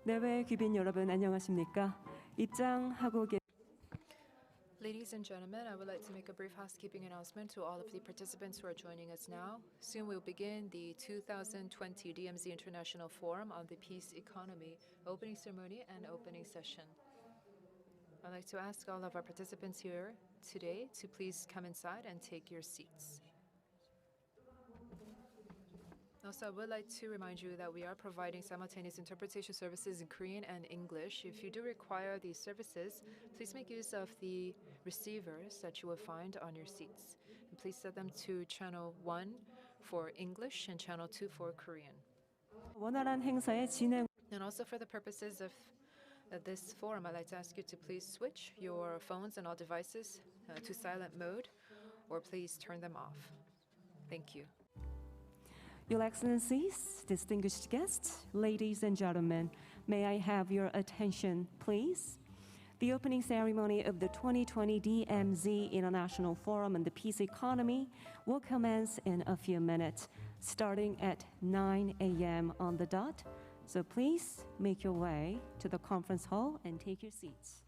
내외 귀빈 여러분 안녕하십니까? 입장하고 계신 Ladies and gentlemen, I would like to make a brief housekeeping announcement to all of the participants who are joining us now. Soon we'll begin the 2020 DMZ International Forum on the Peace Economy opening ceremony and opening session. I'd like to ask all of our participants here today to please come inside and take your seats. Also, I would like to remind you that we are providing simultaneous interpretation services in Korean and English. If you do require these services, please make use of the receivers that you will find on your seats. And please set them to channel 1 for English and channel 2 for Korean. 원활한 행사의 진행 And also for the purposes of this forum, I'd like to ask you to please switch your phones and all devices to silent mode, or please turn them off. Thank you. Your Excellencies, distinguished guests, ladies and gentlemen, may I have your attention, please? The opening ceremony of the 2020 DMZ International Forum on the Peace Economy will commence in a few minutes, starting at 9 a.m. on the dot. So please make your way to the conference hall and take your seats.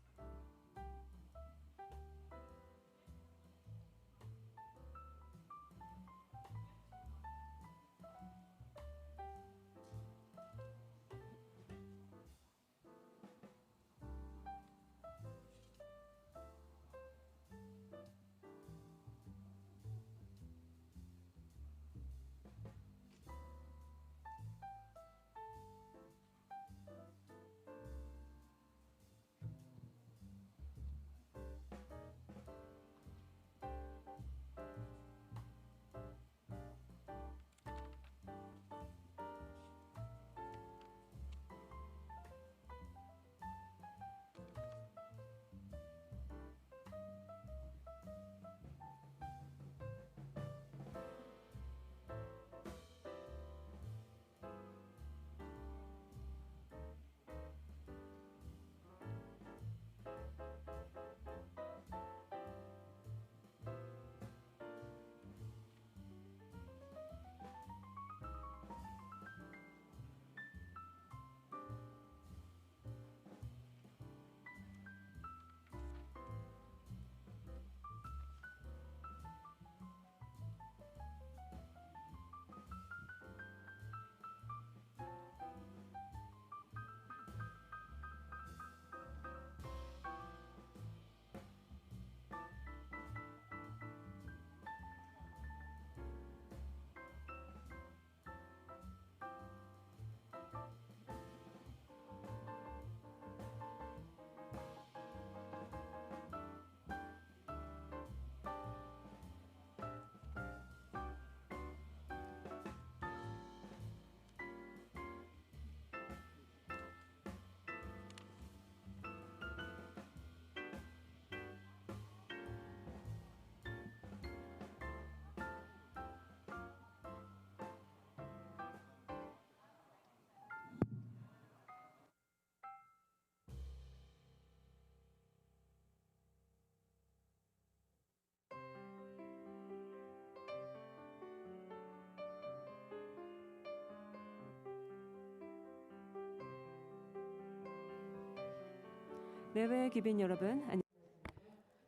내외 귀빈 여러분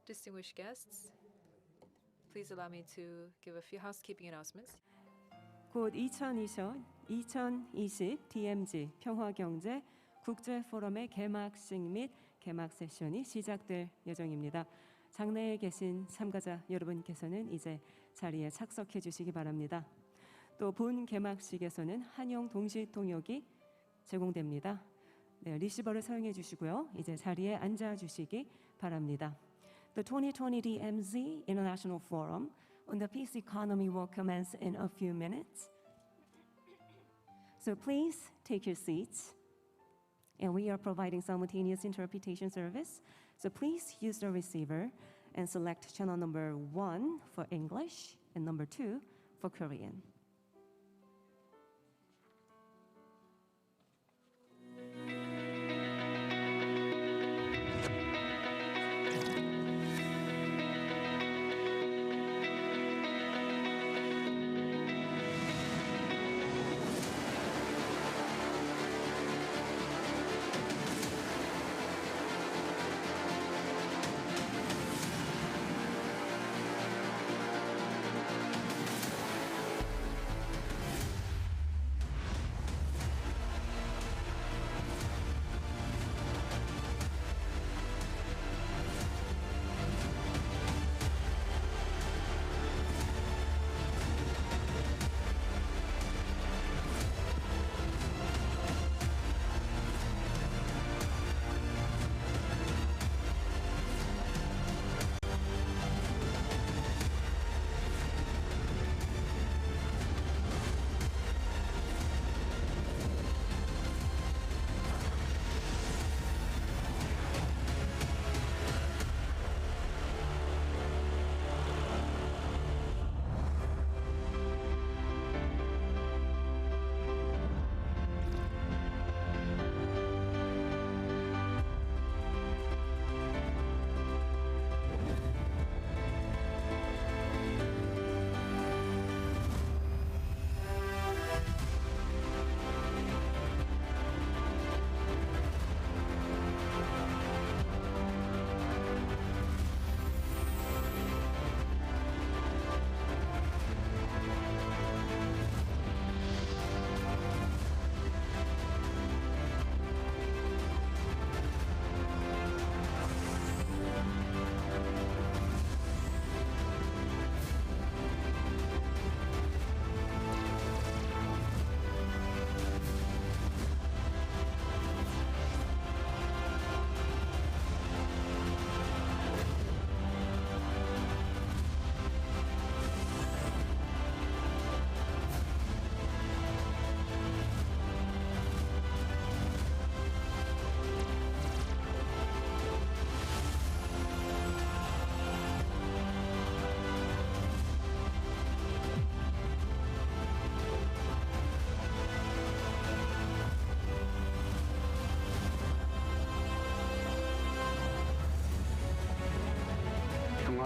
Distinguished guests, please allow me to give a few housekeeping announcements. 곧 2020 DMZ 평화경제 국제포럼의 개막식 및 개막 세션이 시작될 예정입니다. 장내에 계신 참가자 여러분께서는 이제 자리에 착석해 주시기 바랍니다. 또 본 개막식에서는 한영 동시 통역이 제공됩니다. 네, 리시버를 사용해 주시고요. 이제 자리에 앉아 주시기 바랍니다. The 2020 DMZ International Forum on the Peace Economy will commence in a few minutes. So please take your seats. And we are providing simultaneous interpretation service. So please use the receiver and select channel number 1 for English and number 2 for Korean.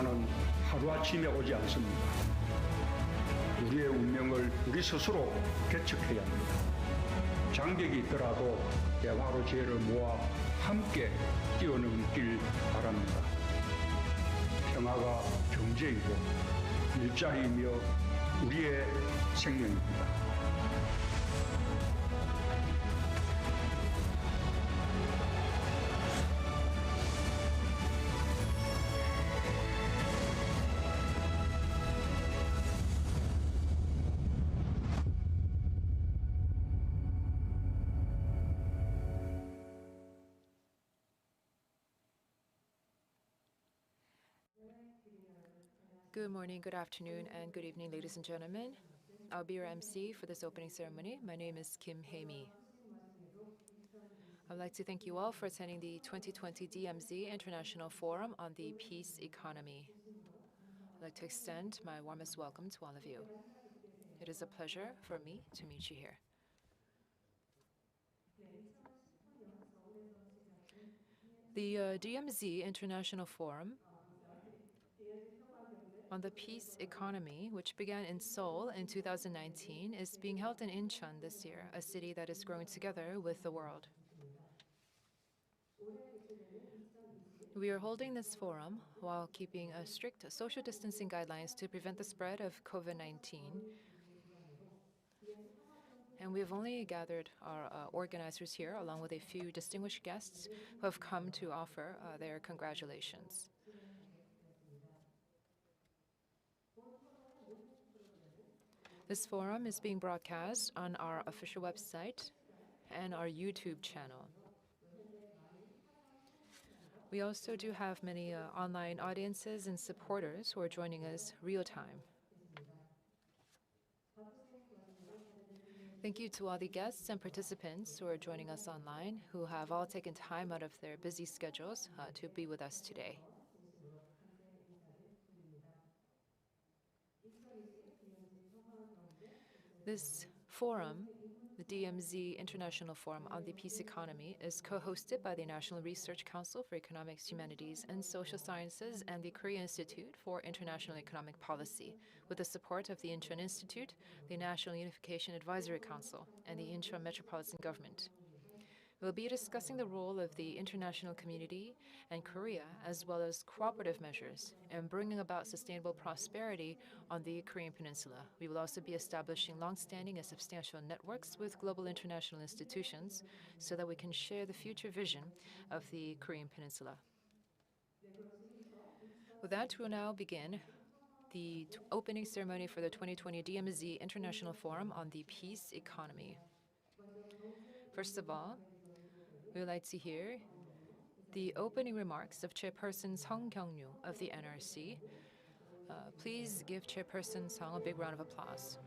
평화는 하루아침에 오지 않습니다. 우리의 운명을 우리 스스로 개척해야 합니다. 장벽이 있더라도 대화로 지혜를 모아 함께 뛰어넘길 바랍니다. 평화가 경제이고 일자리이며 우리의 생명입니다. Good morning, good afternoon, and good evening, ladies and gentlemen. I'll be your MC for this opening ceremony. My name is Kim Hae-mi. I'd like to thank you all for attending the 2020 DMZ International Forum on the Peace Economy. I'd like to extend my warmest welcome to all of you. It is a pleasure for me to meet you here. The DMZ International Forum on the Peace Economy, which began in Seoul in 2019, is being held in Incheon this year, a city that is growing together with the world. We are holding this forum while keeping strict social distancing guidelines to prevent the spread of COVID-19. And we have only gathered our organizers here, along with a few distinguished guests who have come to offer their congratulations. This forum is being broadcast on our official website and our YouTube channel. We also do have many online audiences and supporters who are joining us real time. Thank you to all the guests and participants who are joining us online, who have all taken time out of their busy schedules to be with us today. This forum, the DMZ International Forum on the Peace Economy, is co-hosted by the National Research Council for Economics, Humanities, and Social Sciences and the Korea Institute for International Economic Policy, with the support of the Incheon Institute, the National Unification Advisory Council, and the Incheon Metropolitan Government. We'll be discussing the role of the international community and Korea, as well as cooperative measures in bringing about sustainable prosperity on the Korean Peninsula. We will also be establishing long-standing and substantial networks with global international institutions so that we can share the future vision of the Korean Peninsula. With that, we'll now begin the opening ceremony for the 2020 DMZ International Forum on the Peace Economy. First of all, we would like to hear the opening remarks of Chairperson Sung Kyung-yu of the NRC. Please give Chairperson Sung a big round of applause.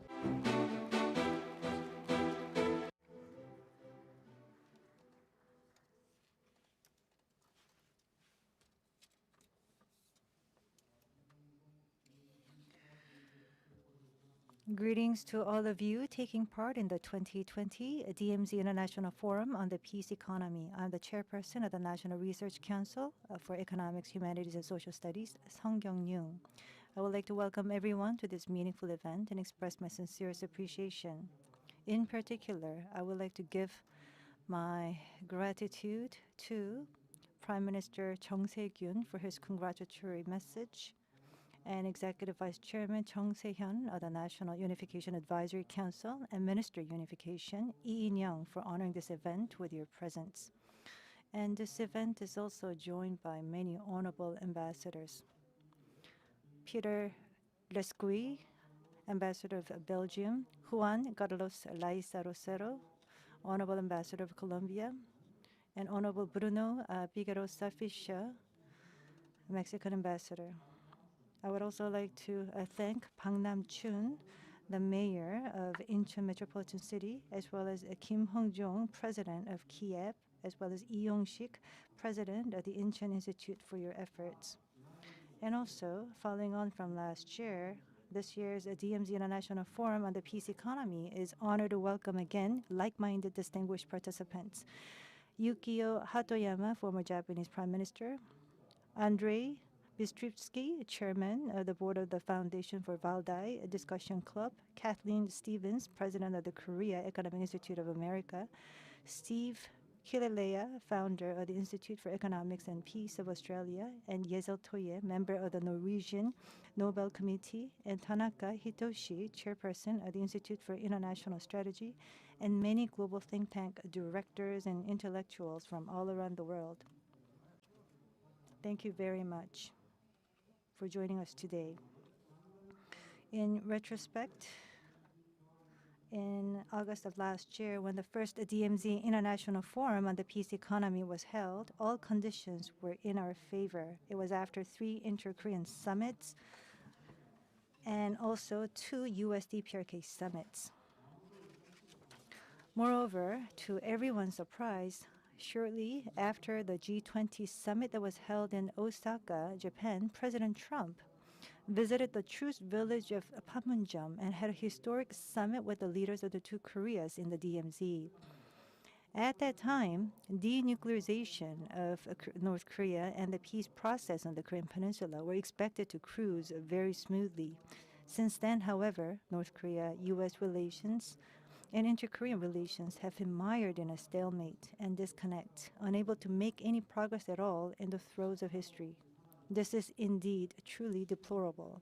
Greetings to all of you taking part in the 2020 DMZ International Forum on the Peace Economy. I'm the chairperson of the National Research Council for Economics, Humanities, and Social Studies, Sung Kyung-yu. I would like to welcome everyone to this meaningful event and express my sincerest appreciation. In particular, I would like to give my gratitude to Prime Minister Chung Se-kyun for his congratulatory message, and Executive Vice Chairman Chung Se-hyun of the National Unification Advisory Council and Minister Unification, Lee In-young, for honoring this event with your presence. And this event is also joined by many honorable ambassadors. Peter Lescui, Ambassador of Belgium, Juan Carlos Laiza Rosero, Honorable Ambassador of Colombia, and Honorable Bruno Figueroa Fischer, Mexican Ambassador. I would also like to thank Bang Nam-chun, the mayor of Incheon Metropolitan City, as well as Kim Hong-jong, president of Kiev, as well as Lee Yong-sik, president of the Incheon Institute, for your efforts. And also, following on from last year, this year's DMZ International Forum on the Peace Economy is honored to welcome again like-minded distinguished participants. Yukio Hatoyama, former Japanese Prime Minister, Andrei Bistritsky, Chairman of the Board of the Foundation for Valdai Discussion Club, Kathleen Stevens, President of the Korea Economic Institute of America, Steve Kilelea, founder of the Institute for Economics and Peace of Australia, and Yezel Toye, member of the Norwegian Nobel Committee, and Tanaka Hitoshi, chairperson of the Institute for International Strategy, and many global think tank directors and intellectuals from all around the world. Thank you very much for joining us today. In retrospect, in August of last year, when the first DMZ International Forum on the Peace Economy was held, all conditions were in our favor. It was after 3 inter-Korean summits and also 2 USDPRK summits. Moreover, to everyone's surprise, shortly after the G20 summit that was held in Osaka, Japan, President Trump visited the truce village of Panmunjom and had a historic summit with the leaders of the 2 Koreas in the DMZ. At that time, denuclearization of North Korea and the peace process on the Korean Peninsula were expected to cruise very smoothly. Since then, however, North Korea-U.S. relations and inter-Korean relations have been mired in a stalemate and disconnect, unable to make any progress at all in the throes of history. This is indeed truly deplorable.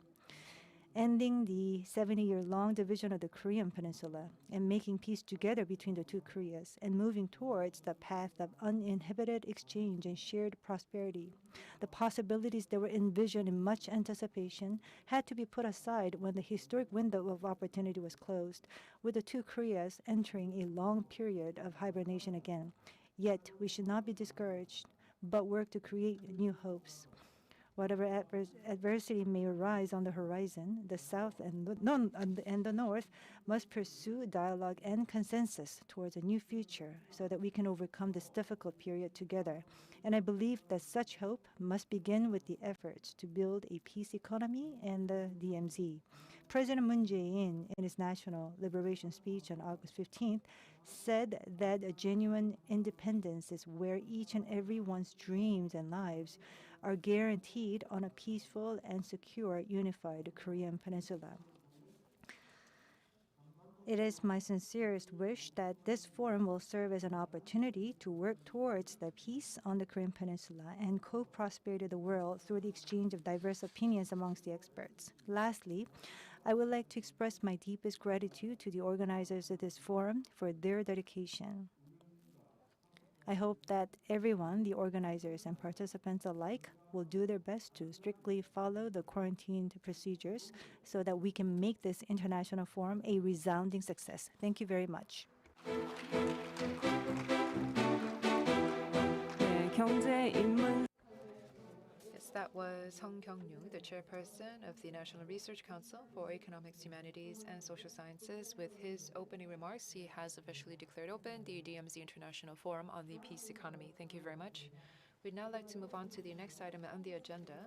Ending the 70-year-long division of the Korean Peninsula and making peace together between the 2 Koreas and moving towards the path of uninhibited exchange and shared prosperity. The possibilities that were envisioned in much anticipation had to be put aside when the historic window of opportunity was closed, with the 2 Koreas entering a long period of hibernation again. Yet we should not be discouraged, but work to create new hopes. Whatever adversity may arise on the horizon, the South and the North must pursue dialogue and consensus towards a new future so that we can overcome this difficult period together. And I believe that such hope must begin with the efforts to build a peace economy in the DMZ. President Moon Jae-in, in his National Liberation Speech on August 15th, said that a genuine independence is where each and everyone's dreams and lives are guaranteed on a peaceful and secure unified Korean peninsula. It is my sincerest wish that this forum will serve as an opportunity to work towards the peace on the Korean peninsula and co-prosperity of the world through the exchange of diverse opinions amongst the experts. Lastly, I would like to express my deepest gratitude to the organizers of this forum for their dedication. I hope that everyone, the organizers and participants alike, will do their best to strictly follow the quarantine procedures so that we can make this international forum a resounding success. Thank you very much. 네, 경제 인문 Yes, that was Hong Kyung-ryung, the chairperson of the National Research Council for Economics, Humanities, and Social Sciences. With his opening remarks, he has officially declared open the DMZ International Forum on the Peace Economy. Thank you very much. We'd now like to move on to the next item on the agenda.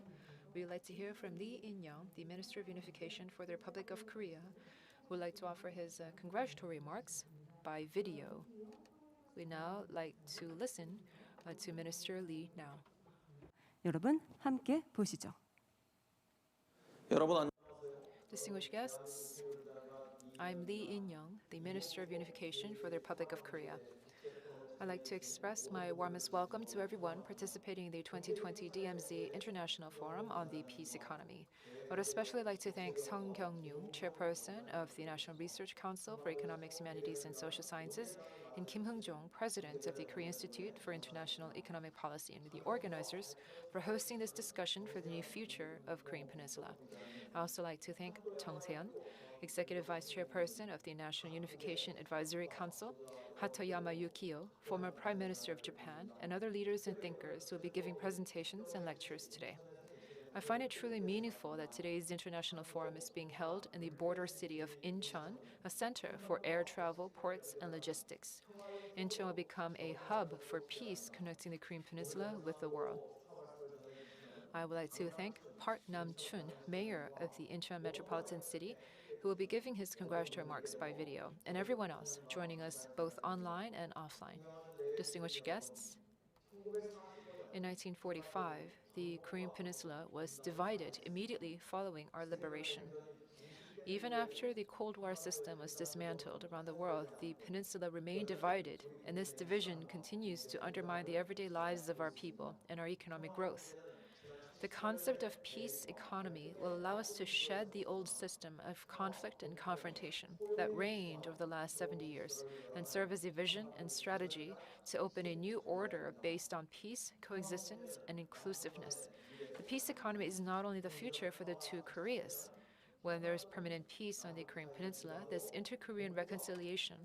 We'd like to hear from Lee In-young, the Minister of Unification for the Republic of Korea, who would like to offer his congratulatory remarks by video. We'd now like to listen to Minister Lee now. 여러분 함께 보시죠. 여러분 Distinguished guests, I'm Lee In-young, the Minister of Unification for the Republic of Korea. I'd like to express my warmest welcome to everyone participating in the 2020 DMZ International Forum on the Peace Economy. I would especially like to thank Sung Kyung-ryung, chairperson of the National Research Council for Economics, Humanities, and Social Sciences, and Kim Hung-jong, president of the Korea Institute for International Economic Policy, and the organizers for hosting this discussion for the new future of Korean Peninsula. I also like to thank Chung Se-yeon, Executive Vice Chairperson of the National Unification Advisory Council, Hatoyama Yukio, former Prime Minister of Japan, and other leaders and thinkers who will be giving presentations and lectures today. I find it truly meaningful that today's international forum is being held in the border city of Incheon, a center for air travel, ports, and logistics. Incheon will become a hub for peace connecting the Korean Peninsula with the world. I would like to thank Park Nam-chun, Mayor of the Incheon Metropolitan City, who will be giving his congratulatory remarks by video, and everyone else joining us both online and offline. Distinguished guests, in 1945, the Korean Peninsula was divided immediately following our liberation. Even after the Cold War system was dismantled around the world, the peninsula remained divided, and this division continues to undermine the everyday lives of our people and our economic growth. The concept of peace economy will allow us to shed the old system of conflict and confrontation that reigned over the last 70 years and serve as a vision and strategy to open a new order based on peace, coexistence, and inclusiveness. The peace economy is not only the future for the two Koreas. When there is permanent peace on the Korean Peninsula, this inter-Korean reconciliation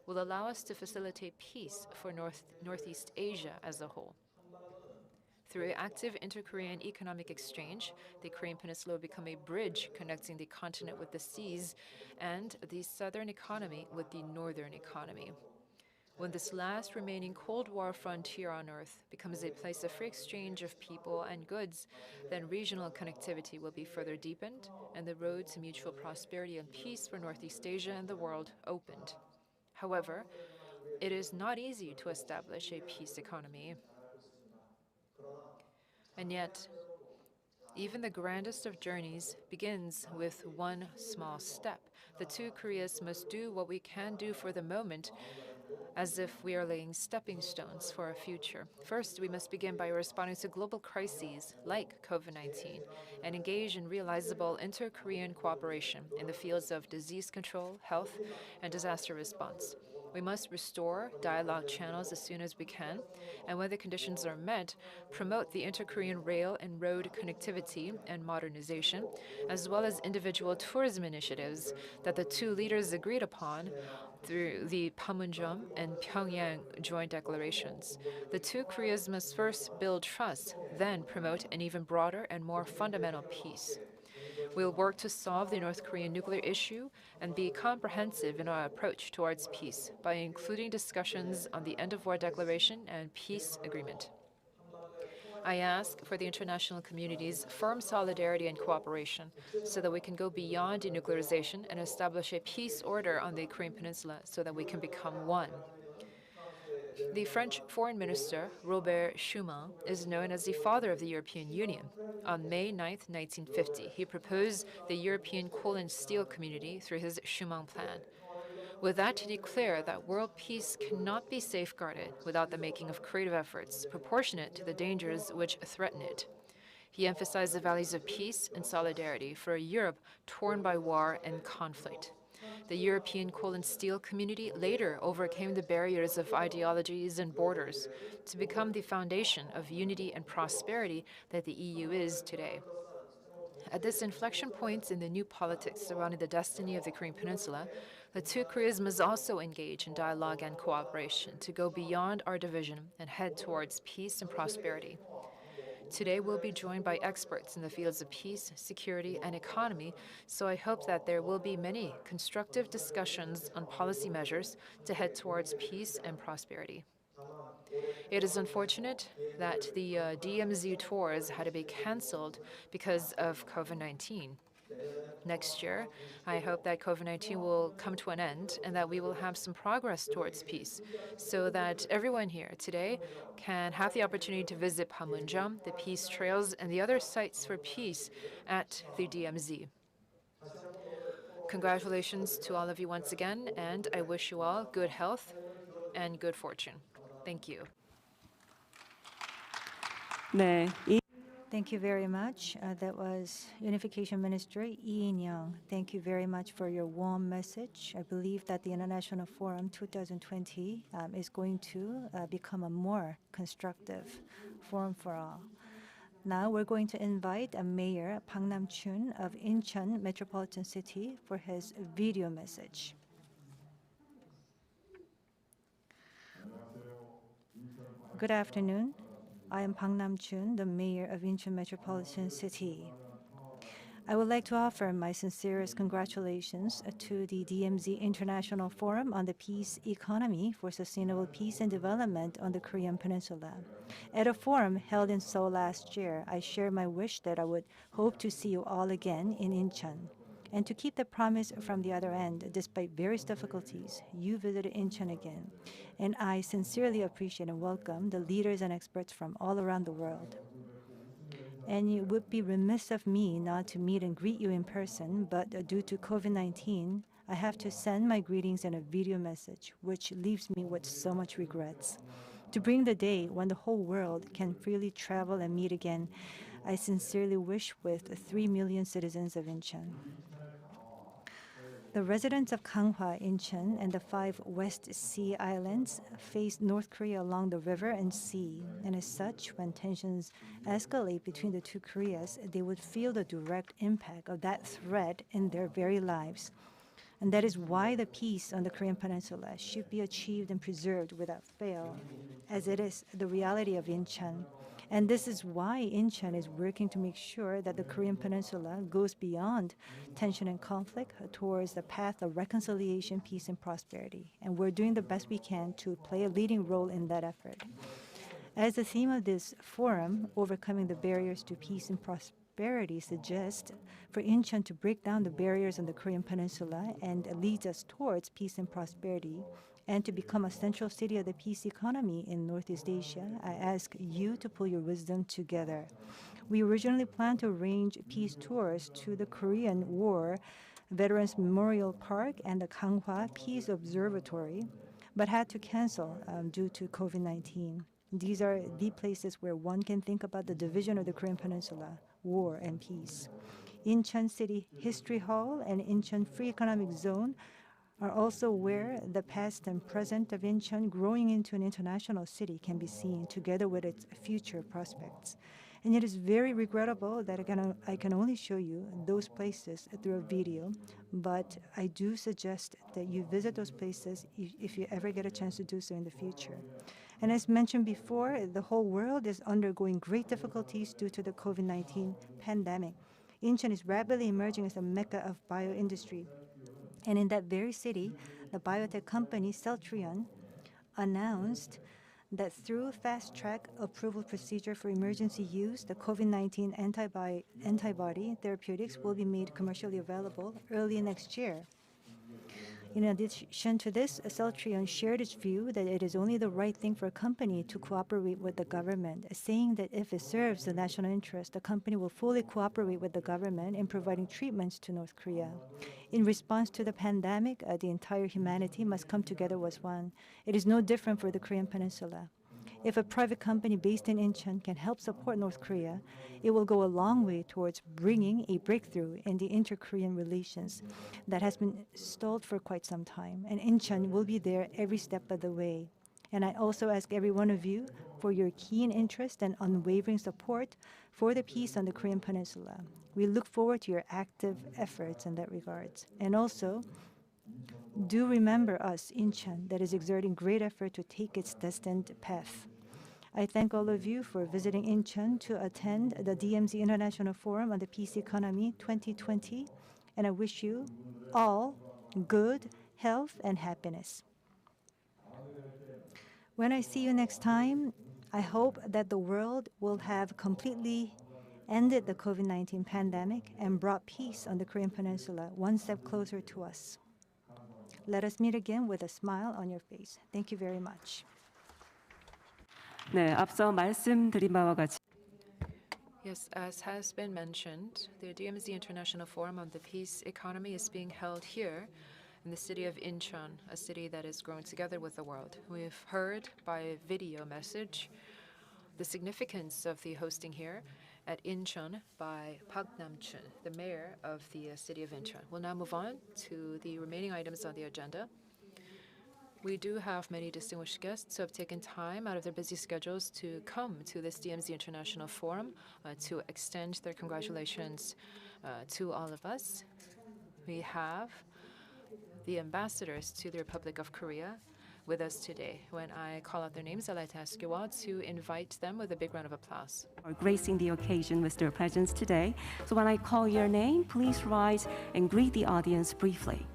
will allow us to facilitate peace for Northeast Asia as a whole. Through active inter-Korean economic exchange, the Korean Peninsula will become a bridge connecting the continent with the seas and the southern economy with the northern economy. When this last remaining Cold War frontier on Earth becomes a place of free exchange of people and goods, then regional connectivity will be further deepened and the road to mutual prosperity and peace for Northeast Asia and the world opened. However, it is not easy to establish a peace economy. And yet, even the grandest of journeys begins with one small step. The two Koreas must do what we can do for the moment, as if we are laying stepping stones for our future. First, we must begin by responding to global crises like COVID-19 and engage in realizable inter-Korean cooperation in the fields of disease control, health, and disaster response. We must restore dialogue channels as soon as we can, and when the conditions are met, promote the inter-Korean rail and road connectivity and modernization, as well as individual tourism initiatives that the two leaders agreed upon through the Panmunjom and Pyongyang joint declarations. The two Koreas must first build trust, then promote an even broader and more fundamental peace. We will work to solve the North Korean nuclear issue and be comprehensive in our approach towards peace by including discussions on the end-of-war declaration and peace agreement. I ask for the international community's firm solidarity and cooperation so that we can go beyond denuclearization and establish a peace order on the Korean Peninsula so that we can become one. The French Foreign Minister, Robert Schuman, is known as the father of the European Union. On May 9, 1950, he proposed the European Coal and Steel Community through his Schuman Plan. With that, he declared that world peace cannot be safeguarded without the making of creative efforts proportionate to the dangers which threaten it. He emphasized the values of peace and solidarity for a Europe torn by war and conflict. The European Coal and Steel Community later overcame the barriers of ideologies and borders to become the foundation of unity and prosperity that the EU is today. At this inflection point in the new politics surrounding the destiny of the Korean Peninsula, the two Koreas must also engage in dialogue and cooperation to go beyond our division and head towards peace and prosperity. Today, we'll be joined by experts in the fields of peace, security, and economy, so I hope that there will be many constructive discussions on policy measures to head towards peace and prosperity. It is unfortunate that the DMZ tours had to be canceled because of COVID-19. Next year, I hope that COVID-19 will come to an end and that we will have some progress towards peace so that everyone here today can have the opportunity to visit Panmunjom, the peace trails, and the other sites for peace at the DMZ. Congratulations to all of you once again, and I wish you all good health and good fortune. Thank you. 네, Thank you very much. That was Unification Minister Lee In-young. Thank you very much for your warm message. I believe that the International Forum 2020 is going to become a more constructive forum for all. Now we're going to invite Mayor Park Nam-chun of Incheon Metropolitan City for his video message. Good afternoon. I am Park Nam-chun, the mayor of Incheon Metropolitan City. I would like to offer my sincerest congratulations to the DMZ International Forum on the Peace Economy for Sustainable Peace and Development on the Korean Peninsula. At a forum held in Seoul last year, I shared my wish that I would hope to see you all again in Incheon. And to keep the promise from the other end, despite various difficulties, you visited Incheon again. And I sincerely appreciate and welcome the leaders and experts from all around the world. And it would be remiss of me not to meet and greet you in person, but due to COVID-19, I have to send my greetings in a video message, which leaves me with so much regrets. To bring the day when the whole world can freely travel and meet again, I sincerely wish with 3 million citizens of Incheon. The residents of Ganghwa, Incheon, and the 5 West Sea Islands face North Korea along the river and sea, and as such, when tensions escalate between the two Koreas, they would feel the direct impact of that threat in their very lives. And that is why the peace on the Korean Peninsula should be achieved and preserved without fail, as it is the reality of Incheon. And this is why Incheon is working to make sure that the Korean Peninsula goes beyond tension and conflict towards the path of reconciliation, peace, and prosperity. And we're doing the best we can to play a leading role in that effort. As the theme of this forum, Overcoming the Barriers to Peace and Prosperity, suggests for Incheon to break down the barriers on the Korean Peninsula and leads us towards peace and prosperity, and to become a central city of the peace economy in Northeast Asia, I ask you to pull your wisdom together. We originally planned to arrange peace tours to the Korean War Veterans Memorial Park and the Ganghwa Peace Observatory, but had to cancel due to COVID-19. These are the places where one can think about the division of the Korean Peninsula, war and peace. Incheon City History Hall and Incheon Free Economic Zone are also where the past and present of Incheon growing into an international city can be seen, together with its future prospects. And it is very regrettable that I can only show you those places through a video, but I do suggest that you visit those places if you ever get a chance to do so in the future. And as mentioned before, the whole world is undergoing great difficulties due to the COVID-19 pandemic. Incheon is rapidly emerging as a mecca of bioindustry. And in that very city, the biotech company Celltrion announced that through fast-track approval procedure for emergency use, the COVID-19 antibody therapeutics will be made commercially available early next year. In addition to this, Celltrion shared its view that it is only the right thing for a company to cooperate with the government, saying that if it serves the national interest, the company will fully cooperate with the government in providing treatments to North Korea. In response to the pandemic, the entire humanity must come together as one. It is no different for the Korean Peninsula. If a private company based in Incheon can help support North Korea, it will go a long way towards bringing a breakthrough in the inter-Korean relations that has been stalled for quite some time. And Incheon will be there every step of the way. And I also ask every one of you for your keen interest and unwavering support for the peace on the Korean Peninsula. We look forward to your active efforts in that regard. And also, do remember us, Incheon, that is exerting great effort to take its destined path. I thank all of you for visiting Incheon to attend the DMZ International Forum on the Peace Economy 2020, and I wish you all good health and happiness. When I see you next time, I hope that the world will have completely ended the COVID-19 pandemic and brought peace on the Korean Peninsula one step closer to us. Let us meet again with a smile on your face. Thank you very much. 네, 앞서 말씀드린 바와 같이 Yes, as has been mentioned, the DMZ International Forum on the Peace Economy is being held here in the city of Incheon, a city that is growing together with the world. We've heard by video message the significance of the hosting here at Incheon by Park Nam-chun, the mayor of the city of Incheon. We'll now move on to the remaining items on the agenda. We do have many distinguished guests who have taken time out of their busy schedules to come to this DMZ International Forum to extend their congratulations to all of us. We have the ambassadors to the Republic of Korea with us today. When I call out their names, I'd like to ask you all to invite them with a big round of applause. are gracing the occasion with their presence today. So when I call your name, please rise and greet the audience briefly.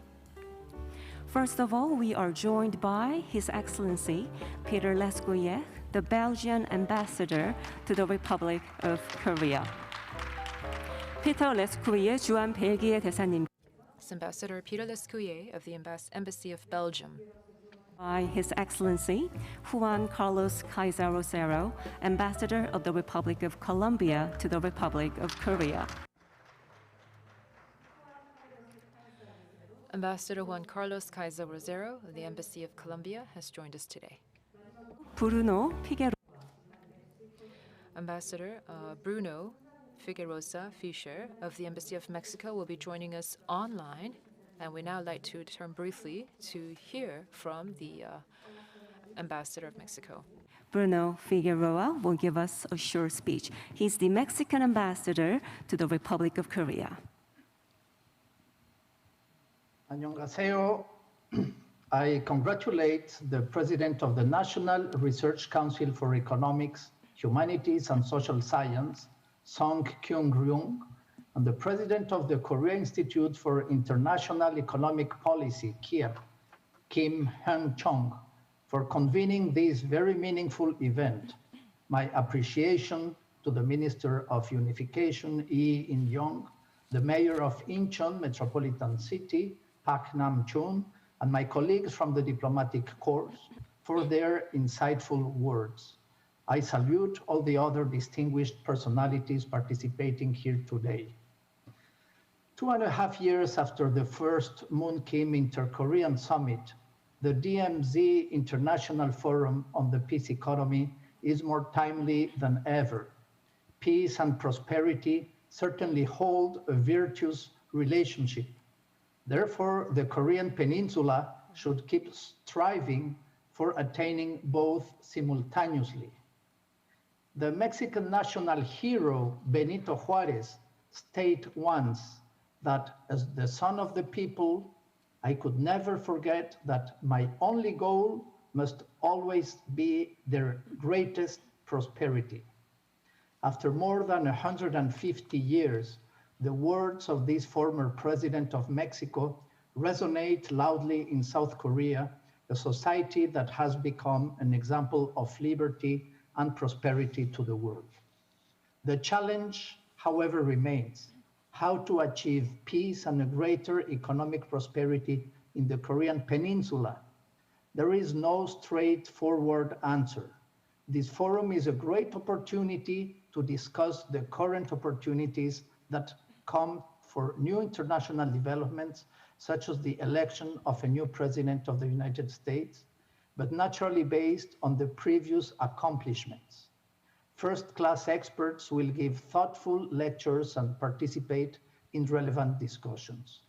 First of all, we are joined by His Excellency Peter Lescuyer, the Belgian ambassador to the Republic of Korea. 피터 레스쿠이의 주한 벨기에 대사님. Ambassador Peter Lescuyer of the Embassy of Belgium. by His Excellency Juan Carlos Kaiser Rosero, Ambassador of the Republic of Colombia to the Republic of Korea. Ambassador Juan Carlos Kaiser Rosero of the Embassy of Colombia has joined us today. Bruno Figueroa, Ambassador Bruno Figueroa Fischer of the Embassy of Mexico will be joining us online, and we now like to turn briefly to hear from the Ambassador of Mexico. Bruno Figueroa will give us a short speech. He's the Mexican ambassador to the Republic of Korea. 안녕하세요. I congratulate the President of the National Research Council for Economics, Humanities and Social Science, Song Kyung-ryung, and the President of the Korea Institute for International Economic Policy, KIEP, Kim Hyung-chong, for convening this very meaningful event. My appreciation to the Minister of Unification, Lee In-young, the Mayor of Incheon Metropolitan City, Park Nam-chun, and my colleagues from the diplomatic corps for their insightful words. I salute all the other distinguished personalities participating here today. 2.5 years after the first Moon Kim Inter-Korean Summit, the DMZ International Forum on the Peace Economy is more timely than ever. Peace and prosperity certainly hold a virtuous relationship. Therefore, the Korean Peninsula should keep striving for attaining both simultaneously. The Mexican national hero Benito Juárez stated once that as the son of the people, I could never forget that my only goal must always be their greatest prosperity. After more than 150 years, the words of this former president of Mexico resonate loudly in South Korea, a society that has become an example of liberty and prosperity to the world. The challenge, however, remains how to achieve peace and a greater economic prosperity in the Korean Peninsula. There is no straightforward answer. This forum is a great opportunity to discuss the current opportunities that come for new international developments, such as the election of a new president of the United States, but naturally based on the previous accomplishments. First-class experts will give thoughtful lectures and participate in relevant discussions.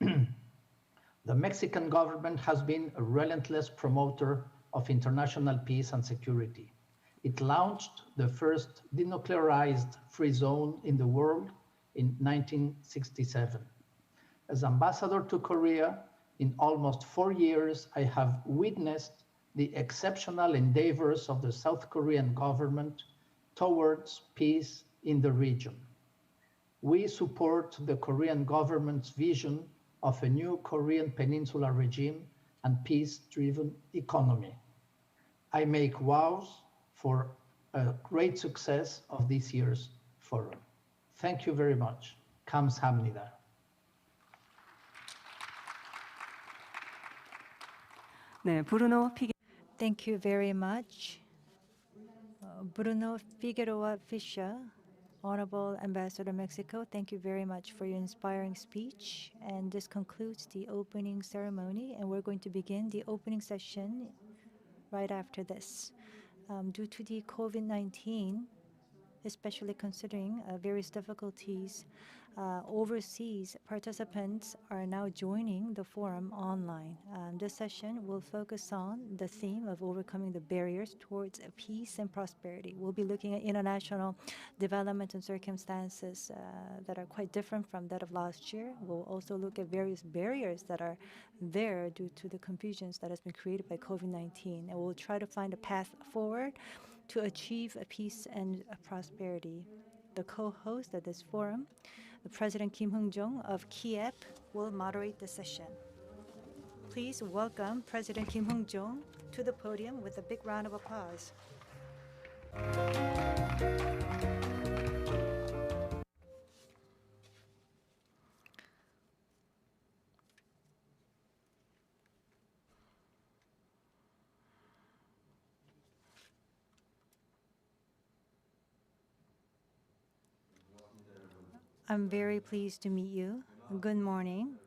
The Mexican government has been a relentless promoter of international peace and security. It launched the first denuclearized free zone in the world in 1967. As ambassador to Korea, in almost 4 years, I have witnessed the exceptional endeavors of the South Korean government towards peace in the region. We support the Korean government's vision of a new Korean Peninsula regime and peace-driven economy. I make vows for a great success of this year's forum. Thank you very much. 감사합니다. 네, 브루노 피게. Thank you very much. Bruno Figueroa Fischer, Honorable Ambassador Mexico, thank you very much for your inspiring speech. And this concludes the opening ceremony, and we're going to begin the opening session right after this. Due to the COVID-19, especially considering various difficulties, overseas participants are now joining the forum online. This session will focus on the theme of overcoming the barriers towards peace and prosperity. We'll be looking at international development and circumstances that are quite different from that of last year. We'll also look at various barriers that are there due to the confusions that has been created by COVID-19, and we'll try to find a path forward to achieve a peace and a prosperity. The co-host of this forum, the President Kim Hyung-jong of KIEP, will moderate the session. Please welcome President Kim Hyung-jong to the podium with a big round of applause. I'm very pleased to meet you. Good morning.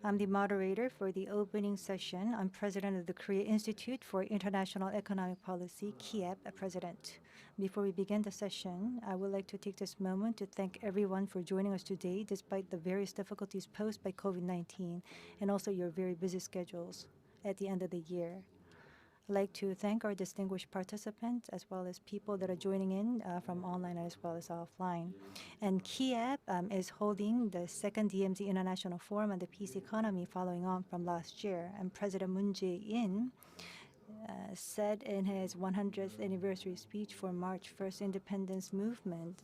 I'm the moderator for the opening session. I'm president of the Korea Institute for International Economic Policy, KIEP president. Before we begin the session, I would like to take this moment to thank everyone for joining us today despite the various difficulties posed by COVID-19 and also your very busy schedules at the end of the year. I'd like to thank our distinguished participants as well as people that are joining in from online as well as offline. And KIEP is holding the second DMZ International Forum on the Peace Economy following on from last year. And President Moon Jae-in said in his 100th anniversary speech for March 1st Independence Movement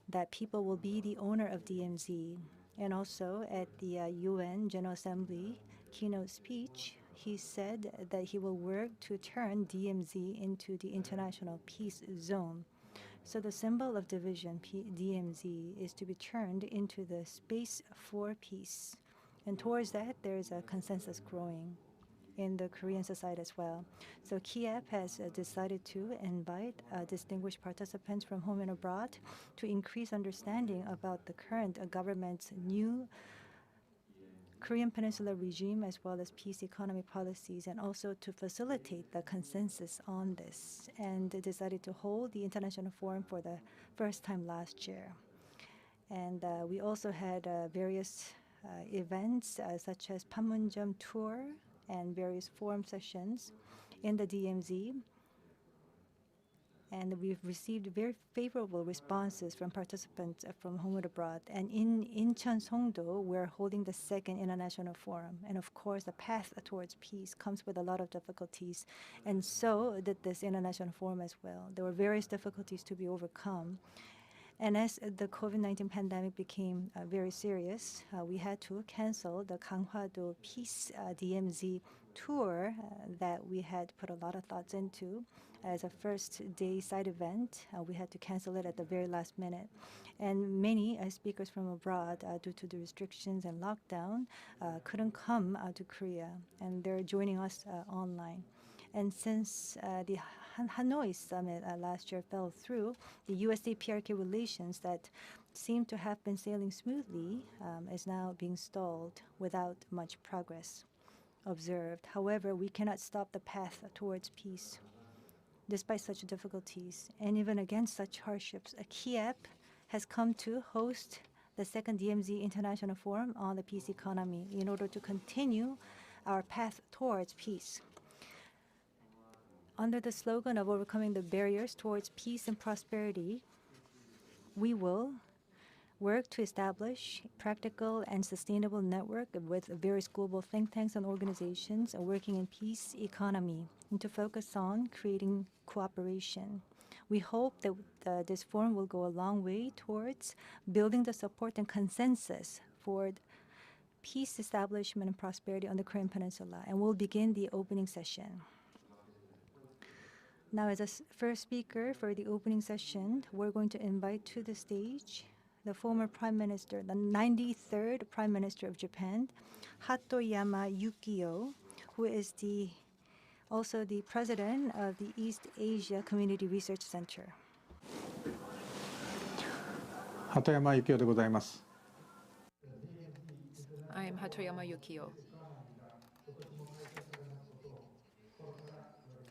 that people will be the owner of DMZ. And also at the UN General Assembly keynote speech, he said that he will work to turn DMZ into the international peace zone. So the symbol of division, DMZ, is to be turned into the space for peace. And towards that, there is a consensus growing in the Korean society as well. So KIEP has decided to invite distinguished participants from home and abroad to increase understanding about the current government's new Korean Peninsula regime as well as peace economy policies, and also to facilitate the consensus on this, and decided to hold the International Forum for the first time last year. And we also had various events such as Panmunjom tour and various forum sessions in the DMZ. And we've received very favorable responses from participants from home and abroad. And in Incheon, Songdo, we're holding the second international forum. And of course, the path towards peace comes with a lot of difficulties. And so did this international forum as well. There were various difficulties to be overcome. And as the COVID-19 pandemic became very serious, we had to cancel the Ganghwa-do Peace DMZ tour that we had put a lot of thoughts into. As a first day side event, we had to cancel it at the very last minute. And many speakers from abroad, due to the restrictions and lockdown, couldn't come to Korea, and they're joining us online. And since the Hanoi summit last year fell through, the USD-PRK relations that seemed to have been sailing smoothly is now being stalled without much progress observed. However, we cannot stop the path towards peace. Despite such difficulties, and even against such hardships, KIEP has come to host the second DMZ International Forum on the Peace Economy in order to continue our path towards peace. Under the slogan of overcoming the barriers towards peace and prosperity, we will work to establish practical and sustainable network with various global think tanks and organizations working in peace economy, and to focus on creating cooperation. We hope that this forum will go a long way towards building the support and consensus for peace establishment and prosperity on the Korean Peninsula, and we'll begin the opening session. Now, as a first speaker for the opening session, we're going to invite to the stage the former Prime Minister, the 93rd Prime Minister of Japan, Hatoyama Yukio, who is also the president of the East Asia Community Research Center. 鳩山幸男でございます。 I am Hatoyama Yukio.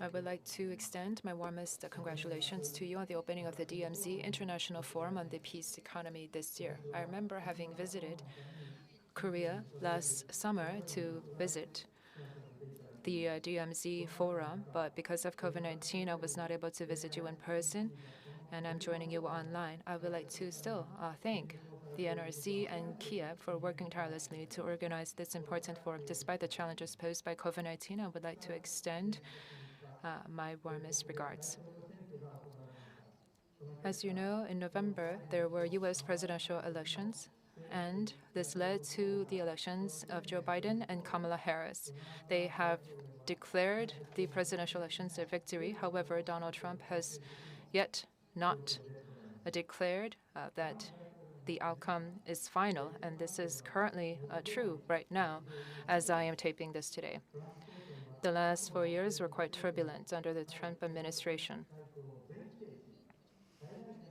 I would like to extend my warmest congratulations to you on the opening of the DMZ International Forum on the Peace Economy this year. I remember having visited Korea last summer to visit the DMZ Forum, but because of COVID-19, I was not able to visit you in person, and I'm joining you online. I would like to still thank the NRC and KIEP for working tirelessly to organize this important forum. Despite the challenges posed by COVID-19, I would like to extend my warmest regards. As you know, in November, there were U.S. presidential elections, and this led to the elections of Joe Biden and Kamala Harris. They have declared the presidential elections a victory. However, Donald Trump has yet not declared that the outcome is final, and this is currently true right now as I am taping this today. The last 4 years were quite turbulent under the Trump administration.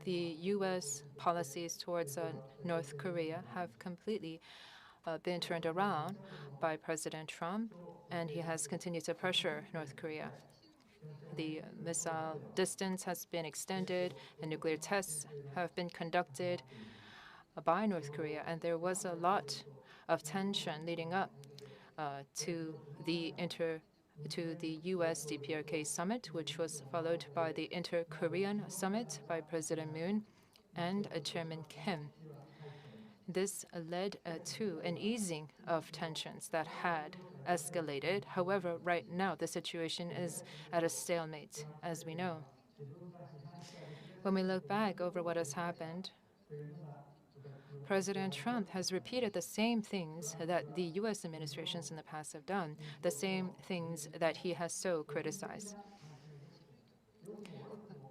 the U.S. policies towards North Korea have completely been turned around by President Trump, and he has continued to pressure North Korea. The missile distance has been extended, and nuclear tests have been conducted by North Korea, and there was a lot of tension leading up to the U.S. DPRK summit, which was followed by the Inter-Korean summit by President Moon and Chairman Kim. This led to an easing of tensions that had escalated. However, right now the situation is at a stalemate, as we know. When we look back over what has happened, President Trump has repeated the same things that the U.S. administrations in the past have done, the same things that he has so criticized.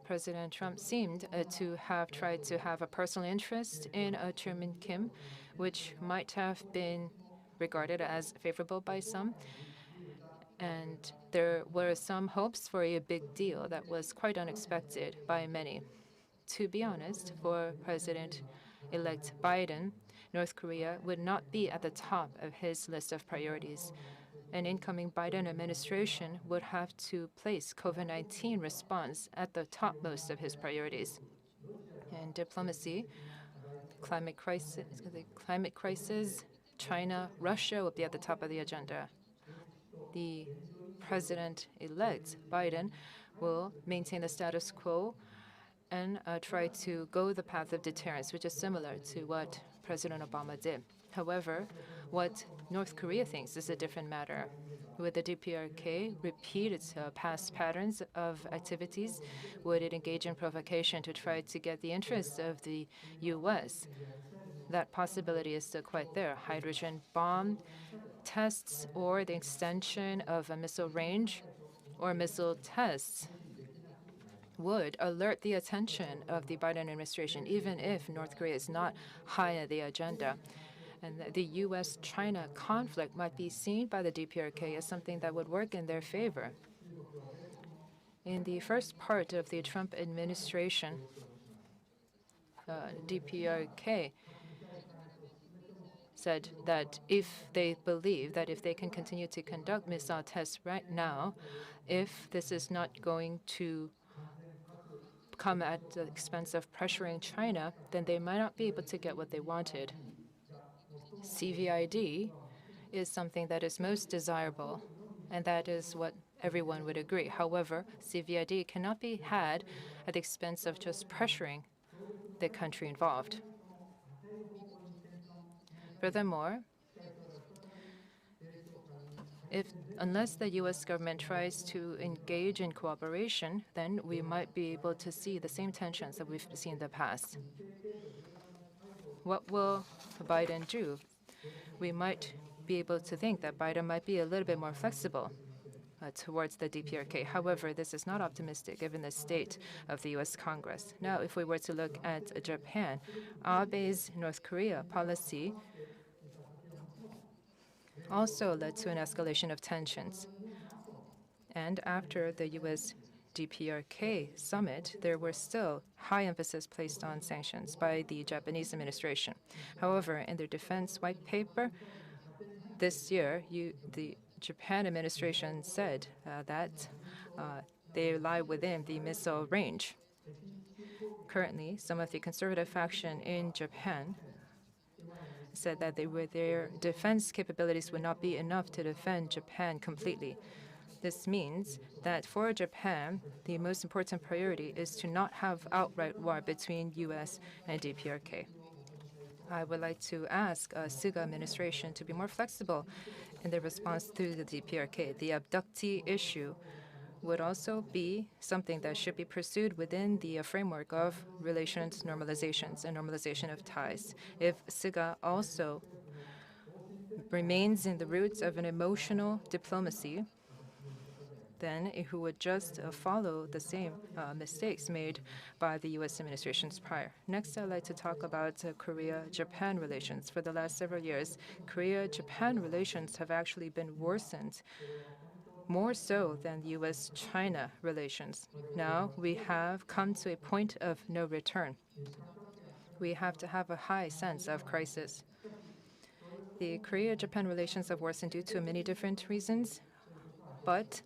President Trump seemed to have tried to have a personal interest in Chairman Kim, which might have been regarded as favorable by some. And there were some hopes for a big deal that was quite unexpected by many. To be honest, for President-elect Biden, North Korea would not be at the top of his list of priorities. An incoming Biden administration would have to place COVID-19 response at the topmost of his priorities. In diplomacy, the climate crisis, China, Russia will be at the top of the agenda. The president-elect Biden will maintain the status quo and try to go the path of deterrence, which is similar to what President Obama did. However, what North Korea thinks is a different matter. Would the DPRK repeat its past patterns of activities? Would it engage in provocation to try to get the interests of the U.S.? That possibility is still quite there. Hydrogen bomb tests or the extension of a missile range or missile tests would alert the attention of the Biden administration, even if North Korea is not high on the agenda. And the U.S.-China conflict might be seen by the DPRK as something that would work in their favor. In the first part of the Trump administration, DPRK said that if they believe that if they can continue to conduct missile tests right now, if this is not going to come at the expense of pressuring China, then they might not be able to get what they wanted. CVID is something that is most desirable, and that is what everyone would agree. However, CVID cannot be had at the expense of just pressuring the country involved. Furthermore, unless the U.S. government tries to engage in cooperation, then we might be able to see the same tensions that we've seen in the past. What will Biden do? We might be able to think that Biden might be a little bit more flexible towards the DPRK. However, this is not optimistic given the state of the U.S. Congress. Now, if we were to look at Japan, Abe's North Korea policy also led to an escalation of tensions. And after the U.S. DPRK summit, there were still high emphasis placed on sanctions by the Japanese administration. However, in their defense white paper this year, the Japan administration said that they lie within the missile range. Currently, some of the conservative faction in Japan said that their defense capabilities would not be enough to defend Japan completely. This means that for Japan, the most important priority is to not have outright war between U.S. and DPRK. I would like to ask Suga administration to be more flexible in their response to the DPRK. The abductee issue would also be something that should be pursued within the framework of relations normalizations and normalization of ties. If Suga also remains in the roots of an emotional diplomacy, then it would just follow the same mistakes made by the U.S. administrations prior. Next, I'd like to talk about Korea-Japan relations. For the last several years, Korea-Japan relations have actually been worsened more so than the U.S.-China relations. Now we have come to a point of no return. We have to have a high sense of crisis. The Korea-Japan relations have worsened due to many different reasons, but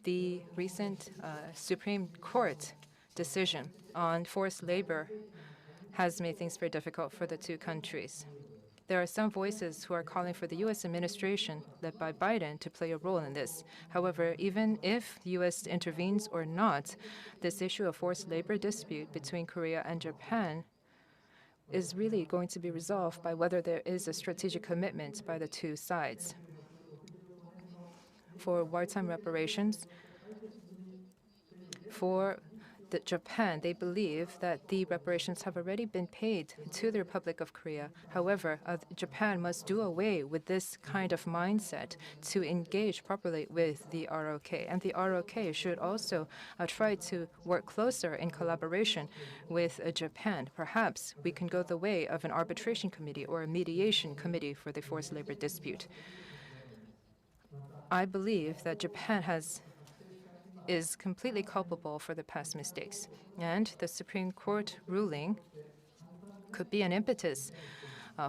the recent Supreme Court decision on forced labor has made things very difficult for the two countries. There are some voices who are calling for the U.S. administration, led by Biden, to play a role in this. However, even if the U.S. intervenes or not, this issue of forced labor dispute between Korea and Japan is really going to be resolved by whether there is a strategic commitment by the two sides. For wartime reparations, for Japan, they believe that the reparations have already been paid to the Republic of Korea. However, Japan must do away with this kind of mindset to engage properly with the ROK. And the ROK should also try to work closer in collaboration with Japan. Perhaps we can go the way of an arbitration committee or a mediation committee for the forced labor dispute. I believe that Japan is completely culpable for the past mistakes. And the Supreme Court ruling could be an impetus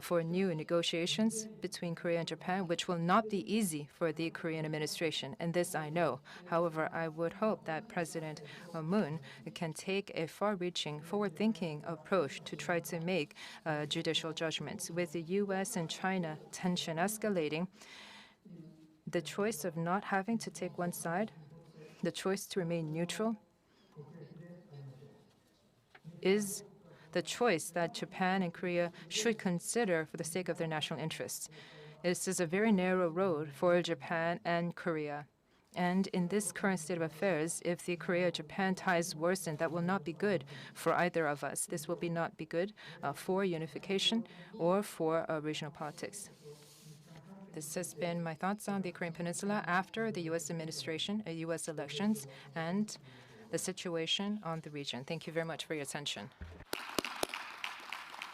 for new negotiations between Korea and Japan, which will not be easy for the Korean administration, and this I know. However, I would hope that President Moon can take a far-reaching, forward-thinking approach to try to make judicial judgments. With the U.S. and China tension escalating, the choice of not having to take one side, the choice to remain neutral, is the choice that Japan and Korea should consider for the sake of their national interests. This is a very narrow road for Japan and Korea. And in this current state of affairs, if the Korea-Japan ties worsen, that will not be good for either of us. This will not be good for unification or for regional politics. This has been my thoughts on the Korean Peninsula after the U.S. administration, U.S. elections, and the situation on the region. Thank you very much for your attention.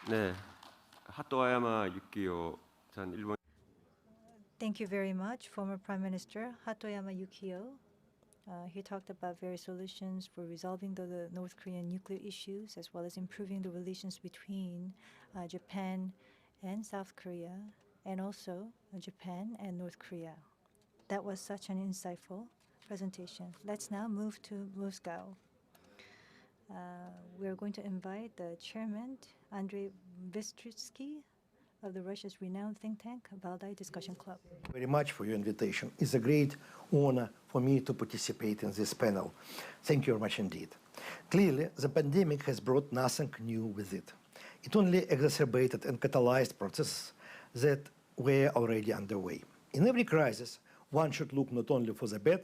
네, 하토야마 유키오 전 일본. Thank you very much, former Prime Minister Hatoyama Yukio. He talked about various solutions for resolving the North Korean nuclear issues, as well as improving the relations between Japan and South Korea, and also Japan and North Korea. That was such an insightful presentation. Let's now move to Moscow. We're going to invite the chairman, Andrei Bistritsky, of the Russia's renowned think tank, Valdai Discussion Club. Very much for your invitation. It's a great honor for me to participate in this panel. Thank you very much indeed. Clearly, the pandemic has brought nothing new with it. It only exacerbated and catalyzed processes that were already underway. In every crisis, one should look not only for the bad,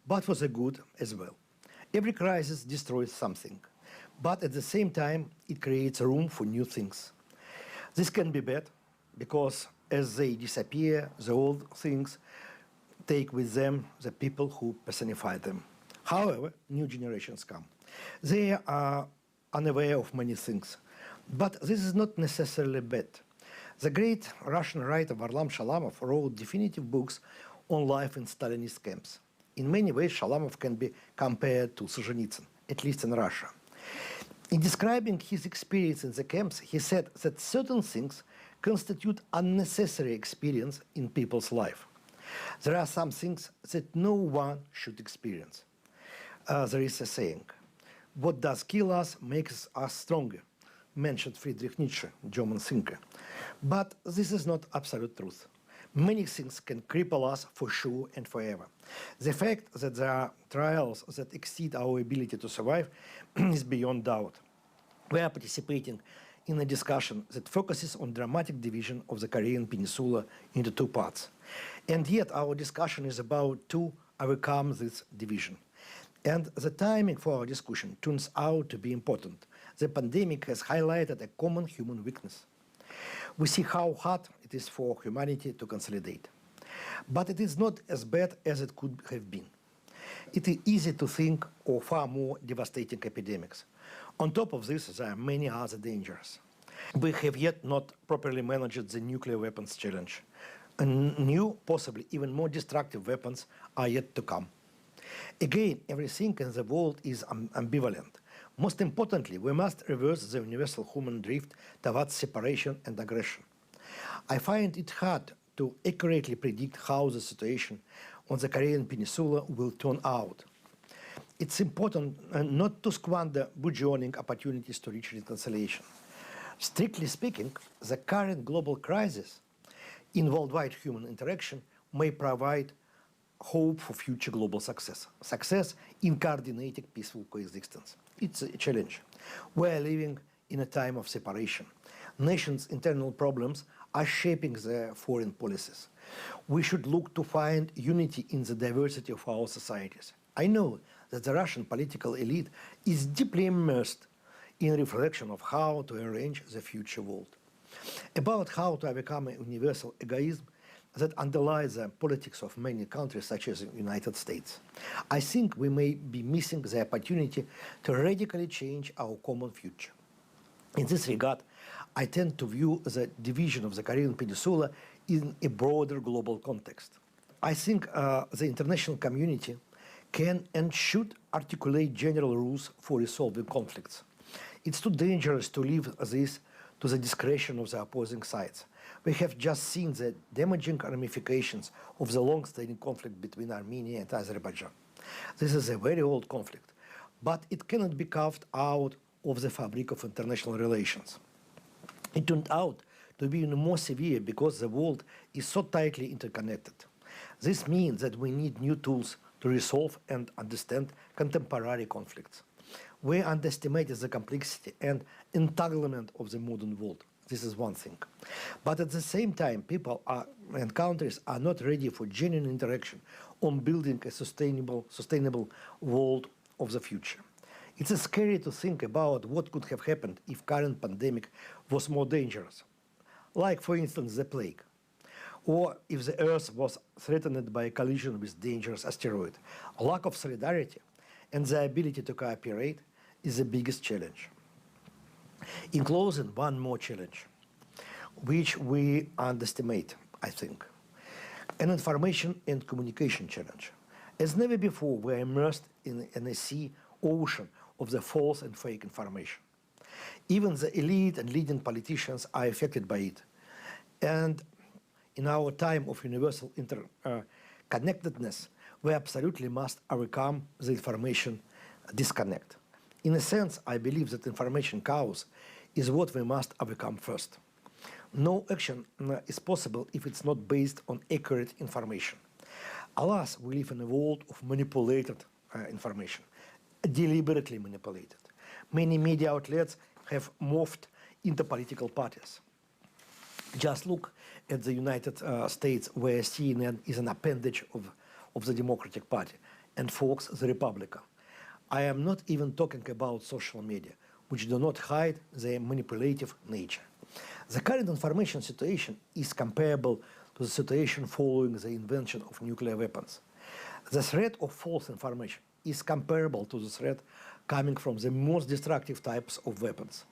but for the good as well. Every crisis destroys something, but at the same time, it creates room for new things. This can be bad, because as they disappear, the old things take with them the people who personify them. However, new generations come. They are unaware of many things, but this is not necessarily bad. The great Russian writer Varlam Shalamov wrote definitive books on life in Stalinist camps. In many ways, Shalamov can be compared to Solzhenitsyn, at least in Russia. In describing his experience in the camps, he said that certain things constitute unnecessary experience in people's life. There are some things that no one should experience. There is a saying, "What does kill us makes us stronger," mentioned Friedrich Nietzsche, German thinker. But this is not absolute truth. Many things can cripple us for sure and forever. The fact that there are trials that exceed our ability to survive is beyond doubt. We are participating in a discussion that focuses on dramatic division of the Korean Peninsula into two parts. And yet our discussion is about to overcome this division. And the timing for our discussion turns out to be important. The pandemic has highlighted a common human weakness. We see how hard it is for humanity to consolidate. But it is not as bad as it could have been. It is easy to think of far more devastating epidemics. On top of this, there are many other dangers. We have yet not properly managed the nuclear weapons challenge. And new, possibly even more destructive weapons are yet to come. Again, everything in the world is ambivalent. Most importantly, we must reverse the universal human drift towards separation and aggression. I find it hard to accurately predict how the situation on the Korean Peninsula will turn out. It's important not to squander burgeoning opportunities to reach reconciliation. Strictly speaking, the current global crisis in worldwide human interaction may provide hope for future global success in coordinated peaceful coexistence. It's a challenge. We're living in a time of separation. Nations' internal problems are shaping their foreign policies. We should look to find unity in the diversity of our societies. I know that the Russian political elite is deeply immersed in reflection of how to arrange the future world, about how to overcome a universal egoism that underlies the politics of many countries, such as the United States. I think we may be missing the opportunity to radically change our common future. In this regard, I tend to view the division of the Korean Peninsula in a broader global context. I think the international community can and should articulate general rules for resolving conflicts. It's too dangerous to leave this to the discretion of the opposing sides. We have just seen the damaging ramifications of the long-standing conflict between Armenia and Azerbaijan. This is a very old conflict, but it cannot be carved out of the fabric of international relations. It turned out to be even more severe because the world is so tightly interconnected. This means that we need new tools to resolve and understand contemporary conflicts. We underestimated the complexity and entanglement of the modern world. This is one thing. But at the same time, people and countries are not ready for genuine interaction on building a sustainable world of the future. It's scary to think about what could have happened if current pandemic was more dangerous, like, for instance, the plague, or if the Earth was threatened by a collision with dangerous asteroid. A lack of solidarity and the ability to cooperate is the biggest challenge. In closing, one more challenge, which we underestimate, I think, an information and communication challenge. As never before, we are immersed in a ocean of the false and fake information. Even the elite and leading politicians are affected by it. And in our time of universal interconnectedness, we absolutely must overcome the information disconnect. In a sense, I believe that information chaos is what we must overcome first. No action is possible if it's not based on accurate information. Alas, we live in a world of manipulated information, deliberately manipulated. Many media outlets have morphed into political parties. Just look at the United States, where CNN is an appendage of the Democratic Party, and Fox the Republican. I am not even talking about social media, which do not hide their manipulative nature. The current information situation is comparable to the situation following the invention of nuclear weapons. The threat of false information is comparable to the threat coming from the most destructive types of weapons.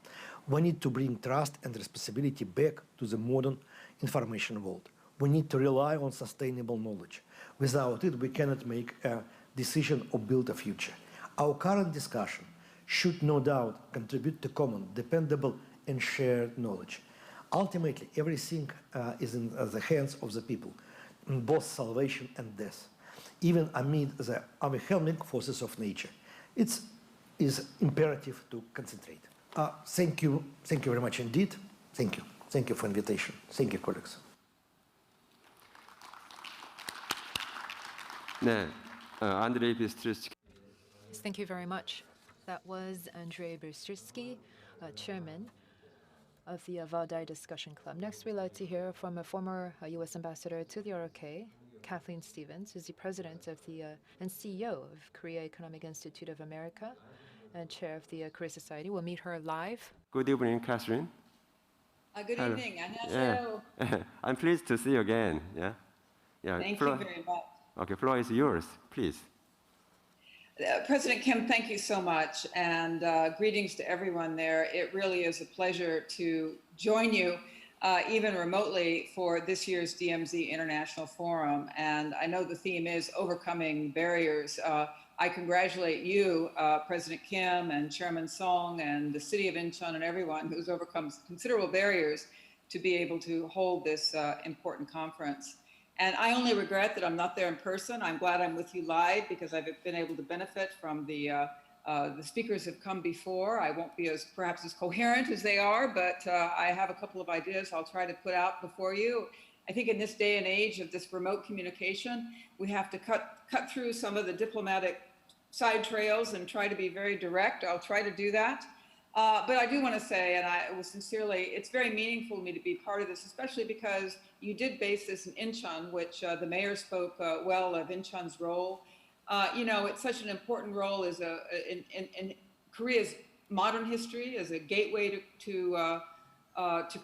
We need to bring trust and responsibility back to the modern information world. We need to rely on sustainable knowledge. Without it, we cannot make a decision or build a future. Our current discussion should no doubt contribute to common, dependable, and shared knowledge. Ultimately, everything is in the hands of the people, in both salvation and death, even amid the overwhelming forces of nature. It is imperative to concentrate. Thank you very much indeed. Thank you for invitation. Thank you, colleagues. 네, 안드레이 비스트르스키. Thank you very much. That was Andrei Bystrsky, chairman of the Valdai Discussion Club. Next, we'd like to hear from a former U.S. ambassador to the ROK, Kathleen Stevens, who's the president of the and CEO of Korea Economic Institute of America and chair of the Korea Society. We'll meet her live. Good evening, Catherine. Good Hello. evening. 안녕하세요. Yeah. I'm pleased to see you again. Yeah. Thank you very much. Okay, floor is yours, please. President Kim, thank you so much, and greetings to everyone there. It really is a pleasure to join you even remotely, for this year's DMZ International Forum. And I know the theme is overcoming barriers. I congratulate you, President Kim and Chairman Song and the city of Incheon and everyone who's overcome considerable barriers to be able to hold this important conference. And I only regret that I'm not there in person. I'm glad I'm with you live because I've been able to benefit from the speakers have come before. I won't be perhaps as coherent as they are, but I have a couple of ideas I'll try to put out before you. I think in this day and age of this remote communication, we have to cut through some of the diplomatic side trails and try to be very direct. I'll try to do that. But I do want to say, and I will sincerely, it's very meaningful to me to be part of this, especially because you did base this in Incheon, which the mayor spoke well of Incheon's role. You know, it's such an important role as in Korea's modern history, as a gateway to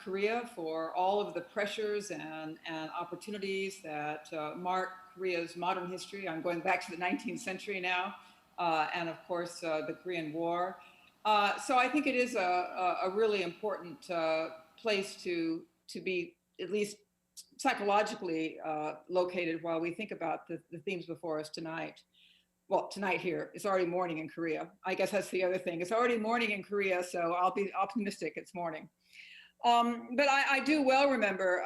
Korea for all of the pressures and opportunities that mark Korea's modern history. I'm going back to the 19th century now, and of course the Korean War. So I think it is a really important place to be at least psychologically located while we think about the themes before us tonight. Well, tonight here, it's already morning in Korea. I guess that's the other thing. It's already morning in Korea, so I'll be optimistic it's morning. But I do well remember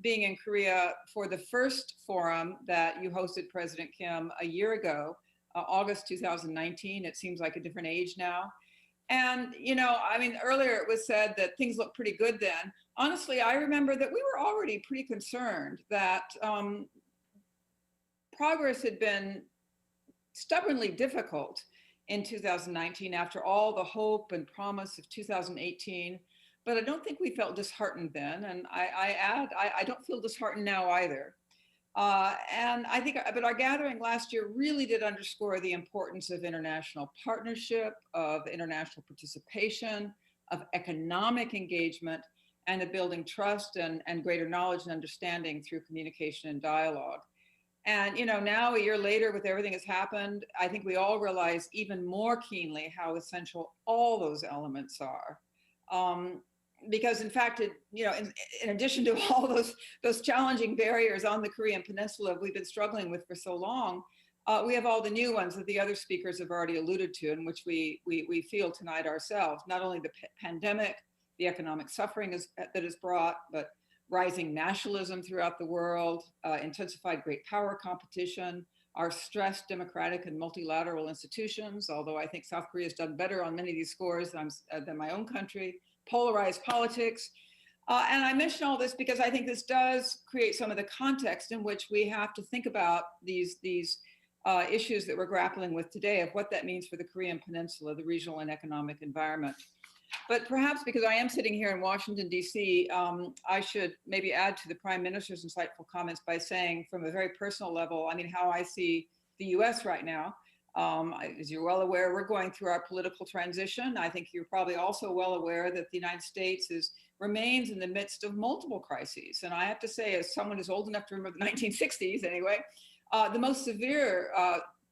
being in Korea for the first forum that you hosted, President Kim, a year ago, August 2019. It seems like a different age now. And, you know, I mean, earlier it was said that things looked pretty good then. Honestly, I remember that we were already pretty concerned that progress had been stubbornly difficult in 2019 after all the hope and promise of 2018. But I don't think we felt disheartened then. And I don't feel disheartened now either. And I think, but our gathering last year really did underscore the importance of international partnership, of international participation, of economic engagement, and of building trust and greater knowledge and understanding through communication and dialogue. And, you know, now a year later with everything that's happened, I think we all realize even more keenly how essential all those elements are. Because in fact, you know, in addition to all those challenging barriers on the Korean Peninsula we've been struggling with for so long, we have all the new ones that the other speakers have already alluded to, and which we feel tonight ourselves. Not only the pandemic, the economic suffering that is brought, but rising nationalism throughout the world, intensified great power competition, our stressed democratic and multilateral institutions, although I think South Korea has done better on many of these scores than my own country, polarized politics. And I mention all this because I think this does create some of the context in which we have to think about these issues that we're grappling with today, of what that means for the Korean Peninsula, the regional and economic environment. But perhaps because I am sitting here in Washington, D.C., I should maybe add to the Prime Minister's insightful comments by saying, from a very personal level, I mean, how I see the U.S. right now. As you're well aware, we're going through our political transition. I think you're probably also well aware that the United States remains in the midst of multiple crises. And I have to say, as someone who's old enough to remember the 1960s anyway, the most severe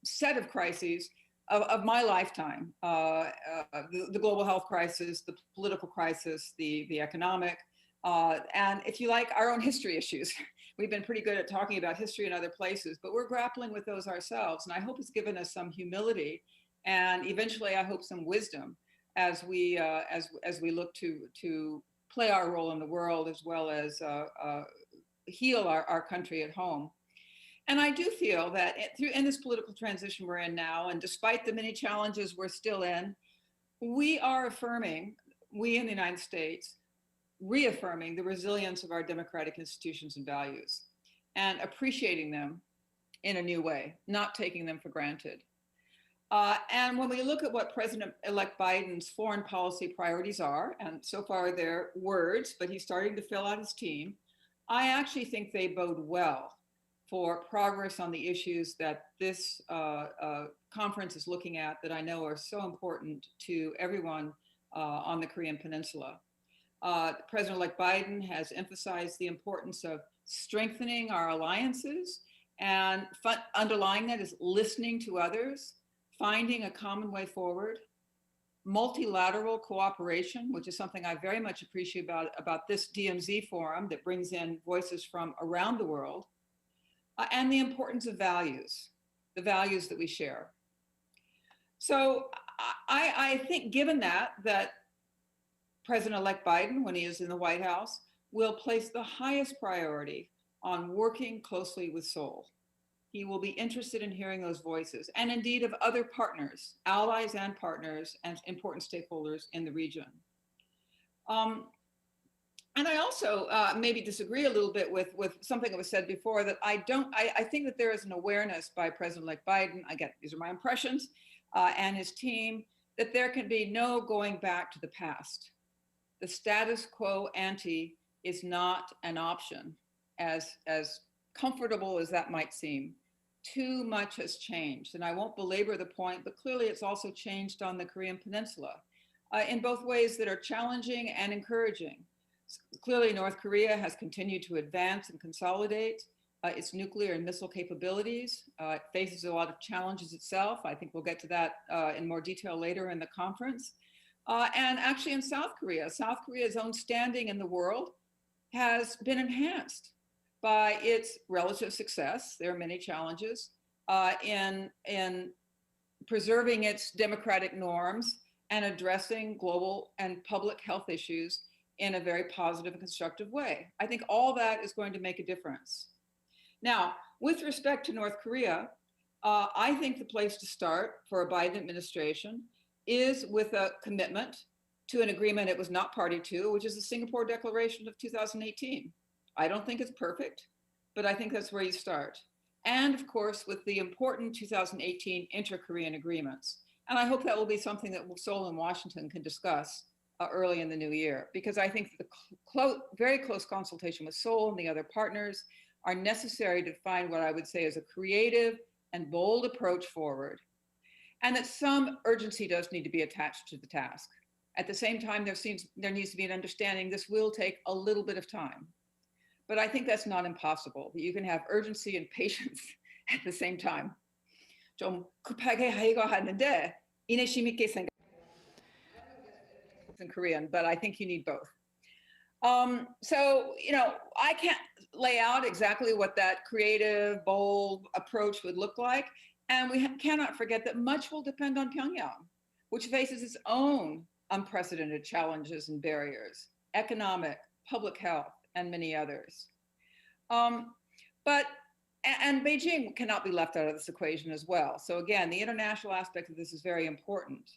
set of crises of my lifetime, the global health crisis, the political crisis, the economic, and if you like, our own history issues. We've been pretty good at talking about history in other places, but we're grappling with those ourselves. And I hope it's given us some humility and eventually I hope some wisdom as we look to play our role in the world, as well as heal our country at home. And I do feel that in this political transition we're in now, and despite the many challenges we're still in, we are affirming, we in the United States, reaffirming the resilience of our democratic institutions and values and appreciating them in a new way, not taking them for granted. And when we look at what President-elect Biden's foreign policy priorities are, and so far they're words, but he's starting to fill out his team, I actually think they bode well for progress on the issues that this conference is looking at that I know are so important to everyone on the Korean Peninsula. President-elect Biden has emphasized the importance of strengthening our alliances, and underlying that is listening to others, finding a common way forward. multilateral cooperation, which is something I very much appreciate about this DMZ forum that brings in voices from around the world, and the importance of values, the values that we share. So I think given that President-elect Biden, when he is in the White House, will place the highest priority on working closely with Seoul. He will be interested in hearing those voices, and indeed of other partners, allies and partners, and important stakeholders in the region. And I also maybe disagree a little bit with something that was said before, that I think that there is an awareness by President-elect Biden, these are my impressions, and his team, that there can be no going back to the past. The status quo ante is not an option, as comfortable as that might seem. Too much has changed, and I won't belabor the point, but clearly it's also changed on the Korean Peninsula in both ways that are challenging and encouraging. Clearly, North Korea has continued to advance and consolidate its nuclear and missile capabilities. It faces a lot of challenges itself. I think we'll get to that in more detail later in the conference. And actually in South Korea's own standing in the world has been enhanced by its relative success. There are many challenges in preserving its democratic norms and addressing global and public health issues in a very positive and constructive way. I think all that is going to make a difference. Now, with respect to North Korea, I think the place to start for a Biden administration is with a commitment to an agreement it was not party to, which is the Singapore Declaration of 2018. I don't think it's perfect, but I think that's where you start. And of course, with the important 2018 inter-Korean agreements. And I hope that will be something that Seoul and Washington can discuss early in the new year, because I think the very close consultation with Seoul and the other partners are necessary to find what I would say is a creative and bold approach forward. And that some urgency does need to be attached to the task. At the same time, there needs to be an understanding this will take a little bit of time. But I think that's not impossible, that you can have urgency and patience at the same time. 좀 급하게 하려고 하는데 인내심 있게 생각 in Korean, but I think you need both. So, I can't lay out exactly what that creative, bold approach would look like. And we cannot forget that much will depend on Pyongyang, which faces its own unprecedented challenges and barriers, economic, public health, and many others. And Beijing cannot be left out of this equation as well. So again, the international aspect of this is very important.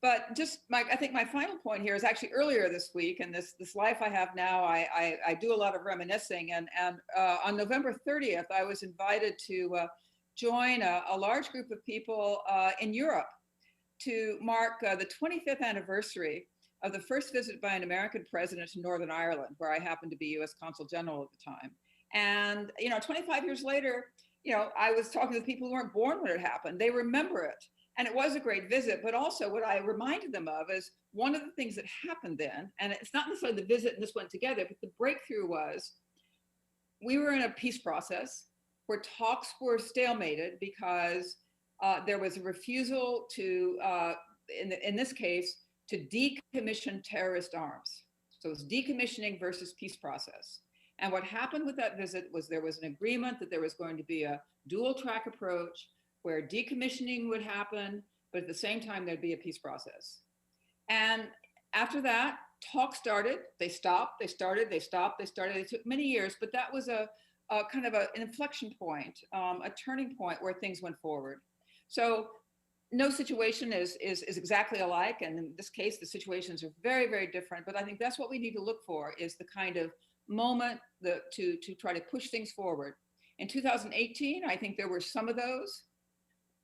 But I think my final point here is actually earlier this week, and this life I have now, I do a lot of reminiscing. And on November 30th, I was invited to join a large group of people in Europe to mark the 25th anniversary of the first visit by an American president to Northern Ireland, where I happened to be U.S. Consul General at the time. And 25 years later, I was talking to people who weren't born when it happened. They remember it. And it was a great visit, but also what I reminded them of is one of the things that happened then, and it's not necessarily the visit and this went together, but the breakthrough was we were in a peace process where talks were stalemated because there was a refusal to, in this case, to decommission terrorist arms. So it was decommissioning versus peace process. And what happened with that visit was there was an agreement that there was going to be a dual track approach where decommissioning would happen, but at the same time, there'd be a peace process. And after that, talk started, they stopped, they started, they stopped, they started. It took many years, but that was a kind of an inflection point, a turning point where things went forward. So no situation is exactly alike. And in this case, the situations are very, very different. But I think that's what we need to look for, is the kind of moment to try to push things forward. In 2018, I think there were some of those.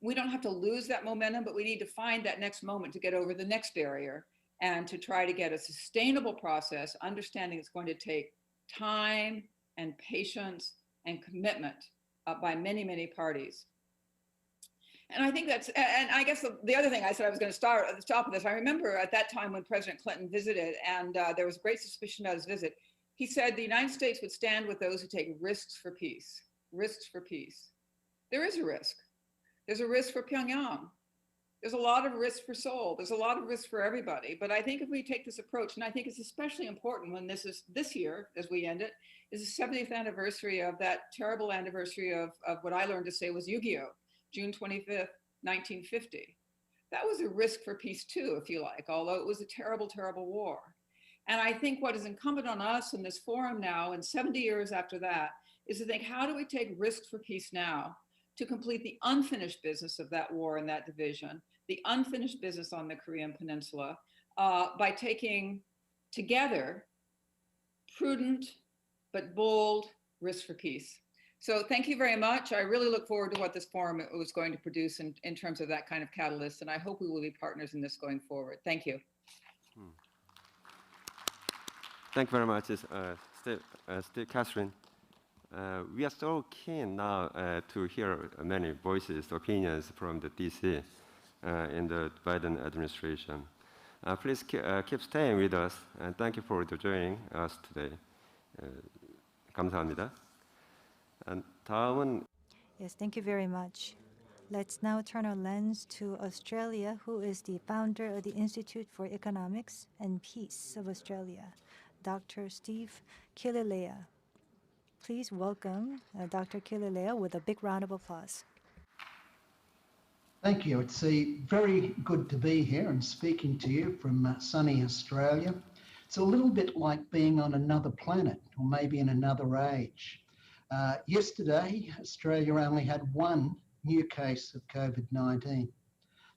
We don't have to lose that momentum, but we need to find that next moment to get over the next barrier and to try to get a sustainable process, understanding it's going to take time and patience and commitment by many, many parties. And I think that's, and I guess the other thing I said I was going to start at the top of this, I remember at that time when President Clinton visited, and there was great suspicion of his visit, he said the United States would stand with those who take risks for peace. Risks for peace. There is a risk. There's a risk for Pyongyang. There's a lot of risk for Seoul. There's a lot of risk for everybody. But I think if we take this approach, and I think it's especially important when this year, as we end it, is the 70th anniversary of that terrible anniversary of what I learned to say was Yu-Gi-Oh, June 25th, 1950. That was a risk for peace too, if you like, although it was a terrible, terrible war. And I think what is incumbent on us in this forum now, and 70 years after that, is to think, how do we take risks for peace now to complete the unfinished business of that war and that division, the unfinished business on the Korean Peninsula, by taking together prudent but bold risks for peace. So thank you very much. I really look forward to what this forum was going to produce in terms of that kind of catalyst, and I hope we will be partners in this going forward. Thank you. Thank you very much, Steve, Catherine. We are so keen now to hear many voices, opinions from the DC in the Biden administration. Please keep staying with us, and thank you for joining us today. 감사합니다. And 다음은 Yes, thank you very much. Let's now turn our lens to Australia, who is the founder of the Institute for Economics and Peace of Australia, Dr. Steve Kililea. Please welcome Dr. Kililea with a big round of applause. Thank you. It's very good to be here and speaking to you from sunny Australia. It's a little bit like being on another planet, or maybe in another age. Yesterday, Australia only had one new case of COVID-19.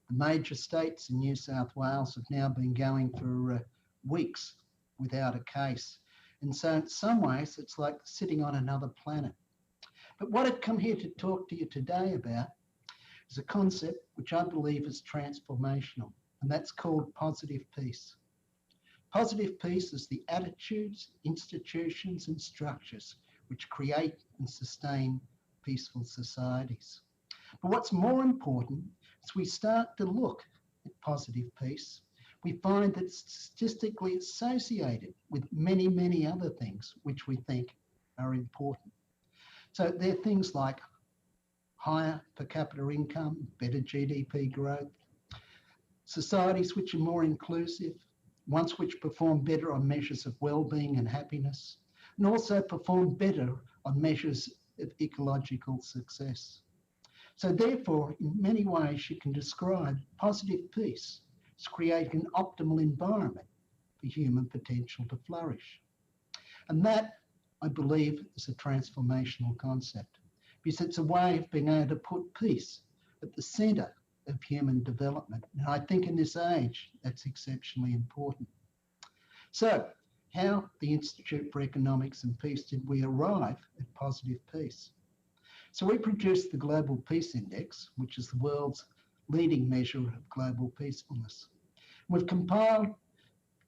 The major states in New South Wales have now been going for weeks without a case. And so in some ways, it's like sitting on another planet. But what I've come here to talk to you today about is a concept which I believe is transformational, and that's called positive peace. Positive peace is the attitudes, institutions, and structures which create and sustain peaceful societies. But what's more important is we start to look at positive peace, we find that it's statistically associated with many, many other things which we think are important. So there are things like higher per capita income, better GDP growth, societies which are more inclusive, ones which perform better on measures of well-being and happiness, and also perform better on measures of ecological success. So therefore, in many ways, you can describe positive peace as creating an optimal environment for human potential to flourish. And that, I believe, is a transformational concept, because it's a way of being able to put peace at the centre of human development. And I think in this age, that's exceptionally important. So how the Institute for Economics and Peace did we arrive at positive peace? So we produced the Global Peace Index, which is the world's leading measure of global peacefulness. We've compiled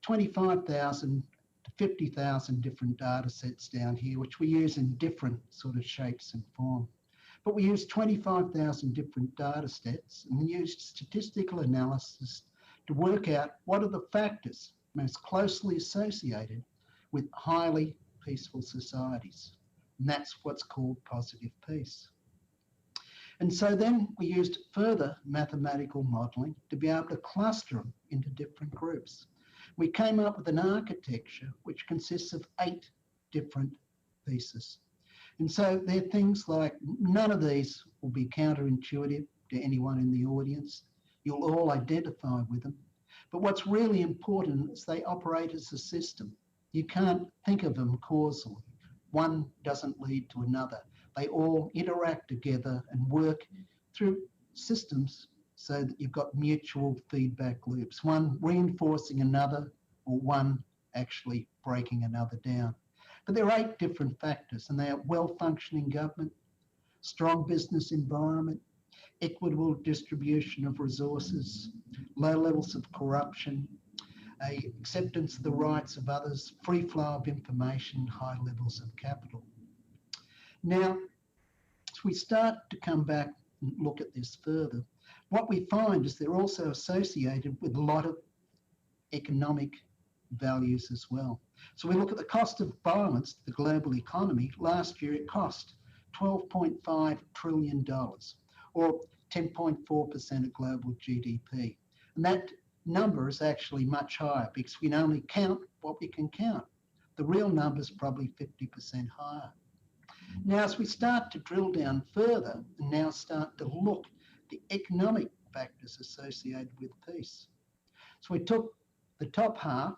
25,000 to 50,000 different data sets down here, which we use in different sort of shapes and form. But we use 25,000 different data sets and we used statistical analysis to work out what are the factors most closely associated with highly peaceful societies. And that's what's called positive peace. And so then we used further mathematical modelling to be able to cluster them into different groups. We came up with an architecture which consists of 8 different pieces. And so there are things like, none of these will be counterintuitive to anyone in the audience. You'll all identify with them. But what's really important is they operate as a system. You can't think of them causally. One doesn't lead to another. They all interact together and work through systems so that you've got mutual feedback loops, one reinforcing another or one actually breaking another down. But there are 8 different factors, and they are well-functioning government, strong business environment, equitable distribution of resources, low levels of corruption, acceptance of the rights of others, free flow of information, high levels of capital. Now, as we start to come back and look at this further, what we find is they're also associated with a lot of economic values as well. So we look at the cost of violence to the global economy. Last year it cost $12.5 trillion, or 10.4% of global GDP. And that number is actually much higher because we can only count what we can count. The real number is probably 50% higher. Now, as we start to drill down further and now start to look at the economic factors associated with peace. So we took the top half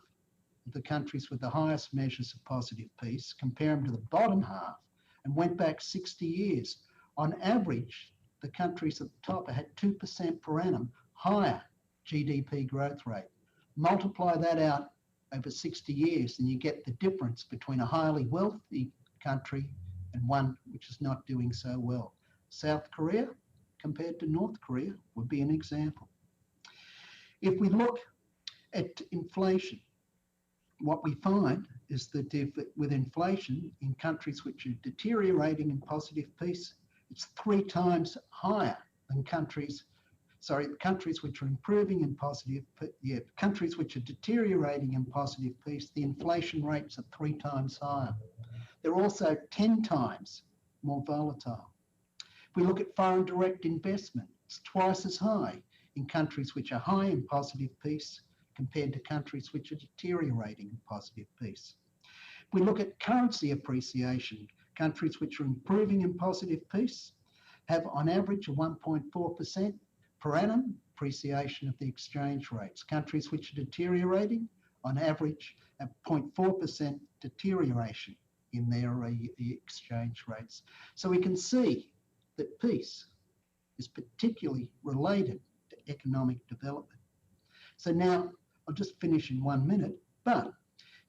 of the countries with the highest measures of positive peace, compare them to the bottom half, and went back 60 years. On average, the countries at the top had 2% per annum higher GDP growth rate. Multiply that out over 60 years and you get the difference between a highly wealthy country and one which is not doing so well. South Korea compared to North Korea would be an example. If we look at inflation, what we find is that with inflation in countries which are deteriorating in positive peace, it's 3 times higher than countries which are improving in positive, countries which are deteriorating in positive peace, the inflation rates are 3 times higher. They're also 10 times more volatile. If we look at foreign direct investment, it's twice as high in countries which are high in positive peace compared to countries which are deteriorating in positive peace. If we look at currency appreciation, countries which are improving in positive peace have on average a 1.4% per annum appreciation of the exchange rates. Countries which are deteriorating on average have 0.4% deterioration in their exchange rates. So we can see that peace is particularly related to economic development. So now, I'll just finish in 1 minute, but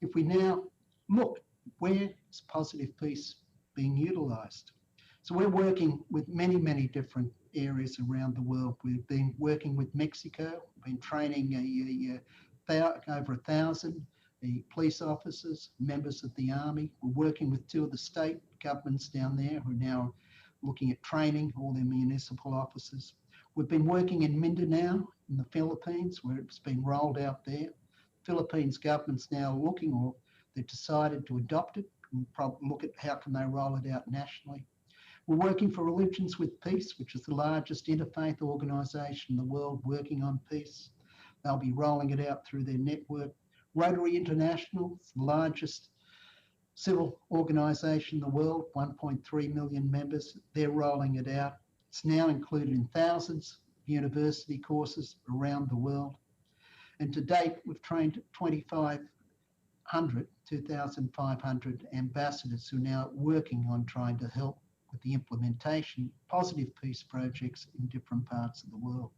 if we now look, where is positive peace being utilised? So we're working with many, many different areas around the world. We've been working with Mexico, been training over 1,000 police officers, members of the army. We're working with 2 of the state governments down there who are now looking at training all their municipal officers. We've been working in Mindanao in the Philippines, where it's been rolled out there. Philippines government's now looking, or they've decided to adopt it, and probably look at how can they roll it out nationally. We're working for Religions with Peace, which is the largest interfaith organisation in the world working on peace. They'll be rolling it out through their network. Rotary International, it's the largest civil organisation in the world, 1.3 million members. They're rolling it out. It's now included in thousands of university courses around the world. And to date, we've trained 2,500 ambassadors who are now working on trying to help with the implementation of positive peace projects in different parts of the world.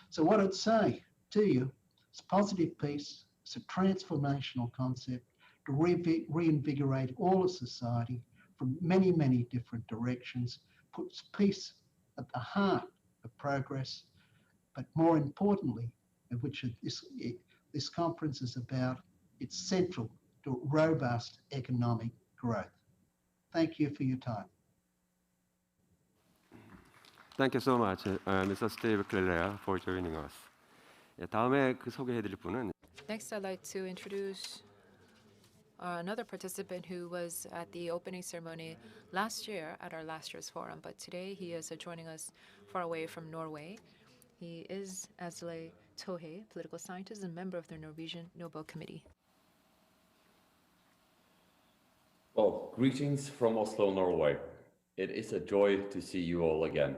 So what I'd say to you is positive peace is a transformational concept to reinvigorate all of society from many, many different directions, puts peace at the heart of progress, but more importantly, which this conference is about, it's central to robust economic growth. Thank you for your time. Thank you so much, Mr. Steve Clelea, for joining us. 다음에 소개해드릴 분은 Next, I'd like to introduce another participant who was at the opening ceremony last year at our last year's forum, but today he is joining us far away from Norway. He is Asle Tohe, political scientist and member of the Norwegian Nobel Committee. Well, greetings from Oslo, Norway. It is a joy to see you all again.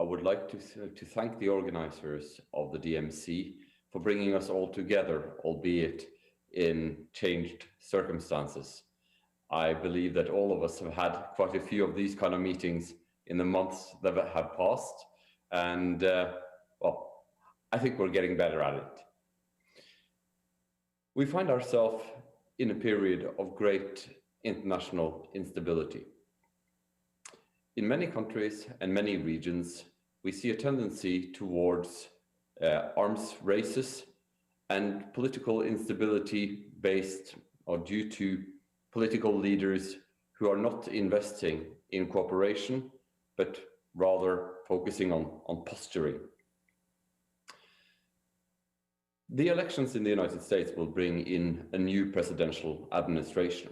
I would like to thank the organizers of the DMC for bringing us all together, albeit in changed circumstances. I believe that all of us have had quite a few of these kind of meetings in the months that have passed, and well, I think we're getting better at it. We find ourselves in a period of great international instability. In many countries and many regions, we see a tendency towards arms races and political instability based or due to political leaders who are not investing in cooperation, but rather focusing on posturing. The elections in the United States will bring in a new presidential administration.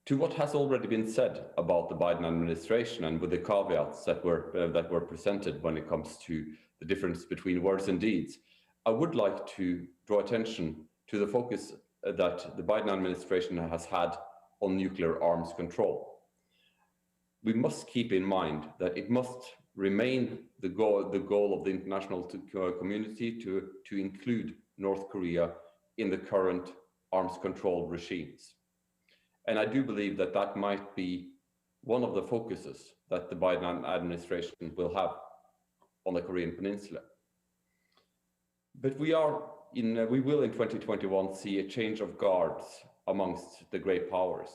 To what has already been said about the Biden administration and with the caveats that were presented when it comes to the difference between words and deeds, I would like to draw attention to the focus that the Biden administration has had on nuclear arms control. We must keep in mind that it must remain the goal of the international community to include North Korea in the current arms control regimes. And I do believe that that might be one of the focuses that the Biden administration will have on the Korean Peninsula. But we will in 2021 see a change of guards amongst the great powers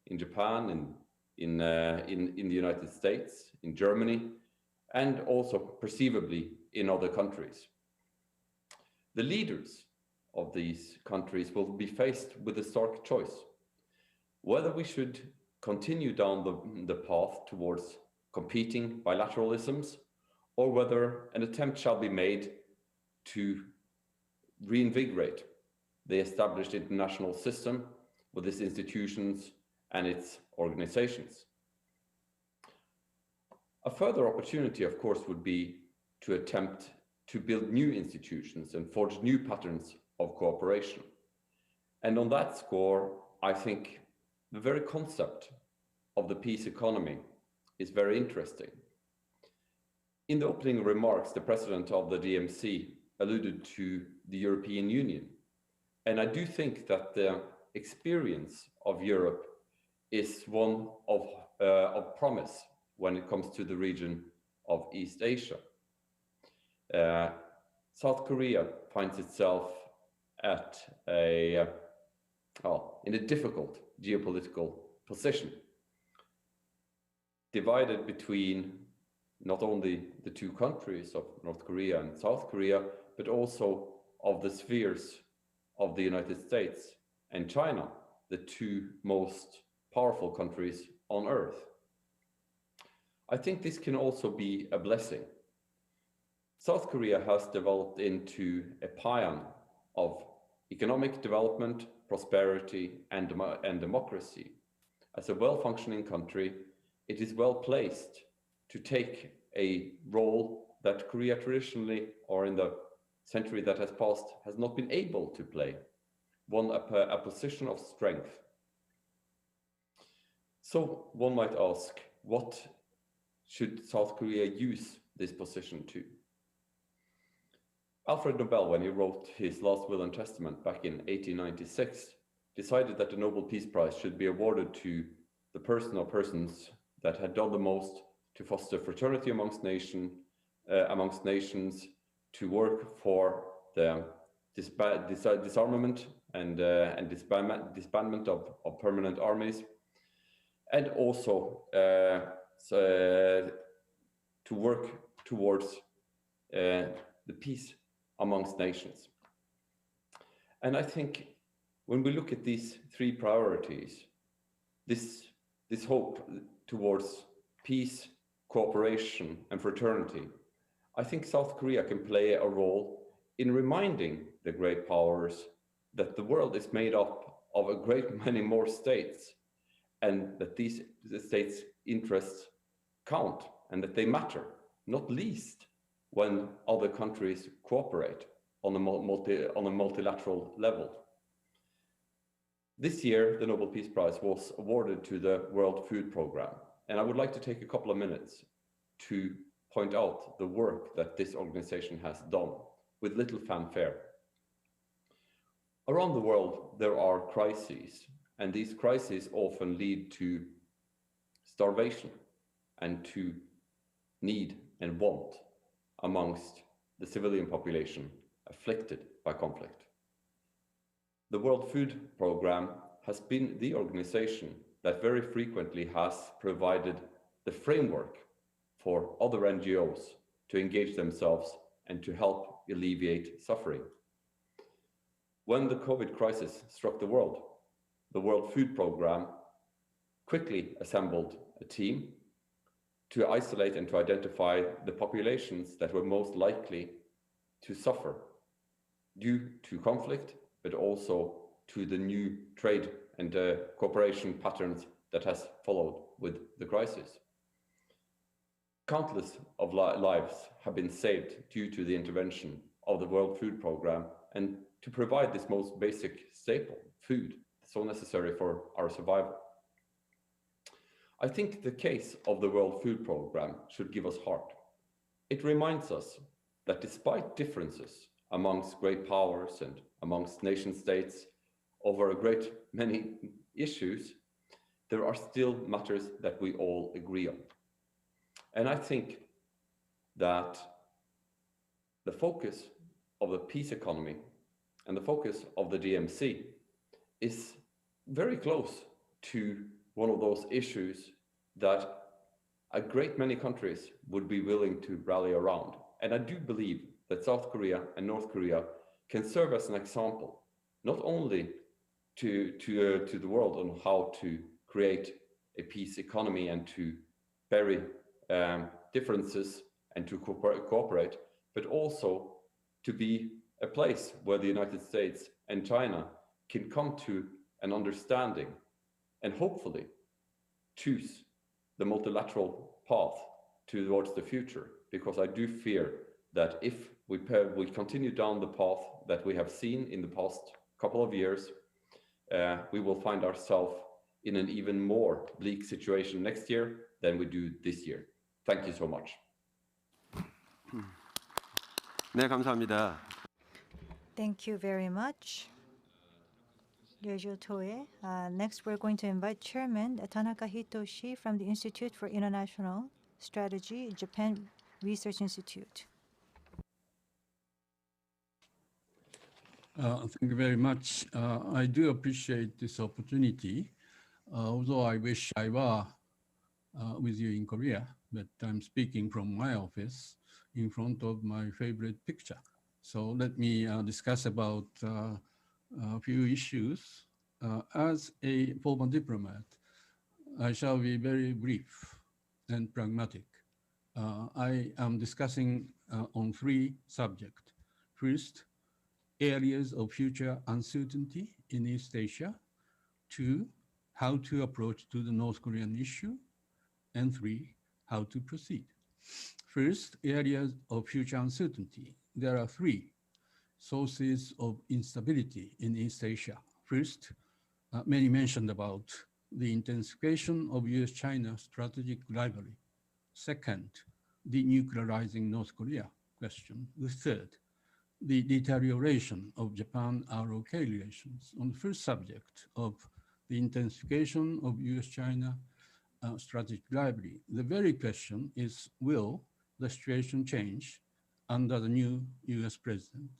in Japan, in the United States, in Germany, and also perceivably in other countries. The leaders of these countries will be faced with a stark choice: whether we should continue down the path towards competing bilateralisms, or whether an attempt shall be made to reinvigorate the established international system with its institutions and its organizations. A further opportunity, of course, would be to attempt to build new institutions and forge new patterns of cooperation. And on that score, I think the very concept of the peace economy is very interesting. In the opening remarks, the president of the DMC alluded to the European Union. And I do think that the experience of Europe is one of promise when it comes to the region of East Asia. South Korea finds itself in a difficult geopolitical position, divided between not only the two countries of North Korea and South Korea, but also of the spheres of the United States and China, the two most powerful countries on Earth. I think this can also be a blessing. South Korea has developed into a paean of economic development, prosperity, and democracy. As a well-functioning country, it is well placed to take a role that Korea traditionally, or in the century that has passed, has not been able to play, a position of strength. So one might ask, what should South Korea use this position to? Alfred Nobel, when he wrote his last will and testament back in 1896, decided that the Nobel Peace Prize should be awarded to the person or persons that had done the most to foster fraternity amongst nations, to work for the disarmament and disbandment of permanent armies, and also to work towards the peace amongst nations. And I think when we look at these three priorities, this hope towards peace, cooperation, and fraternity, I think South Korea can play a role in reminding the great powers that the world is made up of a great many more states, and that these states' interests count and that they matter, not least when other countries cooperate on a multilateral level. This year, the Nobel Peace Prize was awarded to the World Food Programme, and I would like to take a couple of minutes to point out the work that this organization has done with little fanfare. Around the world, there are crises, and these crises often lead to starvation and to need and want amongst the civilian population afflicted by conflict. The World Food Programme has been the organization that very frequently has provided the framework for other NGOs to engage themselves and to help alleviate suffering. When the COVID crisis struck the World Food Programme quickly assembled a team to isolate and to identify the populations that were most likely to suffer due to conflict, but also to the new trade and cooperation patterns that has followed with the crisis. Countless of lives have been saved due to the intervention of the World Food Programme and to provide this most basic staple, food, so necessary for our survival. I think the case of the World Food Programme should give us heart. It reminds us that despite differences amongst great powers and amongst nation states over a great many issues, there are still matters that we all agree on. And I think that the focus of the peace economy and the focus of the DMC is very close to one of those issues that a great many countries would be willing to rally around. And I do believe that South Korea and North Korea can serve as an example, not only to the world on how to create a peace economy and to bury differences and to cooperate, but also to be a place where the United States and China can come to an understanding and hopefully choose the multilateral path towards the future. Because I do fear that if we continue down the path that we have seen in the past couple of years, we will find ourselves in an even more bleak situation next year than we do this year. Thank you so much. 네, 감사합니다. Thank you very much. Yojo Toe. Next, we're going to invite Chairman Tanaka Hitoshi from the Institute for International Strategy, Japan Research Institute. Thank you very much. I do appreciate this opportunity, although I wish I were with you in Korea, but I'm speaking from my office in front of my favorite picture. So let me discuss about a few issues. As a former diplomat, I shall be very brief and pragmatic. I am discussing on three subjects. First, areas of future uncertainty in East Asia. Two, how to approach to the North Korean issue. And three, how to proceed. First, areas of future uncertainty. There are three sources of instability in East Asia. First, many mentioned about the intensification of US-China strategic rivalry. Second, denuclearizing North Korea question. The third, the deterioration of Japan-ROK relations. On the first subject of the intensification of US-China strategic rivalry, the very question is, will the situation change under the new US president?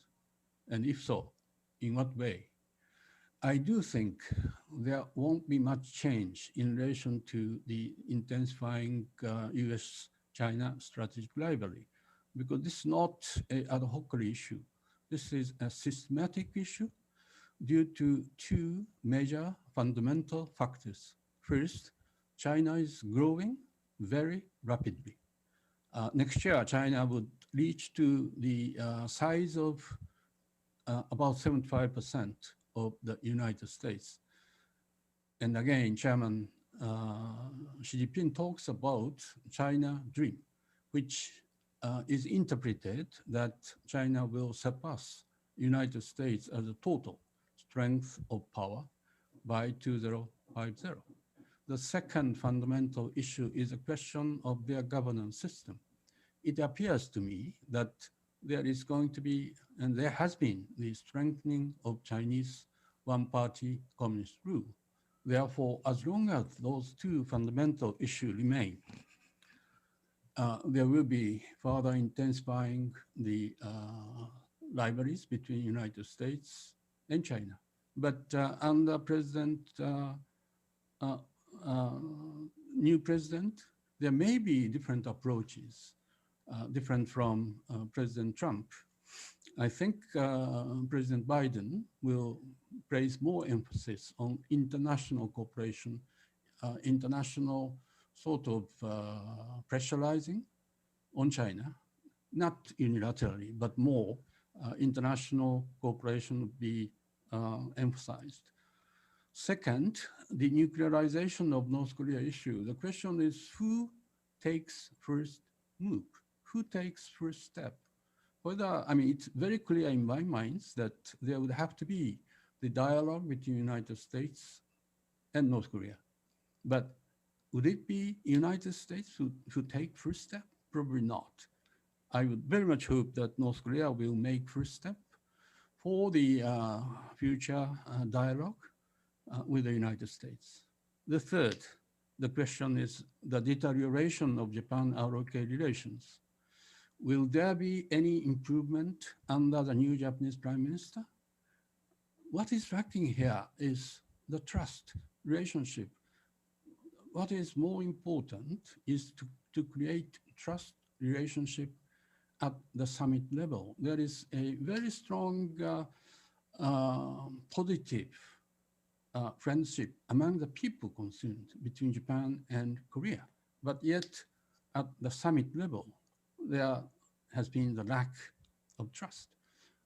And if so, in what way? I do think there won't be much change in relation to the intensifying US-China strategic rivalry, because this is not an ad hoc issue. This is a systematic issue due to two major fundamental factors. First, China is growing very rapidly. Next year, China would reach to the size of about 75% of the United States. And again, Chairman Xi Jinping talks about China dream, which is interpreted that China will surpass United States as a total strength of power by 2050. The second fundamental issue is a question of their governance system. It appears to me that there is going to be, and there has been, the strengthening of Chinese one-party communist rule. Therefore, as long as those two fundamental issues remain, there will be further intensifying the rivalries between United States and China. But under new president, there may be different approaches, different from President Trump. I think President Biden will place more emphasis on international cooperation, international sort of pressurizing on China, not unilaterally, but more international cooperation would be emphasized. Second, the nuclearization of North Korea issue. The question is who takes first move? Who takes first step? Whether, I mean, it's very clear in my mind that there would have to be the dialogue between the United States and North Korea. But would it be United States who take first step? Probably not. I would very much hope that North Korea will make first step for the future dialogue with the United States. The third, the question is the deterioration of Japan-ROK relations. Will there be any improvement under the new Japanese Prime Minister? What is lacking here is the trust relationship. What is more important is to create trust relationship at the summit level. There is a very strong positive friendship among the people concerned between Japan and Korea. But yet at the summit level, there has been the lack of trust.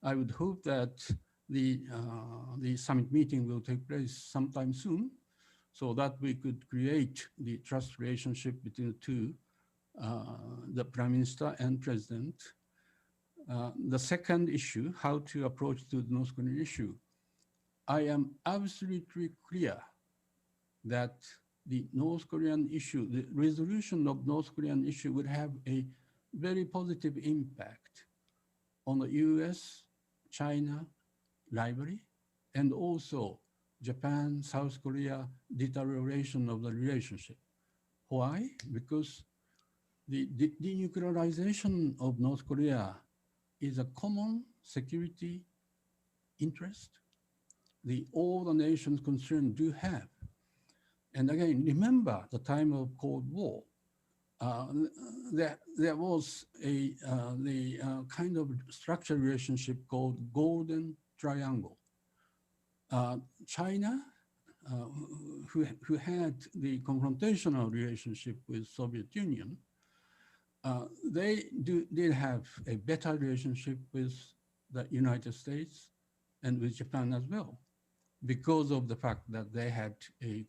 I would hope that the summit meeting will take place sometime soon so that we could create the trust relationship between the two, the Prime Minister and President. The second issue, how to approach the North Korean issue. I am absolutely clear that the North Korean issue, the resolution of North Korean issue would have a very positive impact on the US, China rivalry, and also Japan, South Korea deterioration of the relationship. Why? Because the denuclearization of North Korea is a common security interest all the nations concerned do have. And again, remember the time of Cold War. There was the kind of structured relationship called Golden Triangle. China, who had the confrontational relationship with Soviet Union, they did have a better relationship with the United States and with Japan as well, because of the fact that they had a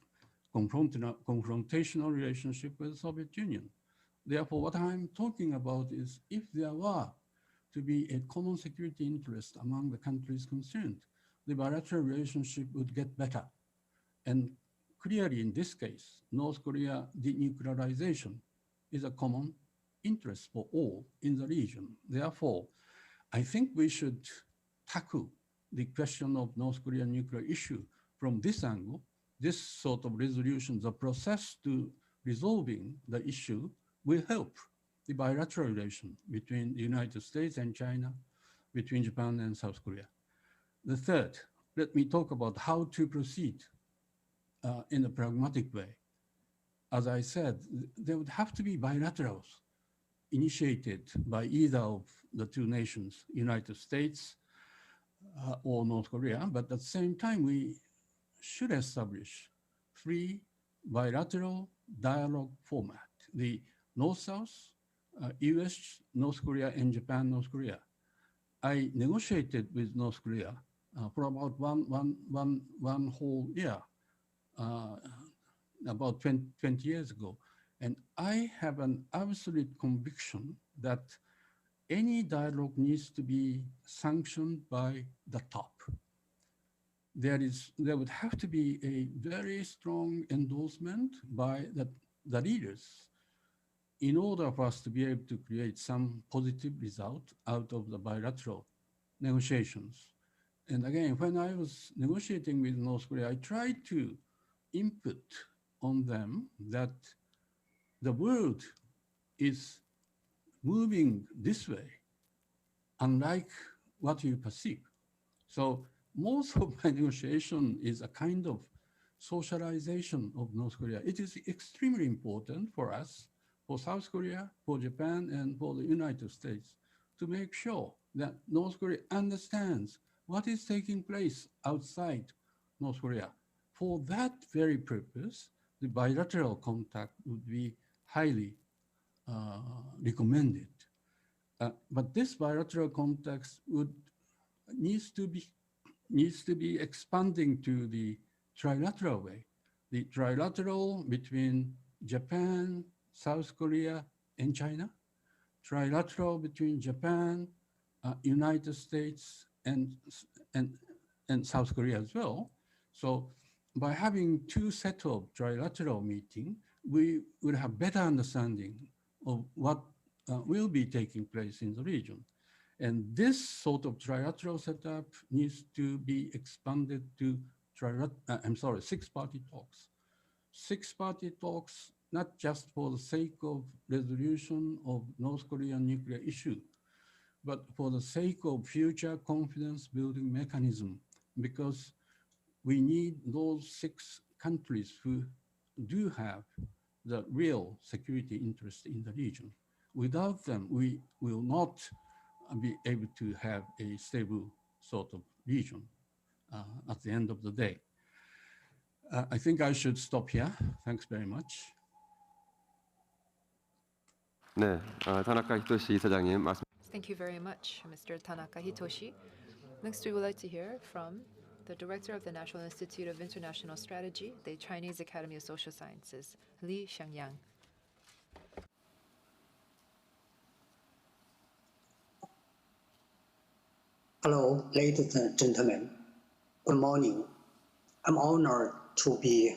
confrontational relationship with the Soviet Union. Therefore, what I'm talking about is if there were to be a common security interest among the countries concerned, the bilateral relationship would get better. And clearly in this case, North Korea denuclearization is a common interest for all in the region. Therefore, I think we should tackle the question of North Korean nuclear issue from this angle. This sort of resolution, the process to resolving the issue will help the bilateral relation between the United States and China, between Japan and South Korea. The third, let me talk about how to proceed in a pragmatic way. As I said, there would have to be bilaterals initiated by either of the two nations, United States or North Korea, but at the same time, we should establish three bilateral dialogue format, the North-South, US, North Korea, and Japan, North Korea. I negotiated with North Korea for about one whole year, about 20 years ago. And I have an absolute conviction that any dialogue needs to be sanctioned by the top. There would have to be a very strong endorsement by the leaders in order for us to be able to create some positive result out of the bilateral negotiations. And again, when I was negotiating with North Korea, I tried to input on them that the world is moving this way, unlike what you perceive. So most of my negotiation is a kind of socialization of North Korea. It is extremely important for us, for South Korea, for Japan, and for the United States to make sure that North Korea understands what is taking place outside North Korea. For that very purpose, the bilateral contact would be highly recommended. But this bilateral context needs to be expanding to the trilateral way. The trilateral between Japan, South Korea, and China, trilateral between Japan, United States, and South Korea as well. So by having two set of trilateral meeting, we would have better understanding of what will be taking place in the region. And this sort of trilateral setup needs to be expanded to six-party talks. Six-party talks, not just for the sake of resolution of North Korean nuclear issue, but for the sake of future confidence building mechanism, because we need those 6 countries who do have the real security interest in the region. Without them, we will not be able to have a stable sort of region at the end of the day. I think I should stop here. Thanks very much. 네, 타나카 히토시 이사장님 말씀. Thank you very much, Mr. Tanaka Hitoshi. Next, we would like to hear from the Director of the National Institute of International Strategy, the Chinese Academy of Social Sciences, Li Xiangyang. Hello, ladies and gentlemen. Good morning. I'm honored to be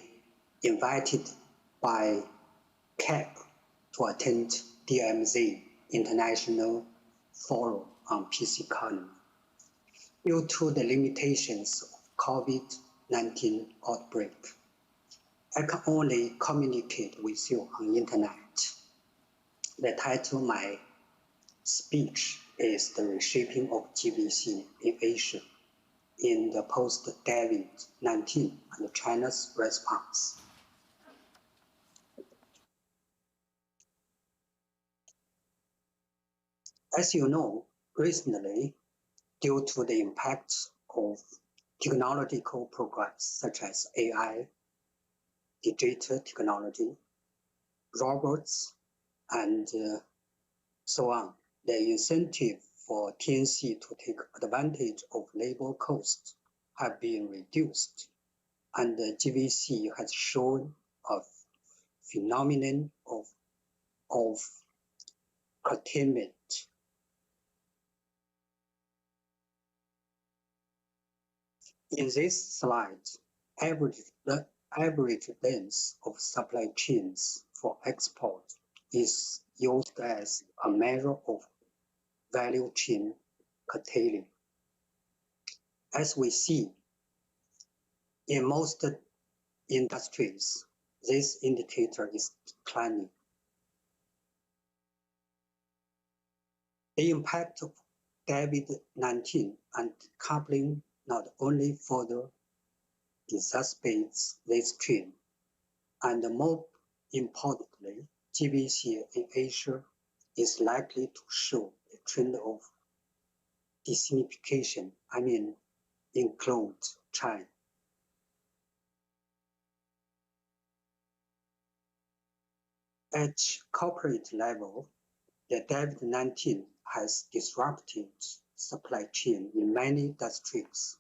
invited by CAP to attend DMZ International Forum on Peace Economy. Due to the limitations of COVID-19 outbreak, I can only communicate with you on internet. The title of my speech is The Reshaping of GVC in Asia in the post-COVID-19 and China's response. As you know, recently, due to the impact of technological progress such as AI, digital technology, robots, and so on, the incentive for TNC to take advantage of labor costs have been reduced, and the GVC has shown a phenomenon of curtailment. In this slide, the average length of supply chains for export is used as a measure of value chain curtailing. As we see, in most industries, this indicator is declining. The impact of COVID-19 and coupling not only further exacerbates this trend, and more importantly, GVC in Asia is likely to show a trend of designification, include China. At corporate level, the COVID-19 has disrupted supply chain in many industries.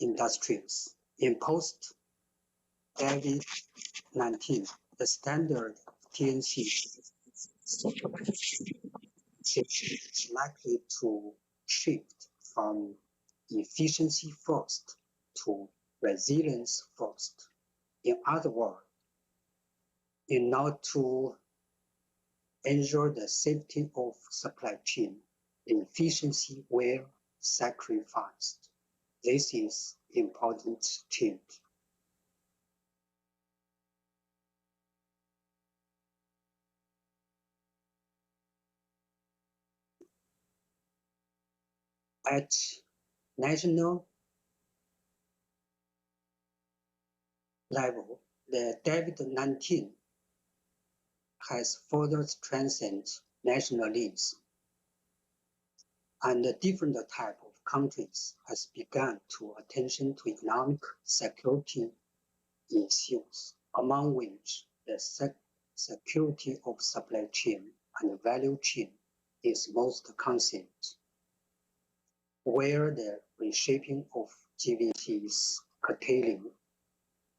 In post-COVID-19, the standard TNC is likely to shift from efficiency first to resilience first. In other words, in order to ensure the safety of supply chain, efficiency were sacrificed. This is important change. At national level, the COVID-19 has further strengthened national needs, and different type of countries has begun to attention to economic security issues, among which the security of supply chain and value chain is most concerned, where the reshaping of GVC is curtailing.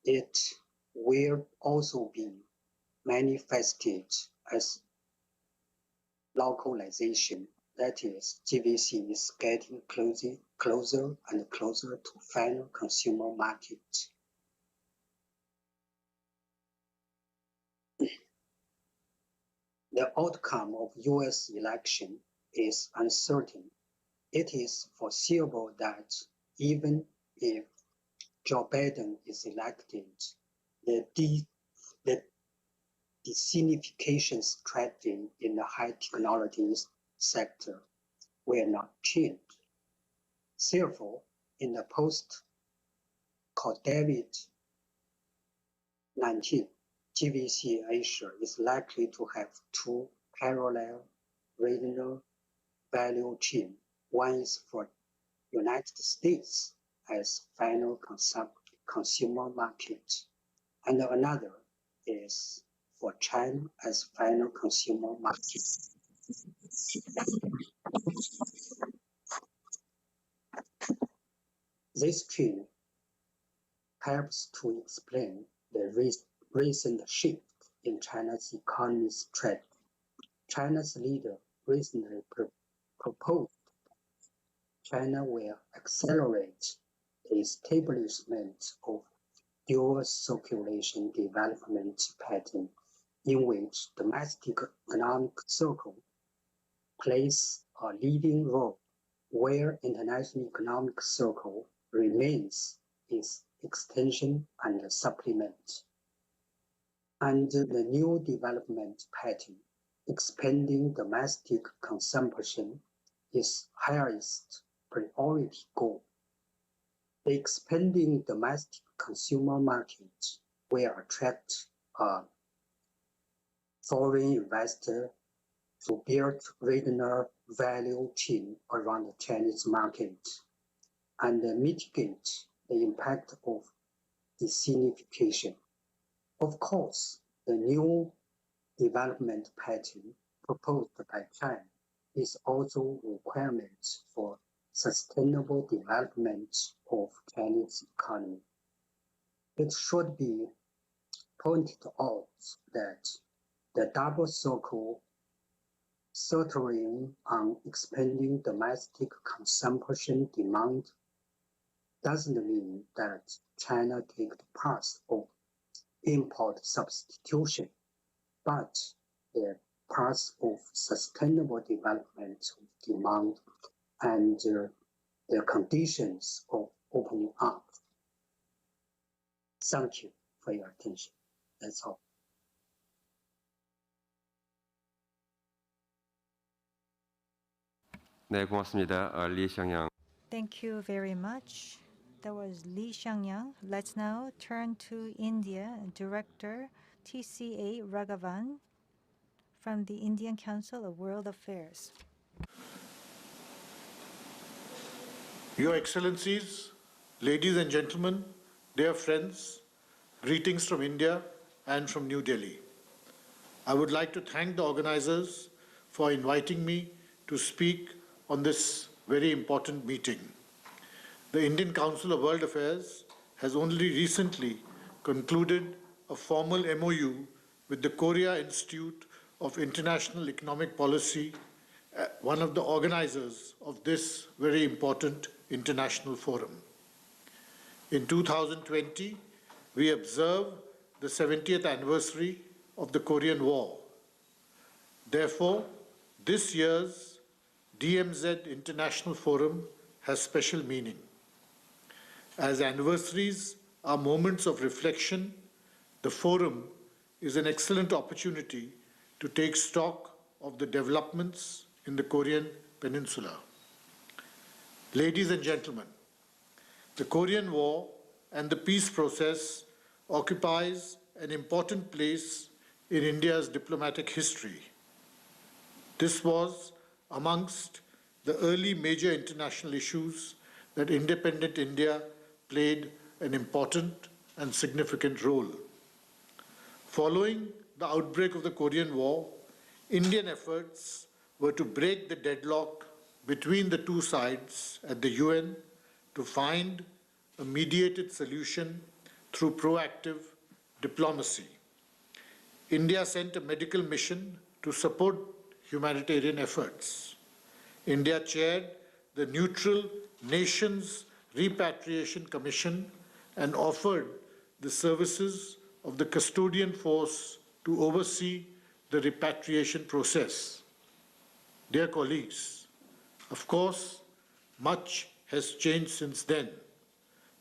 It will also be manifested as localization. That is, GVC is getting closer and closer to final consumer market. The outcome of US election is uncertain. It is foreseeable that even if Joe Biden is elected, the designification strategy in the high technology sector will not change. Therefore, in the post-COVID-19, GVC Asia is likely to have two parallel regional value chains. One is for United States as final consumer market, and another is for China as final consumer market. This chain helps to explain the recent shift in China's economic strategy. China's leader recently proposed China will accelerate the establishment of dual circulation development pattern in which domestic economic circle plays a leading role, where international economic circle remains its extension and supplement. Under the new development pattern, expanding domestic consumption is highest priority goal. The expanding domestic consumer market will attract foreign investors to build regional value chain around the Chinese market and mitigate the impact of designification. Of course, the new development pattern proposed by China is also a requirement for sustainable development of Chinese economy. It should be pointed out that the double circle centering on expanding domestic consumption demand doesn't mean that China takes the path of import substitution, but the path of sustainable development of demand and the conditions of opening up. Thank you for your attention. That's all. 네, 고맙습니다. 리샹양. Thank you very much. That was Li Xiangyang. Let's now turn to India, Director TCA Raghavan from the Indian Council of World Affairs. Your Excellencies, ladies and gentlemen, dear friends, greetings from India and from New Delhi. I would like to thank the organizers for inviting me to speak on this very important meeting. The Indian Council of World Affairs has only recently concluded a formal MOU with the Korea Institute of International Economic Policy, one of the organizers of this very important international forum. In 2020, we observe the 70th anniversary of the Korean War. Therefore, this year's DMZ International Forum has special meaning. As anniversaries are moments of reflection, the forum is an excellent opportunity to take stock of the developments in the Korean Peninsula. Ladies and gentlemen, the Korean War and the peace process occupies an important place in India's diplomatic history. This was amongst the early major international issues that independent India played an important and significant role. Following the outbreak of the Korean War, Indian efforts were to break the deadlock between the two sides at the UN to find a mediated solution through proactive diplomacy. India sent a medical mission to support humanitarian efforts. India chaired the Neutral Nations Repatriation Commission and offered the services of the custodian force to oversee the repatriation process. Dear colleagues, of course, much has changed since then.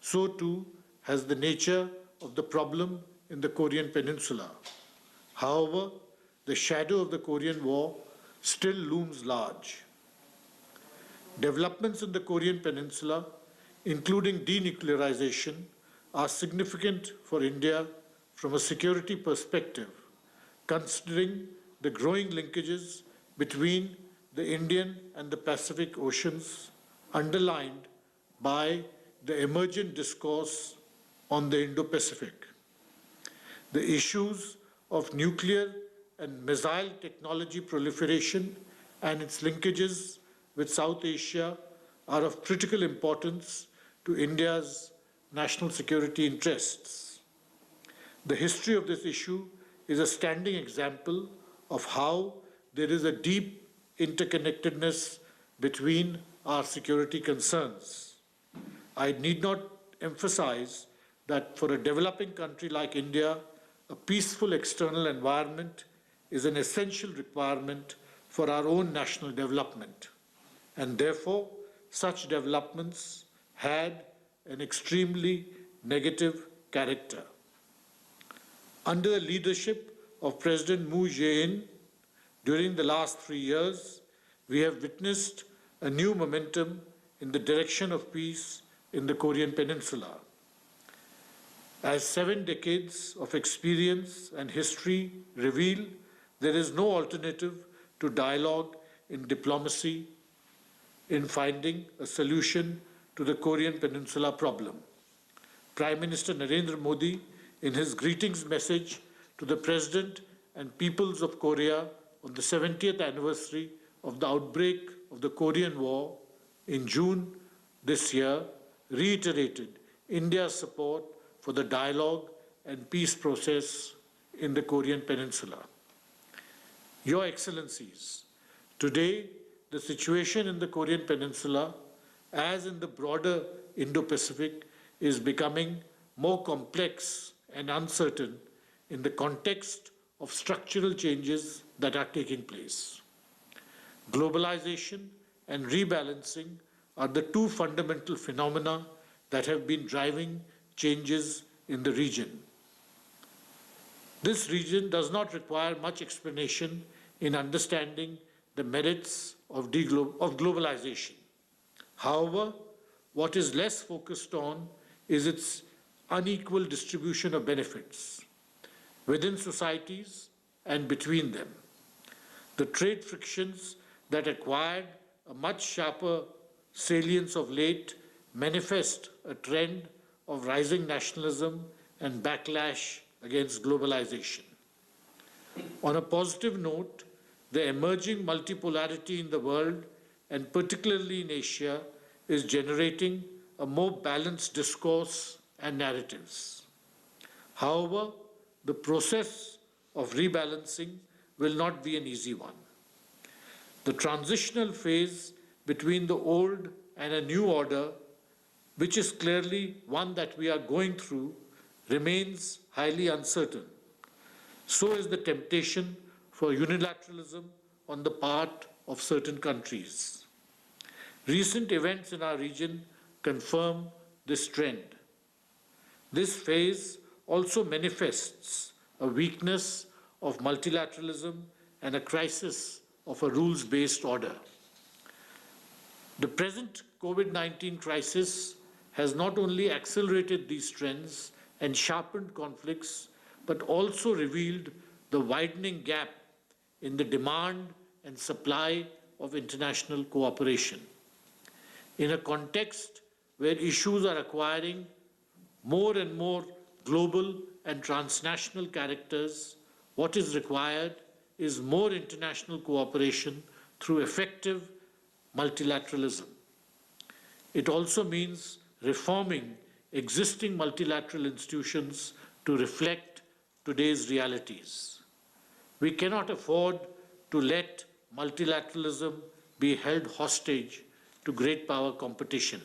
So too has the nature of the problem in the Korean Peninsula. However, the shadow of the Korean War still looms large. Developments in the Korean Peninsula, including denuclearization, are significant for India from a security perspective, considering the growing linkages between the Indian and the Pacific Oceans, underlined by the emergent discourse on the Indo-Pacific. The issues of nuclear and missile technology proliferation and its linkages with South Asia are of critical importance to India's national security interests. The history of this issue is a standing example of how there is a deep interconnectedness between our security concerns. I need not emphasize that for a developing country like India, a peaceful external environment is an essential requirement for our own national development. And therefore, such developments had an extremely negative character. Under the leadership of President Moon Jae-in, during the last 3 years, we have witnessed a new momentum in the direction of peace in the Korean Peninsula. As 7 decades of experience and history reveal, there is no alternative to dialogue in diplomacy in finding a solution to the Korean Peninsula problem. Prime Minister Narendra Modi, in his greetings message to the President and peoples of Korea on the 70th anniversary of the outbreak of the Korean War in June this year, reiterated India's support for the dialogue and peace process in the Korean Peninsula. Your Excellencies, today the situation in the Korean Peninsula, as in the broader Indo-Pacific, is becoming more complex and uncertain in the context of structural changes that are taking place. Globalization and rebalancing are the two fundamental phenomena that have been driving changes in the region. This region does not require much explanation in understanding the merits of globalization. However, what is less focused on is its unequal distribution of benefits within societies and between them. The trade frictions that acquired a much sharper salience of late manifest a trend of rising nationalism and backlash against globalization. On a positive note, the emerging multipolarity in the world, and particularly in Asia, is generating a more balanced discourse and narratives. However, the process of rebalancing will not be an easy one. The transitional phase between the old and a new order, which is clearly one that we are going through, remains highly uncertain. So is the temptation for unilateralism on the part of certain countries. Recent events in our region confirm this trend. This phase also manifests a weakness of multilateralism and a crisis of a rules-based order. The present COVID-19 crisis has not only accelerated these trends and sharpened conflicts, but also revealed the widening gap in the demand and supply of international cooperation. In a context where issues are acquiring more and more global and transnational characters, what is required is more international cooperation through effective multilateralism. It also means reforming existing multilateral institutions to reflect today's realities. We cannot afford to let multilateralism be held hostage to great power competition.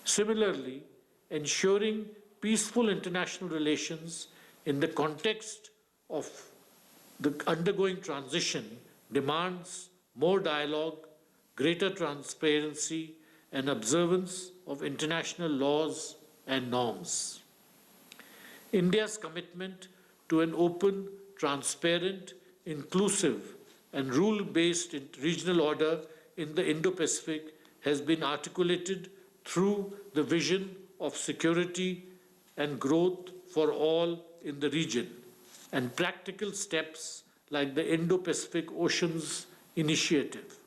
Similarly, ensuring peaceful international relations in the context of the undergoing transition demands more dialogue, greater transparency, and observance of international laws and norms. India's commitment to an open, transparent, inclusive, and rule-based regional order in the Indo-Pacific has been articulated through the vision of security and growth for all in the region, and practical steps like the Indo-Pacific Oceans Initiative.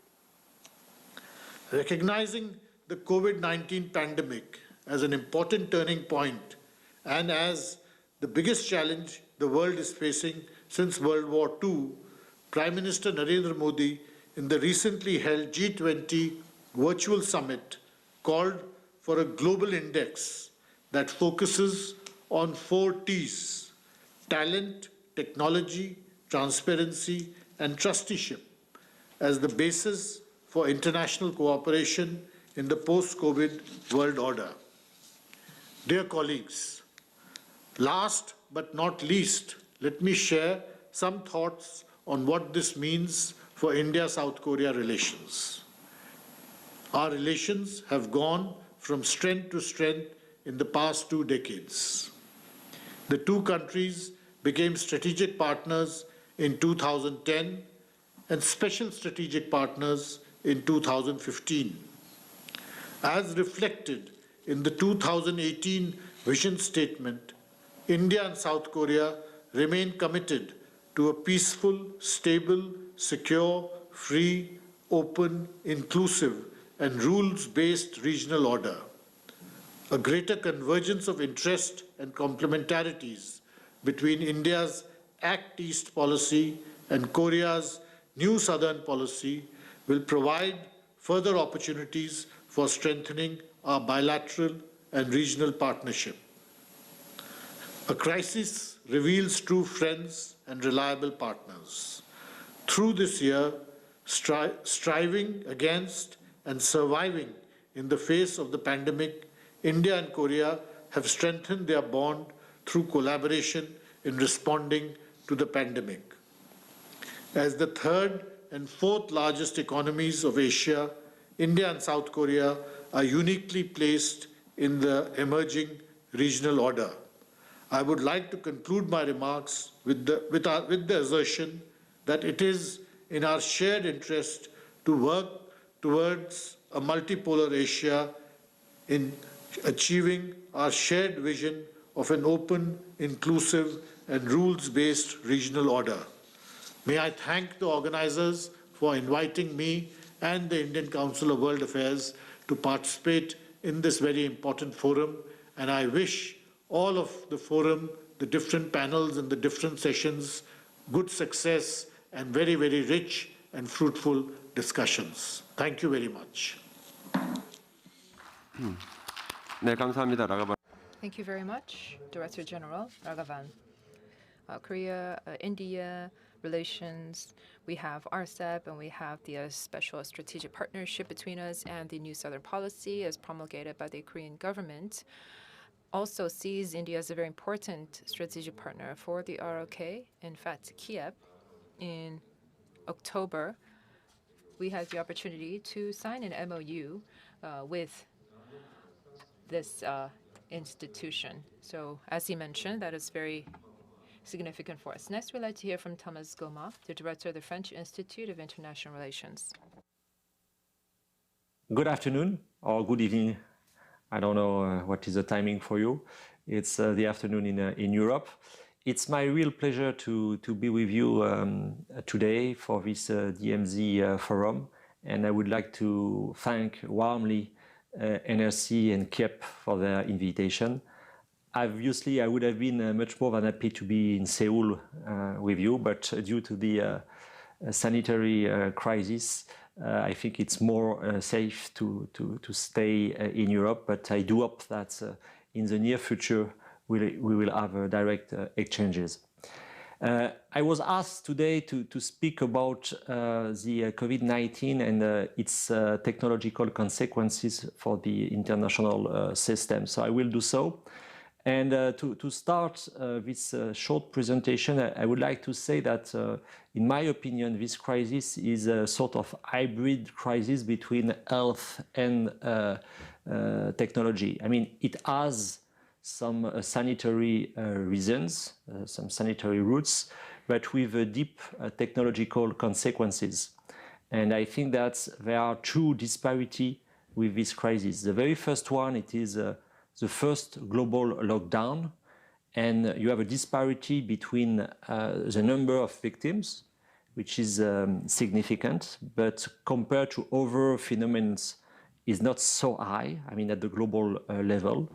Recognizing the COVID-19 pandemic as an important turning point and as the biggest challenge the world is facing since World War II, Prime Minister Narendra Modi, in the recently held G20 virtual summit, called for a global index that focuses on 4 T's: talent, technology, transparency, and trusteeship as the basis for international cooperation in the post-COVID world order. Dear colleagues, last but not least, let me share some thoughts on what this means for India-South Korea relations. Our relations have gone from strength to strength in the past 2 decades. The two countries became strategic partners in 2010 and special strategic partners in 2015. As reflected in the 2018 vision statement, India and South Korea remain committed to a peaceful, stable, secure, free, open, inclusive, and rules-based regional order. A greater convergence of interest and complementarities between India's Act East policy and Korea's New Southern policy will provide further opportunities for strengthening our bilateral and regional partnership. A crisis reveals true friends and reliable partners. Through this year, striving against and surviving in the face of the pandemic, India and Korea have strengthened their bond through collaboration in responding to the pandemic. As the 3rd and 4th largest economies of Asia, India and South Korea are uniquely placed in the emerging regional order. I would like to conclude my remarks with the assertion that it is in our shared interest to work towards a multipolar Asia in achieving our shared vision of an open, inclusive, and rules-based regional order. May I thank the organizers for inviting me and the Indian Council of World Affairs to participate in this very important forum, and I wish all of the forum, the different panels and the different sessions, good success and very, very rich and fruitful discussions. Thank you very much. 네, 감사합니다. 라가반. Thank you very much, Director General Raghavan. Korea-India relations, we have RCEP and we have the special strategic partnership between us, and the New Southern policy as promulgated by the Korean government also sees India as a very important strategic partner for the ROK. In fact, Kiev, in October, we had the opportunity to sign an MOU with this institution. So as he mentioned, that is very significant for us. Next, we'd like to hear from Thomas Goma, the director of the French Institute of International Relations. Good afternoon or good evening. I don't know what is the timing for you. It's the afternoon in Europe. It's my real pleasure to be with you today for this DMZ forum, and I would like to thank warmly NRC and KIEP for their invitation. Obviously, I would have been much more than happy to be in Seoul with you, but due to the sanitary crisis, I think it's more safe to stay in Europe, but I do hope that in the near future we will have direct exchanges. I was asked today to speak about the COVID-19 and its technological consequences for the international system. So I will do so. And to start this short presentation, I would like to say that, in my opinion, this crisis is a sort of hybrid crisis between health and technology. I mean, it has some sanitary reasons, some sanitary roots, but with deep technological consequences. And I think that there are two disparities with this crisis. The very first one, it is the first global lockdown, and you have a disparity between the number of victims, which is significant, but compared to other phenomena is not so high, I mean, at the global level.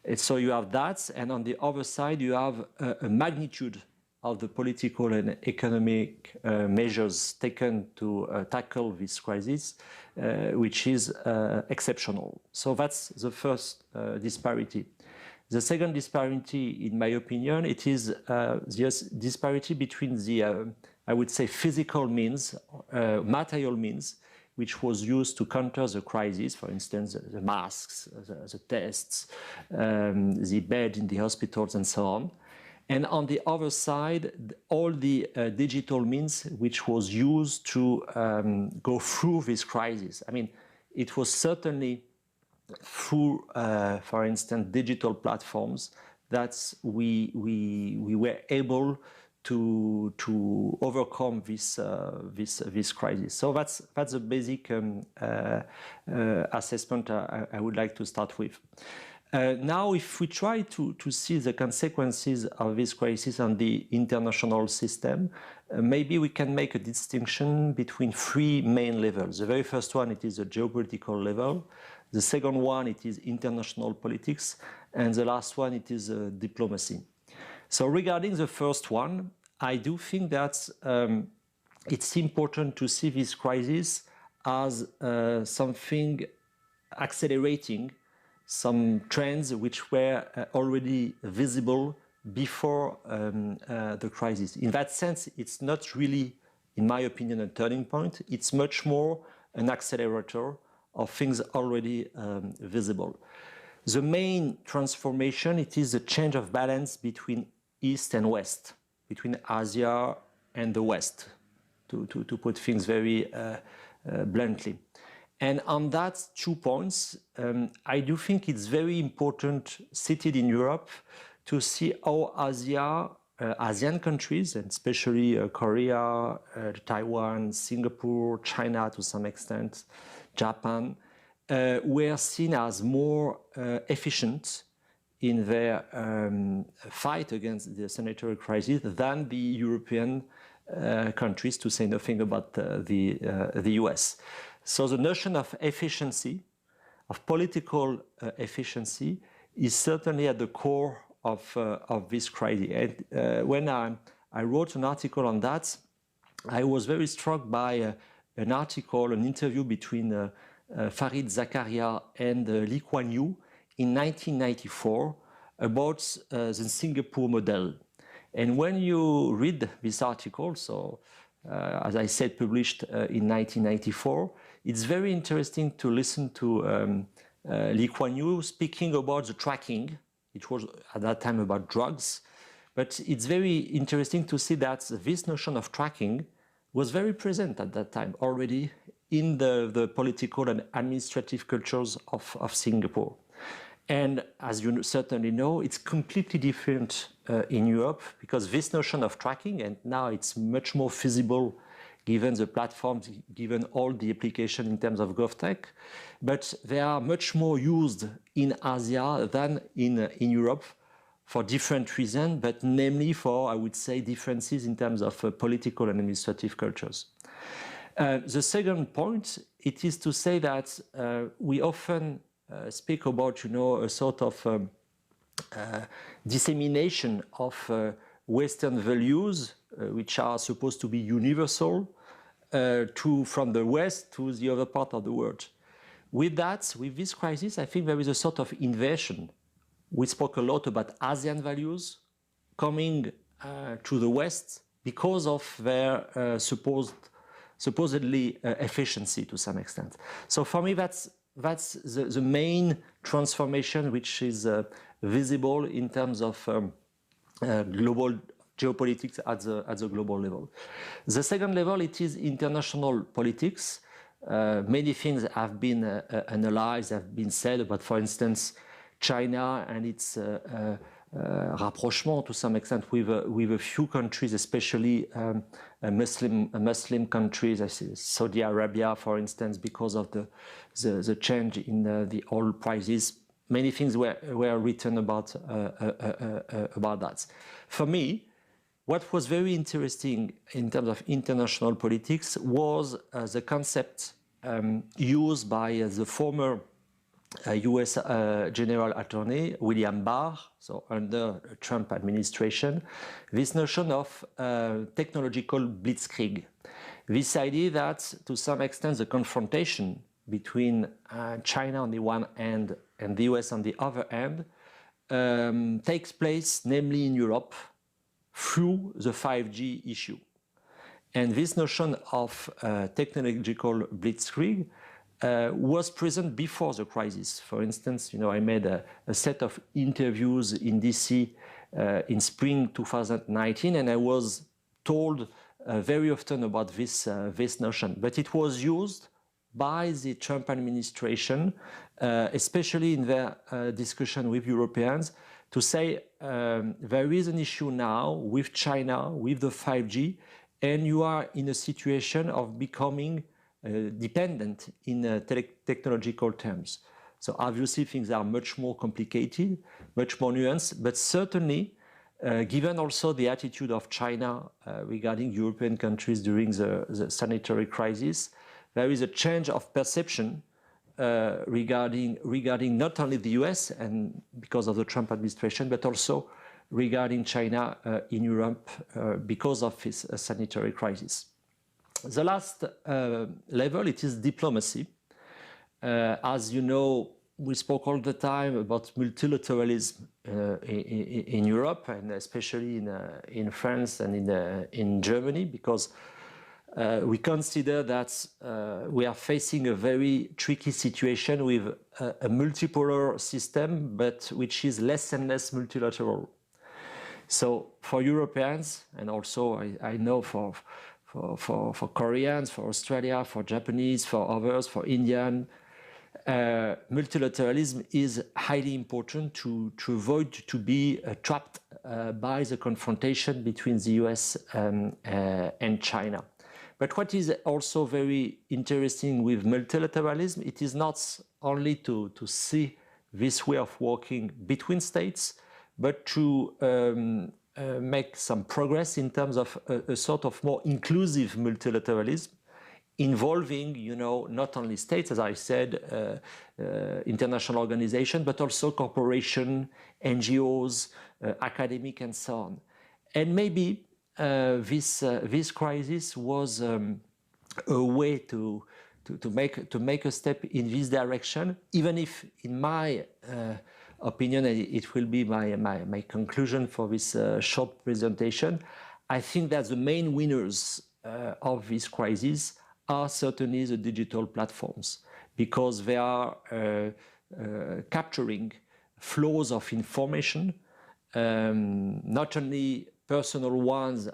And so you have that, and on the other side, you have a magnitude of the political and economic measures taken to tackle this crisis, which is exceptional. So that's the first disparity. The second disparity, in my opinion, it is the disparity between the, I would say, physical means, material means, which was used to counter the crisis, for instance, the masks, the tests, the bed in the hospitals, and so on. And on the other side, all the digital means which was used to go through this crisis. I mean, it was certainly through, for instance, digital platforms that we were able to overcome this crisis. So that's the basic assessment I would like to start with. Now, if we try to see the consequences of this crisis on the international system, maybe we can make a distinction between three main levels. The very first one, it is a geopolitical level. The second one, it is international politics. And the last one, it is diplomacy. So regarding the first one, I do think that it's important to see this crisis as something accelerating some trends which were already visible before the crisis. In that sense, it's not really, in my opinion, a turning point. It's much more an accelerator of things already visible. The main transformation, it is a change of balance between East and West, between Asia and the West, to put things very bluntly. And on that 2 points, I do think it's very important, seated in Europe, to see how ASEAN countries, and especially Korea, Taiwan, Singapore, China to some extent, Japan, were seen as more efficient in their fight against the sanitary crisis than the European countries, to say nothing about the US. So the notion of efficiency, of political efficiency, is certainly at the core of this crisis. And when I wrote an article on that, I was very struck by an article, an interview between Farid Zakaria and Lee Kuan Yew in 1994 about the Singapore model. And when you read this article, so as I said, published in 1994, it's very interesting to listen to Lee Kuan Yew speaking about the tracking. It was at that time about drugs, but it's very interesting to see that this notion of tracking was very present at that time already in the political and administrative cultures of Singapore. And as you certainly know, it's completely different in Europe, because this notion of tracking, and now it's much more feasible given the platforms, given all the application in terms of GovTech, but they are much more used in Asia than in Europe for different reasons, but namely for, I would say, differences in terms of political and administrative cultures. The second point, it is to say that we often speak about, a sort of dissemination of Western values, which are supposed to be universal, from the West to the other part of the world. With that, with this crisis, I think there is a sort of inversion. We spoke a lot about ASEAN values coming to the West because of their supposedly efficiency to some extent. So for me, that's the main transformation which is visible in terms of global geopolitics at the global level. The second level, it is international politics. Many things have been analyzed, have been said about, for instance, China and its rapprochement to some extent with a few countries, especially Muslim countries, I see Saudi Arabia, for instance, because of the change in the oil prices. Many things were written about that. For me, what was very interesting in terms of international politics was the concept used by the former US General Attorney William Barr, so under Trump administration, this notion of technological blitzkrieg. This idea that to some extent the confrontation between China on the one hand and the US on the other hand takes place namely in Europe through the 5G issue. And this notion of technological blitzkrieg was present before the crisis. For instance, I made a set of interviews in DC in spring 2019, and I was told very often about this notion. But it was used by the Trump administration, especially in their discussion with Europeans, to say there is an issue now with China, with the 5G, and you are in a situation of becoming dependent in technological terms. So obviously things are much more complicated, much more nuanced, but certainly given also the attitude of China regarding European countries during the sanitary crisis, there is a change of perception regarding not only the US and because of the Trump administration, but also regarding China in Europe because of this sanitary crisis. The last level, it is diplomacy. As you know, we spoke all the time about multilateralism in Europe, and especially in France and in Germany, because we consider that we are facing a very tricky situation with a multipolar system, but which is less and less multilateral. So for Europeans, and also I know for Koreans, for Australia, for Japanese, for others, for Indian, multilateralism is highly important to avoid to be trapped by the confrontation between the US and China. But what is also very interesting with multilateralism, it is not only to see this way of working between states, but to make some progress in terms of a sort of more inclusive multilateralism involving, not only states, as I said, international organizations, but also corporations, NGOs, academic, and so on. And maybe this crisis was a way to make a step in this direction, even if, in my opinion, it will be my conclusion for this short presentation. I think that the main winners of this crisis are certainly the digital platforms, because they are capturing flows of information, not only personal ones,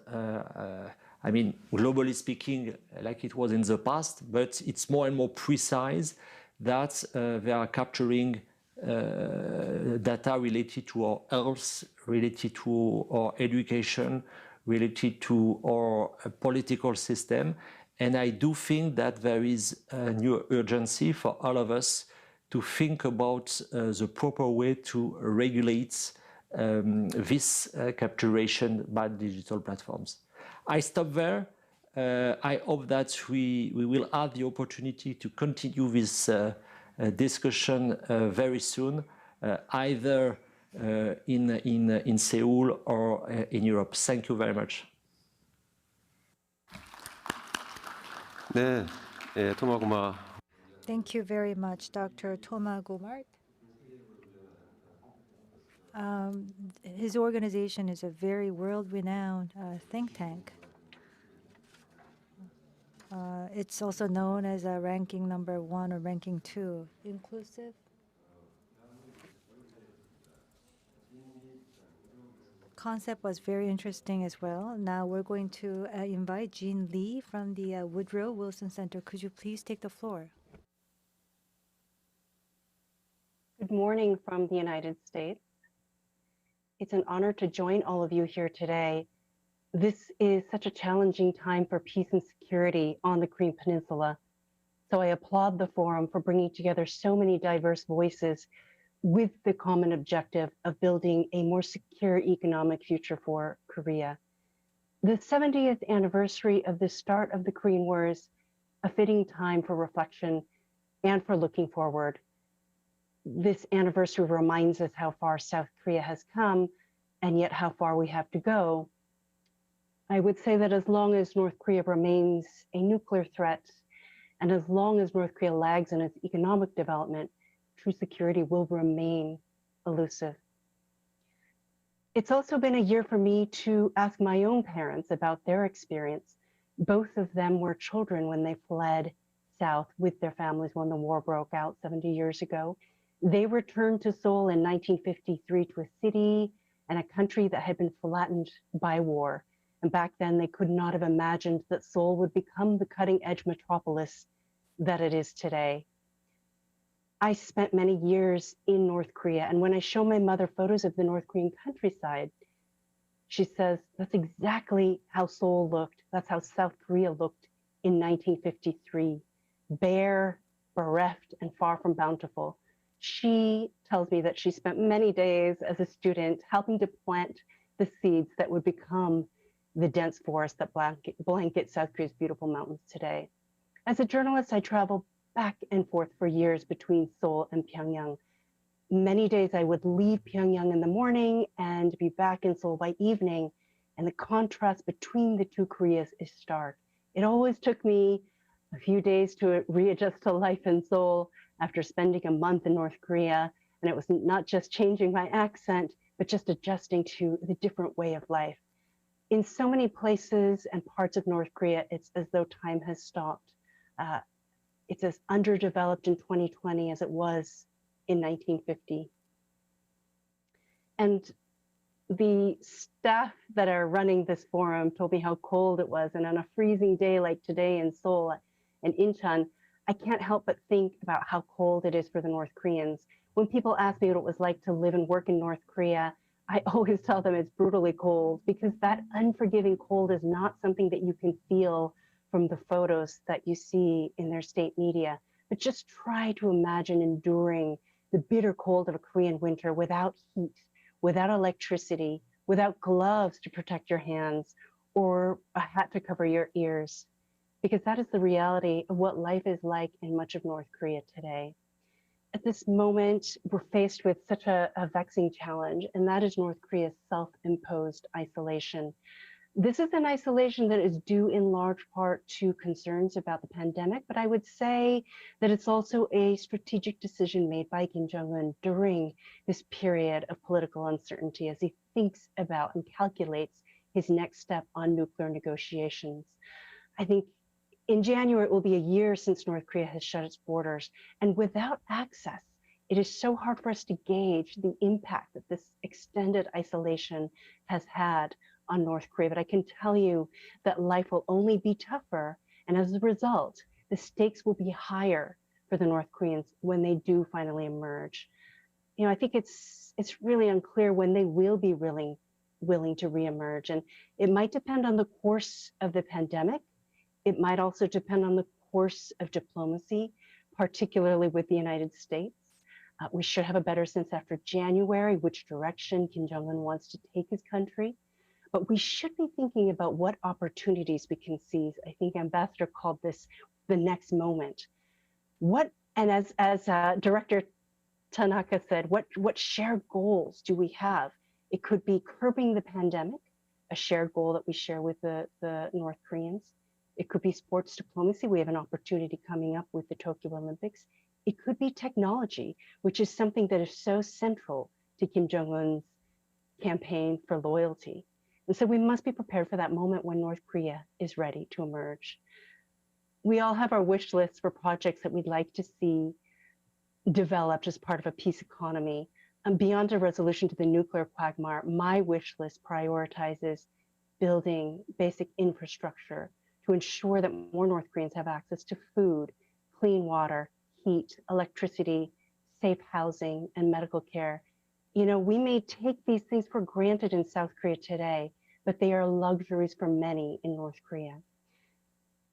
I mean, globally speaking, like it was in the past, but it's more and more precise that they are capturing data related to our health, related to our education, related to our political system. And I do think that there is a new urgency for all of us to think about the proper way to regulate this capturation by digital platforms. I stop there. I hope that we will have the opportunity to continue this discussion very soon, either in Seoul or in Europe. Thank you very much. 네, 예, 토마고마. Thank you very much, Dr. Toma Gomart. His organization is a very world-renowned think tank. It's also known as a ranking number 1 or ranking 2 inclusive. Concept was very interesting as well. Now we're going to invite Jean Lee from the Woodrow Wilson Center. Could you please take the floor? Good morning from the United States. It's an honor to join all of you here today. This is such a challenging time for peace and security on the Korean Peninsula. So I applaud the forum for bringing together so many diverse voices with the common objective of building a more secure economic future for Korea. The 70th anniversary of the start of the Korean War is a fitting time for reflection and for looking forward. This anniversary reminds us how far South Korea has come and yet how far we have to go. I would say that as long as North Korea remains a nuclear threat and as long as North Korea lags in its economic development, true security will remain elusive. It's also been a year for me to ask my own parents about their experience. Both of them were children when they fled south with their families when the war broke out 70 years ago. They returned to Seoul in 1953 to a city and a country that had been flattened by war. And back then, they could not have imagined that Seoul would become the cutting-edge metropolis that it is today. I spent many years in North Korea, and when I show my mother photos of the North Korean countryside, she says, that's exactly how Seoul looked. That's how South Korea looked in 1953, bare, bereft, and far from bountiful. She tells me that she spent many days as a student helping to plant the seeds that would become the dense forest that blanket South Korea's beautiful mountains today. As a journalist, I traveled back and forth for years between Seoul and Pyongyang. Many days I would leave Pyongyang in the morning and be back in Seoul by evening, and the contrast between the two Koreas is stark. It always took me a few days to readjust to life in Seoul after spending a month in North Korea, and it was not just changing my accent, but just adjusting to the different way of life. In so many places and parts of North Korea, it's as though time has stopped. It's as underdeveloped in 2020 as it was in 1950. And the staff that are running this forum told me how cold it was. And on a freezing day like today in Seoul and Incheon, I can't help but think about how cold it is for the North Koreans. When people ask me what it was like to live and work in North Korea, I always tell them it's brutally cold, because that unforgiving cold is not something that you can feel from the photos that you see in their state media. But just try to imagine enduring the bitter cold of a Korean winter without heat, without electricity, without gloves to protect your hands, or a hat to cover your ears, because that is the reality of what life is like in much of North Korea today. At this moment, we're faced with such a vexing challenge, and that is North Korea's self-imposed isolation. This is an isolation that is due in large part to concerns about the pandemic, but I would say that it's also a strategic decision made by Kim Jong-un during this period of political uncertainty as he thinks about and calculates his next step on nuclear negotiations. I think in January, it will be a year since North Korea has shut its borders, and without access, it is so hard for us to gauge the impact that this extended isolation has had on North Korea. But I can tell you that life will only be tougher, and as a result, the stakes will be higher for the North Koreans when they do finally emerge. You know, I think it's really unclear when they will be willing to reemerge, and it might depend on the course of the pandemic. It might also depend on the course of diplomacy, particularly with the United States. We should have a better sense after January which direction Kim Jong-un wants to take his country. But we should be thinking about what opportunities we can seize. I think Ambassador called this the next moment. And as Director Tanaka said, what shared goals do we have? It could be curbing the pandemic, a shared goal that we share with the North Koreans. It could be sports diplomacy. We have an opportunity coming up with the Tokyo Olympics. It could be technology, which is something that is so central to Kim Jong-un's campaign for loyalty. And so we must be prepared for that moment when North Korea is ready to emerge. We all have our wish lists for projects that we'd like to see developed as part of a peace economy. And beyond a resolution to the nuclear quagmire, my wish list prioritizes building basic infrastructure to ensure that more North Koreans have access to food, clean water, heat, electricity, safe housing, and medical care. You know, we may take these things for granted in South Korea today, but they are luxuries for many in North Korea.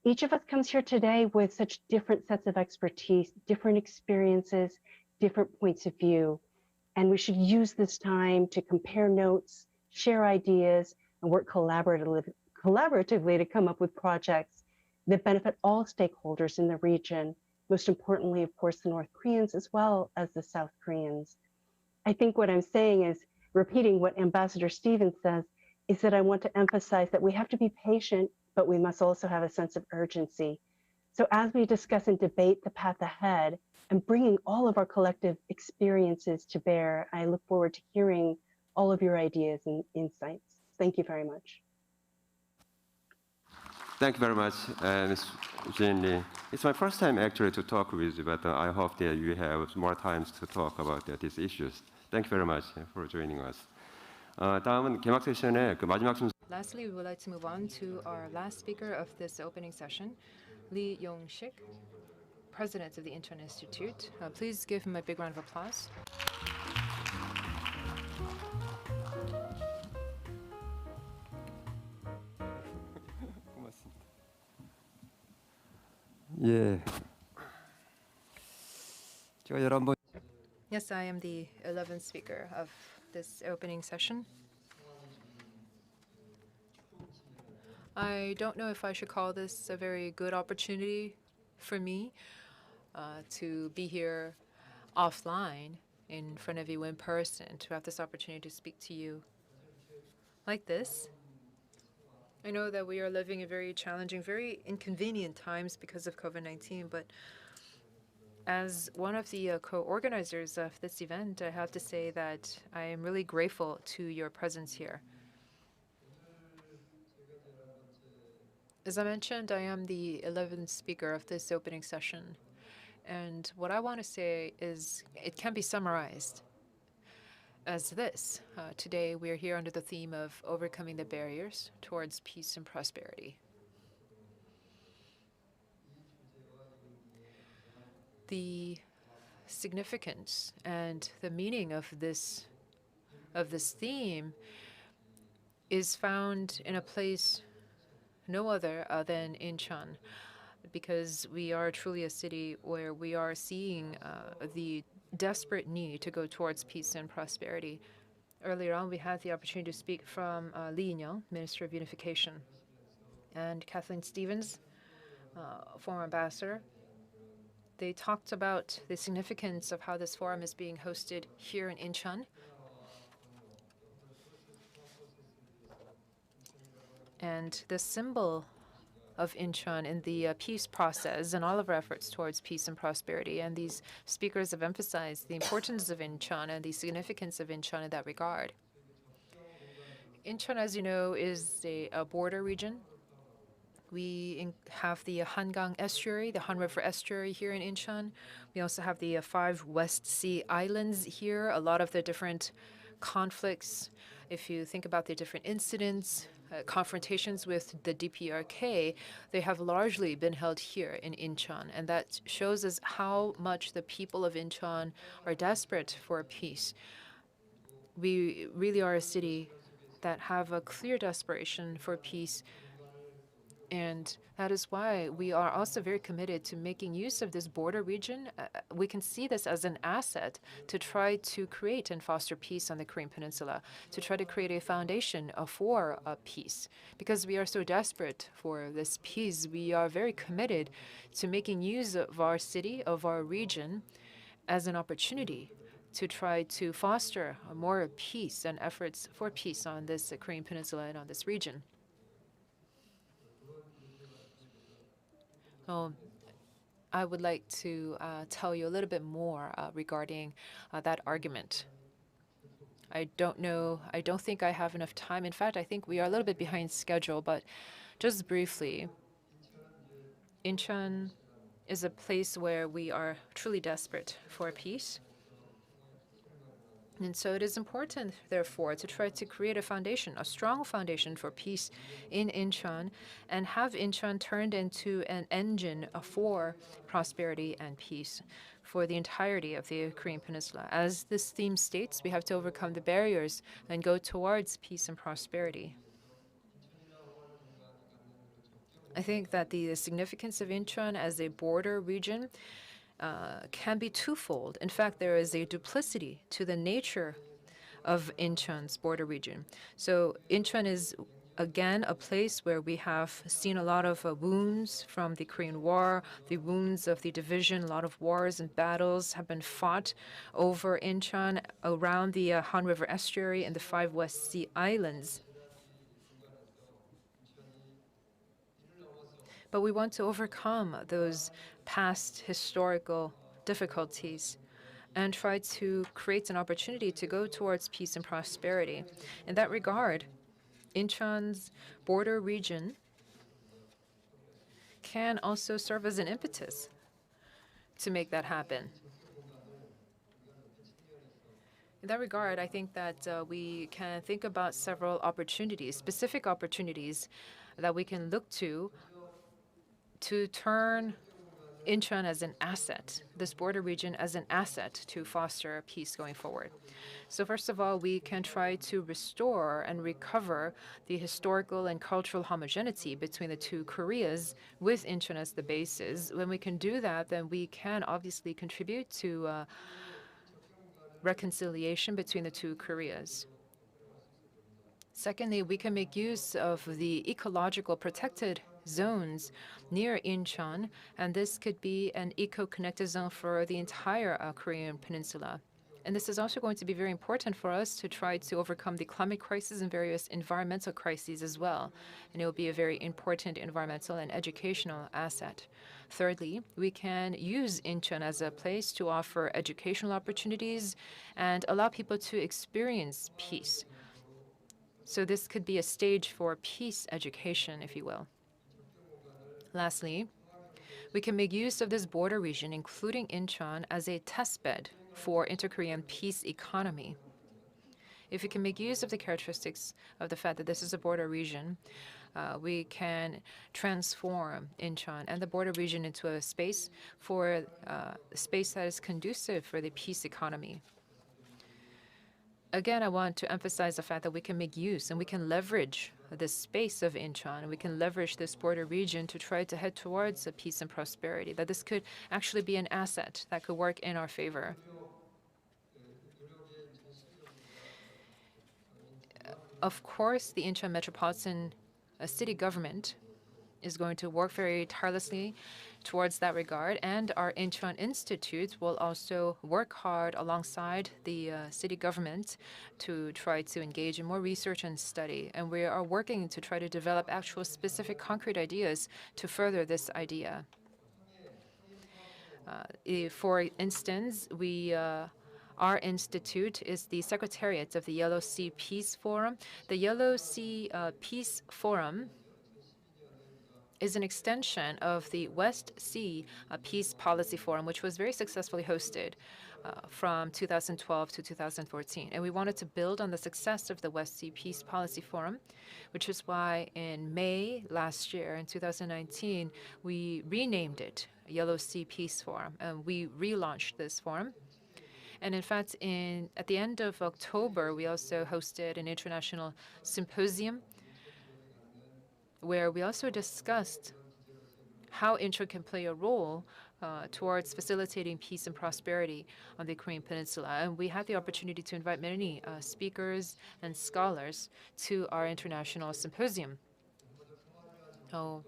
Each of us comes here today with such different sets of expertise, different experiences, different points of view. And we should use this time to compare notes, share ideas, and work collaboratively to come up with projects that benefit all stakeholders in the region, most importantly, of course, the North Koreans as well as the South Koreans. I think what I'm saying is, repeating what Ambassador Stevens says, is that I want to emphasize that we have to be patient, but we must also have a sense of urgency. So as we discuss and debate the path ahead and bringing all of our collective experiences to bear, I look forward to hearing all of your ideas and insights. Thank you very much. Thank you very much, Ms. Jin Lee. It's my first time actually to talk with you, but I hope that you have more times to talk about these issues. Thank you very much for joining us. 다음은 개막 세션의 그 마지막 순서. Lastly, we would like to move on to our last speaker of this opening session, Lee Yong-shik, President of the Incheon Institute. Please give him a big round of applause. 예. 제가 11번. Yes, I am the 11th speaker of this opening session. I don't know if I should call this a very good opportunity for me to be here offline in front of you in person, to have this opportunity to speak to you like this. I know that we are living in very challenging, very inconvenient times because of COVID-19, but as one of the co-organizers of this event, I have to say that I am really grateful to your presence here. As I mentioned, I am the 11th speaker of this opening session. And what I want to say is it can be summarized as this. Today, we are here under the theme of overcoming the barriers towards peace and prosperity. The significance and the meaning of this theme is found in a place no other than Incheon, because we are truly a city where we are seeing the desperate need to go towards peace and prosperity. Earlier on, we had the opportunity to speak from Lee In-young, Minister of Unification, and Kathleen Stevens, former ambassador. They talked about the significance of how this forum is being hosted here in Incheon. And the symbol of Incheon in the peace process and all of our efforts towards peace and prosperity. And these speakers have emphasized the importance of Incheon and the significance of Incheon in that regard. Incheon, as you know, is a border region. We have the Hangang estuary, the Han River estuary here in Incheon. We also have the 5 West Sea islands here, a lot of the different conflicts. If you think about the different incidents, confrontations with the DPRK, they have largely been held here in Incheon. And that shows us how much the people of Incheon are desperate for peace. We really are a city that have a clear desperation for peace. And that is why we are also very committed to making use of this border region. We can see this as an asset to try to create and foster peace on the Korean Peninsula, to try to create a foundation for peace. Because we are so desperate for this peace, we are very committed to making use of our city, of our region, as an opportunity to try to foster more peace and efforts for peace on this Korean Peninsula and on this region. Well, I would like to tell you a little bit more regarding that argument. I don't think I have enough time. In fact, I think we are a little bit behind schedule, but just briefly, Incheon is a place where we are truly desperate for peace. And so it is important, therefore, to try to create a foundation, a strong foundation for peace in Incheon, and have Incheon turned into an engine for prosperity and peace for the entirety of the Korean Peninsula. As this theme states, we have to overcome the barriers and go towards peace and prosperity. I think that the significance of Incheon as a border region can be twofold. In fact, there is a duplicity to the nature of Incheon's border region. So Incheon is, again, a place where we have seen a lot of wounds from the Korean War, the wounds of the division. A lot of wars and battles have been fought over Incheon around the Han River estuary and the 5 West Sea Islands. But we want to overcome those past historical difficulties and try to create an opportunity to go towards peace and prosperity. In that regard, Incheon's border region can also serve as an impetus to make that happen. In that regard, I think that we can think about several opportunities, specific opportunities that we can look to turn Incheon as an asset, this border region as an asset to foster peace going forward. So first of all, we can try to restore and recover the historical and cultural homogeneity between the two Koreas with Incheon as the basis. When we can do that, then we can obviously contribute to reconciliation between the two Koreas. Secondly, we can make use of the ecological protected zones near Incheon, and this could be an eco-connected zone for the entire Korean peninsula. And this is also going to be very important for us to try to overcome the climate crisis and various environmental crises as well. And it will be a very important environmental and educational asset. Thirdly, we can use Incheon as a place to offer educational opportunities and allow people to experience peace. So this could be a stage for peace education, if you will. Lastly, we can make use of this border region, including Incheon, as a testbed for inter-Korean peace economy. If we can make use of the characteristics of the fact that this is a border region, we can transform Incheon and the border region into a space that is conducive for the peace economy. Again, I want to emphasize the fact that we can make use and we can leverage the space of Incheon, and we can leverage this border region to try to head towards peace and prosperity, that this could actually be an asset that could work in our favor. Of course, the Incheon Metropolitan City Government is going to work very tirelessly towards that regard, and our Incheon Institute will also work hard alongside the city government to try to engage in more research and study. And we are working to try to develop actual specific concrete ideas to further this idea. For instance, our institute is the secretariat of the Yellow Sea Peace Forum. The Yellow Sea Peace Forum is an extension of the West Sea Peace Policy Forum, which was very successfully hosted from 2012 to 2014. And we wanted to build on the success of the West Sea Peace Policy Forum, which is why in May last year, in 2019, we renamed it Yellow Sea Peace Forum, and we relaunched this forum. And in fact, at the end of October, we also hosted an international symposium where we also discussed how Incheon can play a role towards facilitating peace and prosperity on the Korean Peninsula. And we had the opportunity to invite many speakers and scholars to our international symposium. So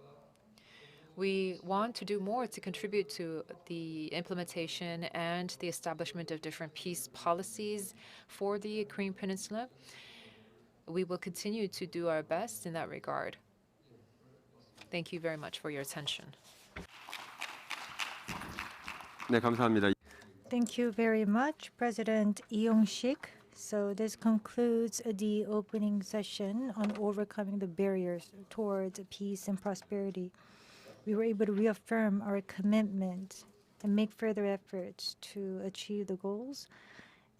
we want to do more to contribute to the implementation and the establishment of different peace policies for the Korean Peninsula. We will continue to do our best in that regard. Thank you very much for your attention. 네, 감사합니다. Thank you very much, President Lee Yong-sik. So this concludes the opening session on overcoming the barriers towards peace and prosperity. We were able to reaffirm our commitment and make further efforts to achieve the goals.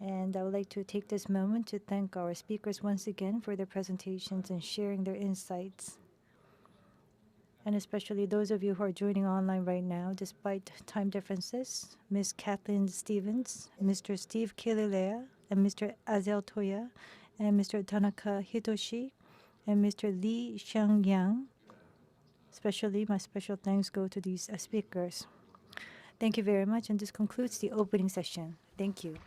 And I would like to take this moment to thank our speakers once again for their presentations and sharing their insights. And especially those of you who are joining online right now, despite time differences, Ms. Kathleen Stevens, Mr. Steve Kililea, and Mr. Azel Toya, and Mr. Tanaka Hitoshi, and Mr. Lee Xiangyang. Especially, my special thanks go to these speakers. Thank you very much, and this concludes the opening session. Thank you.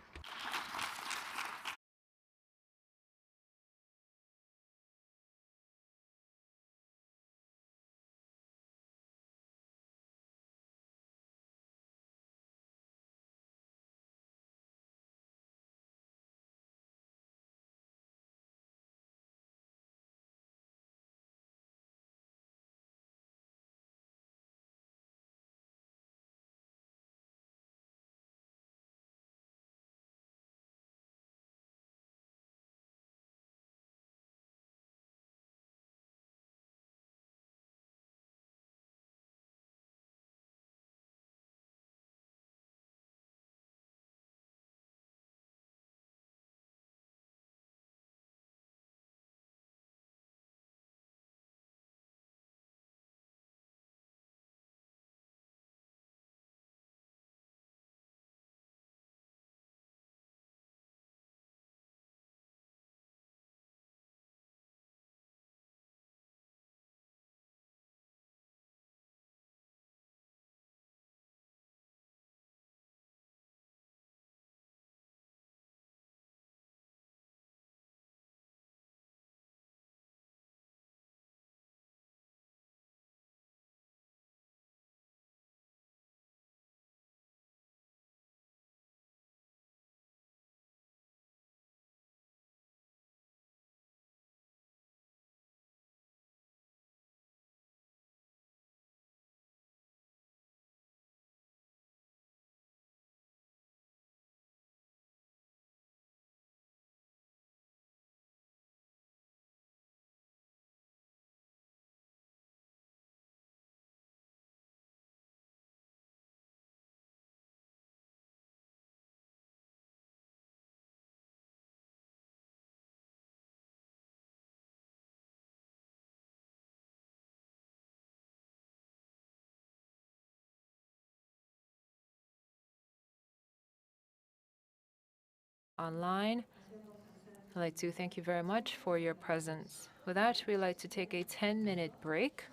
Online, I'd like to thank you very much for your presence. With that, we'd like to take a 10-minute break.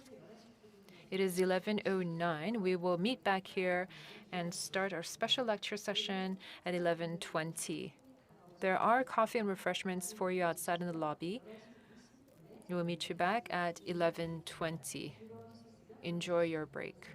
It is 11:09. We will meet back here and start our special lecture session at 11:20. There are coffee and refreshments for you outside in the lobby. We will meet you back at 11:20. Enjoy your break.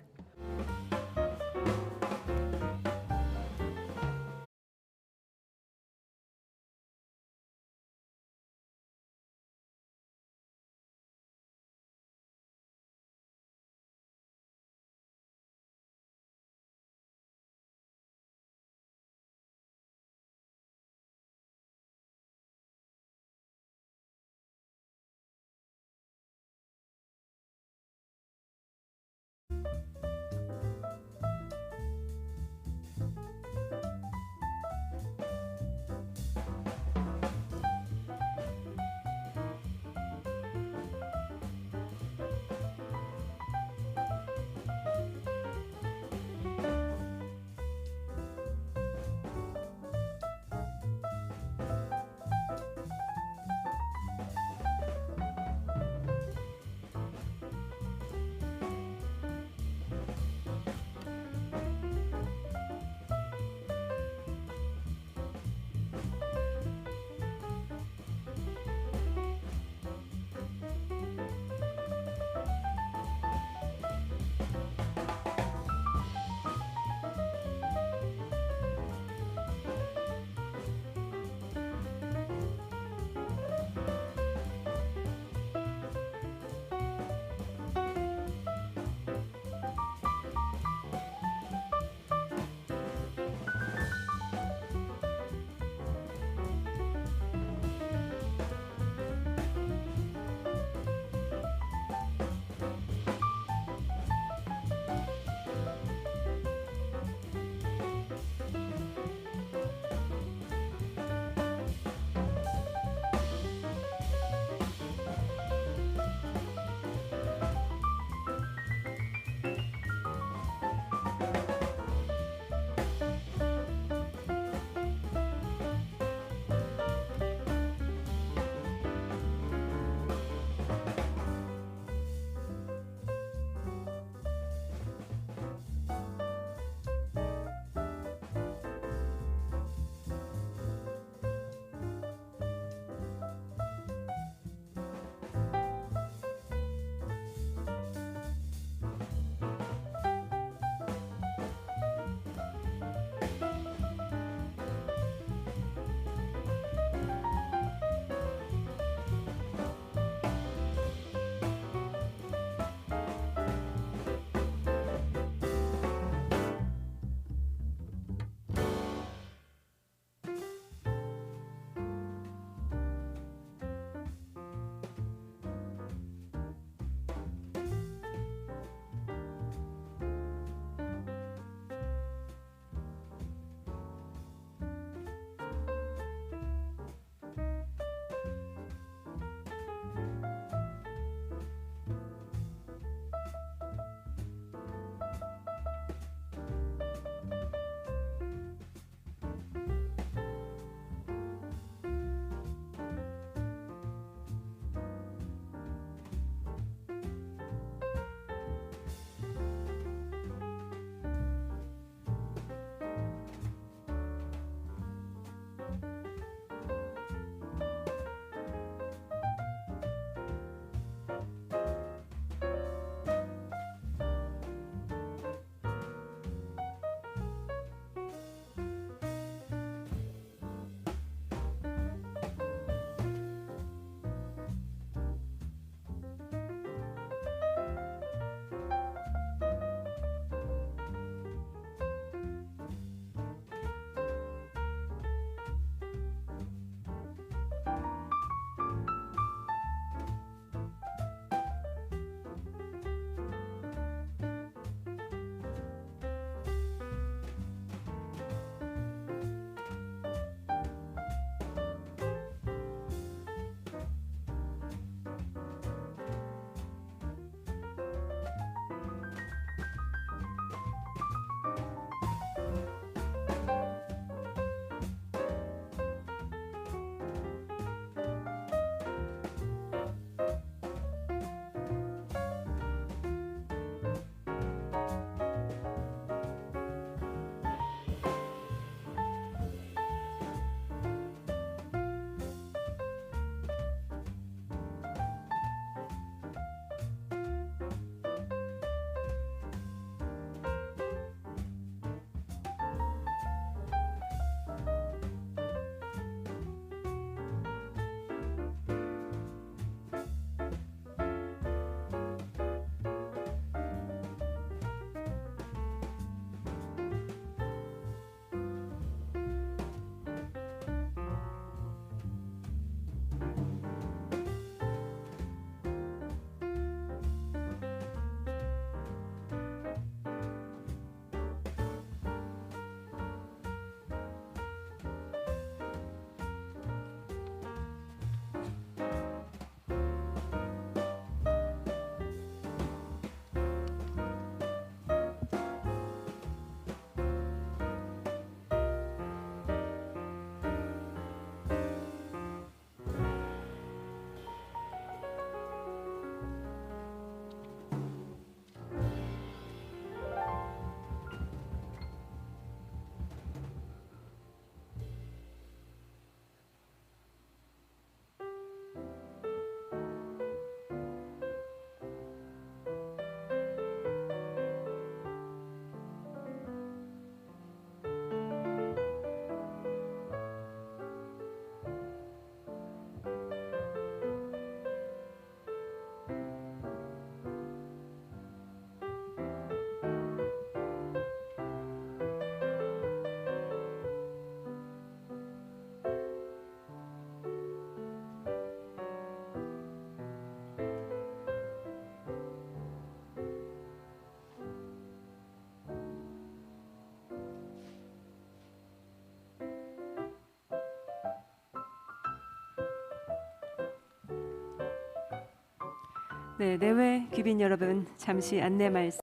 네, 내외 귀빈 여러분, 잠시 안내 말씀.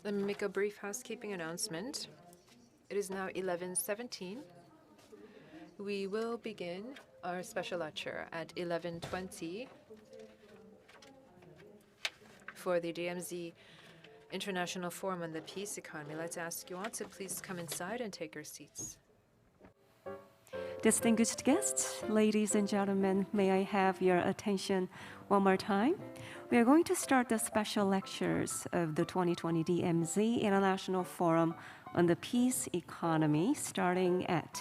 Let me make a brief housekeeping announcement. It is now 11:17. We will begin our special lecture at 11:20 for the DMZ International Forum on the Peace Economy. I'd like to ask you all to please come inside and take your seats. Distinguished guests, ladies and gentlemen, may I have your attention one more time? We are going to start the special lectures of the 2020 DMZ International Forum on the Peace Economy starting at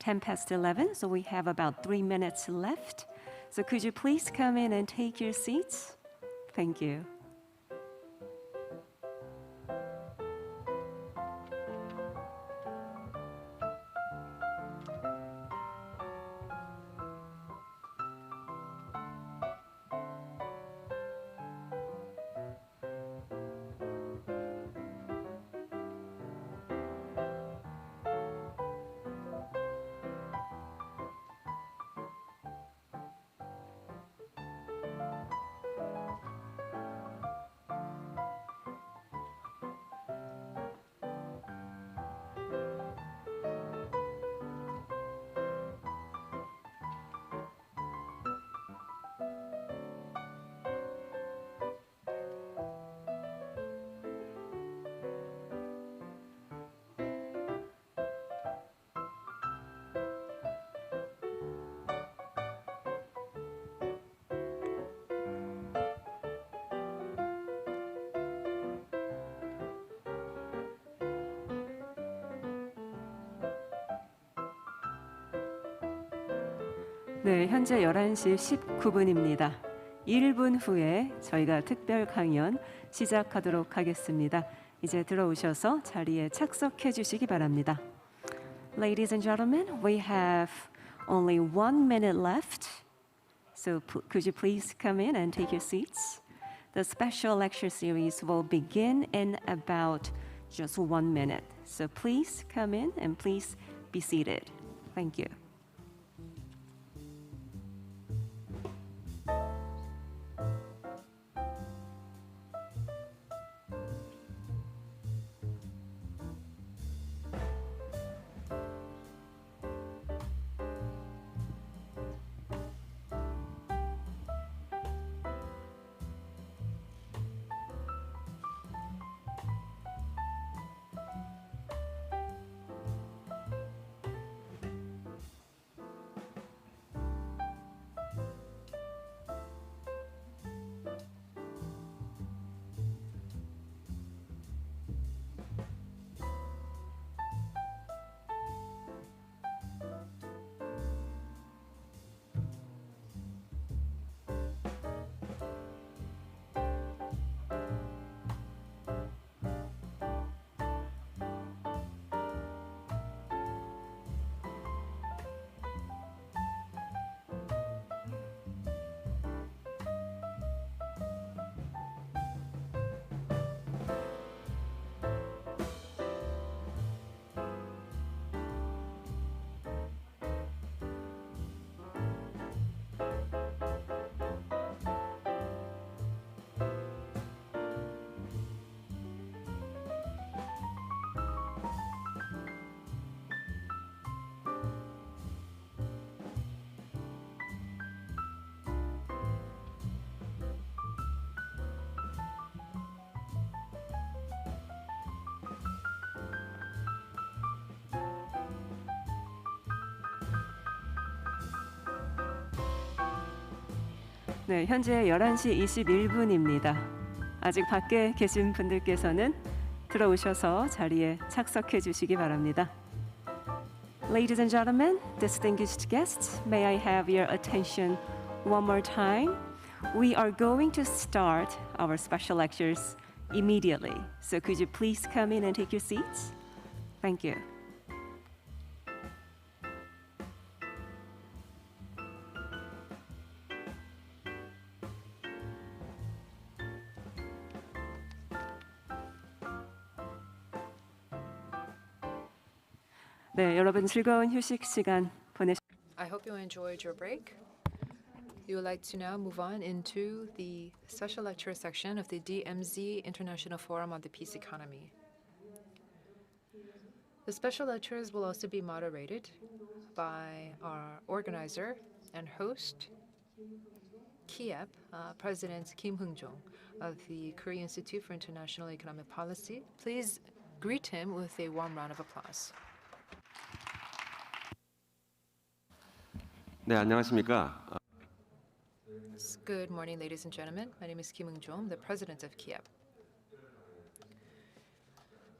11:10, so we have about 3 minutes left. So could you please come in and take your seats? Thank you. 네, 현재 11시 19분입니다. 1분 후에 저희가 특별 강연 시작하도록 하겠습니다. 이제 들어오셔서 자리에 착석해 주시기 바랍니다. Ladies and gentlemen, we have only 1 minute left. So could you please come in and take your seats? The special lecture series will begin in about just 1 minute. So please come in and please be seated. Thank you. 네, 현재 11시 21분입니다. 아직 밖에 계신 분들께서는 들어오셔서 자리에 착석해 주시기 바랍니다. Ladies and gentlemen, distinguished guests, may I have your attention one more time? We are going to start our special lectures immediately. So could you please come in and take your seats? Thank you. 네, 여러분 즐거운 휴식 시간 보내셨습니다. I hope you enjoyed your break. We would like to now move on into the special lecture section of the DMZ International Forum on the Peace Economy. The special lectures will also be moderated by our organizer and host, KIEP, President Kim Hung-jong of the Korea Institute for International Economic Policy. Please greet him with a warm round of applause. 네, 안녕하십니까? Good morning, ladies and gentlemen. My name is Kim Hung-jong, the president of KIEP.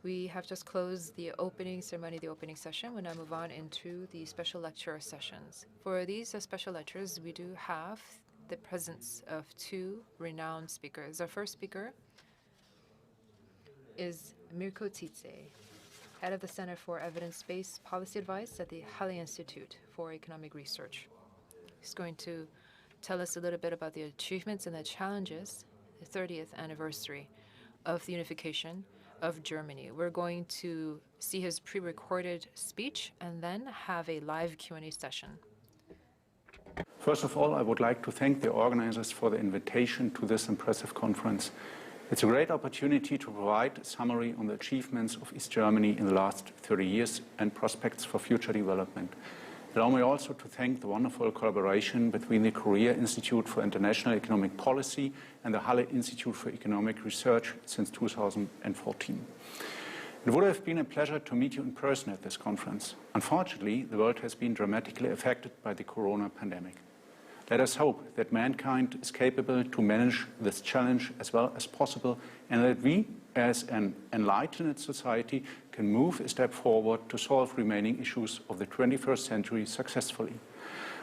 We have just closed the opening ceremony, the opening session. We'll now move on into the special lecture sessions. For these special lectures, we do have the presence of two renowned speakers. Our first speaker is Mirko Titze, head of the Center for Evidence-Based Policy Advice at the Halle Institute for Economic Research. He's going to tell us a little bit about the achievements and the challenges, the 30th anniversary of the unification of Germany. We're going to see his pre-recorded speech and then have a live Q&A session. First of all, I would like to thank the organizers for the invitation to this impressive conference. It's a great opportunity to provide a summary on the achievements of East Germany in the last 30 years and prospects for future development. Allow me also to thank the wonderful collaboration between the Korea Institute for International Economic Policy and the Halle Institute for Economic Research since 2014. It would have been a pleasure to meet you in person at this conference. Unfortunately, the world has been dramatically affected by the corona pandemic. Let us hope that mankind is capable to manage this challenge as well as possible, and that we, as an enlightened society, can move a step forward to solve remaining issues of the 21st century successfully.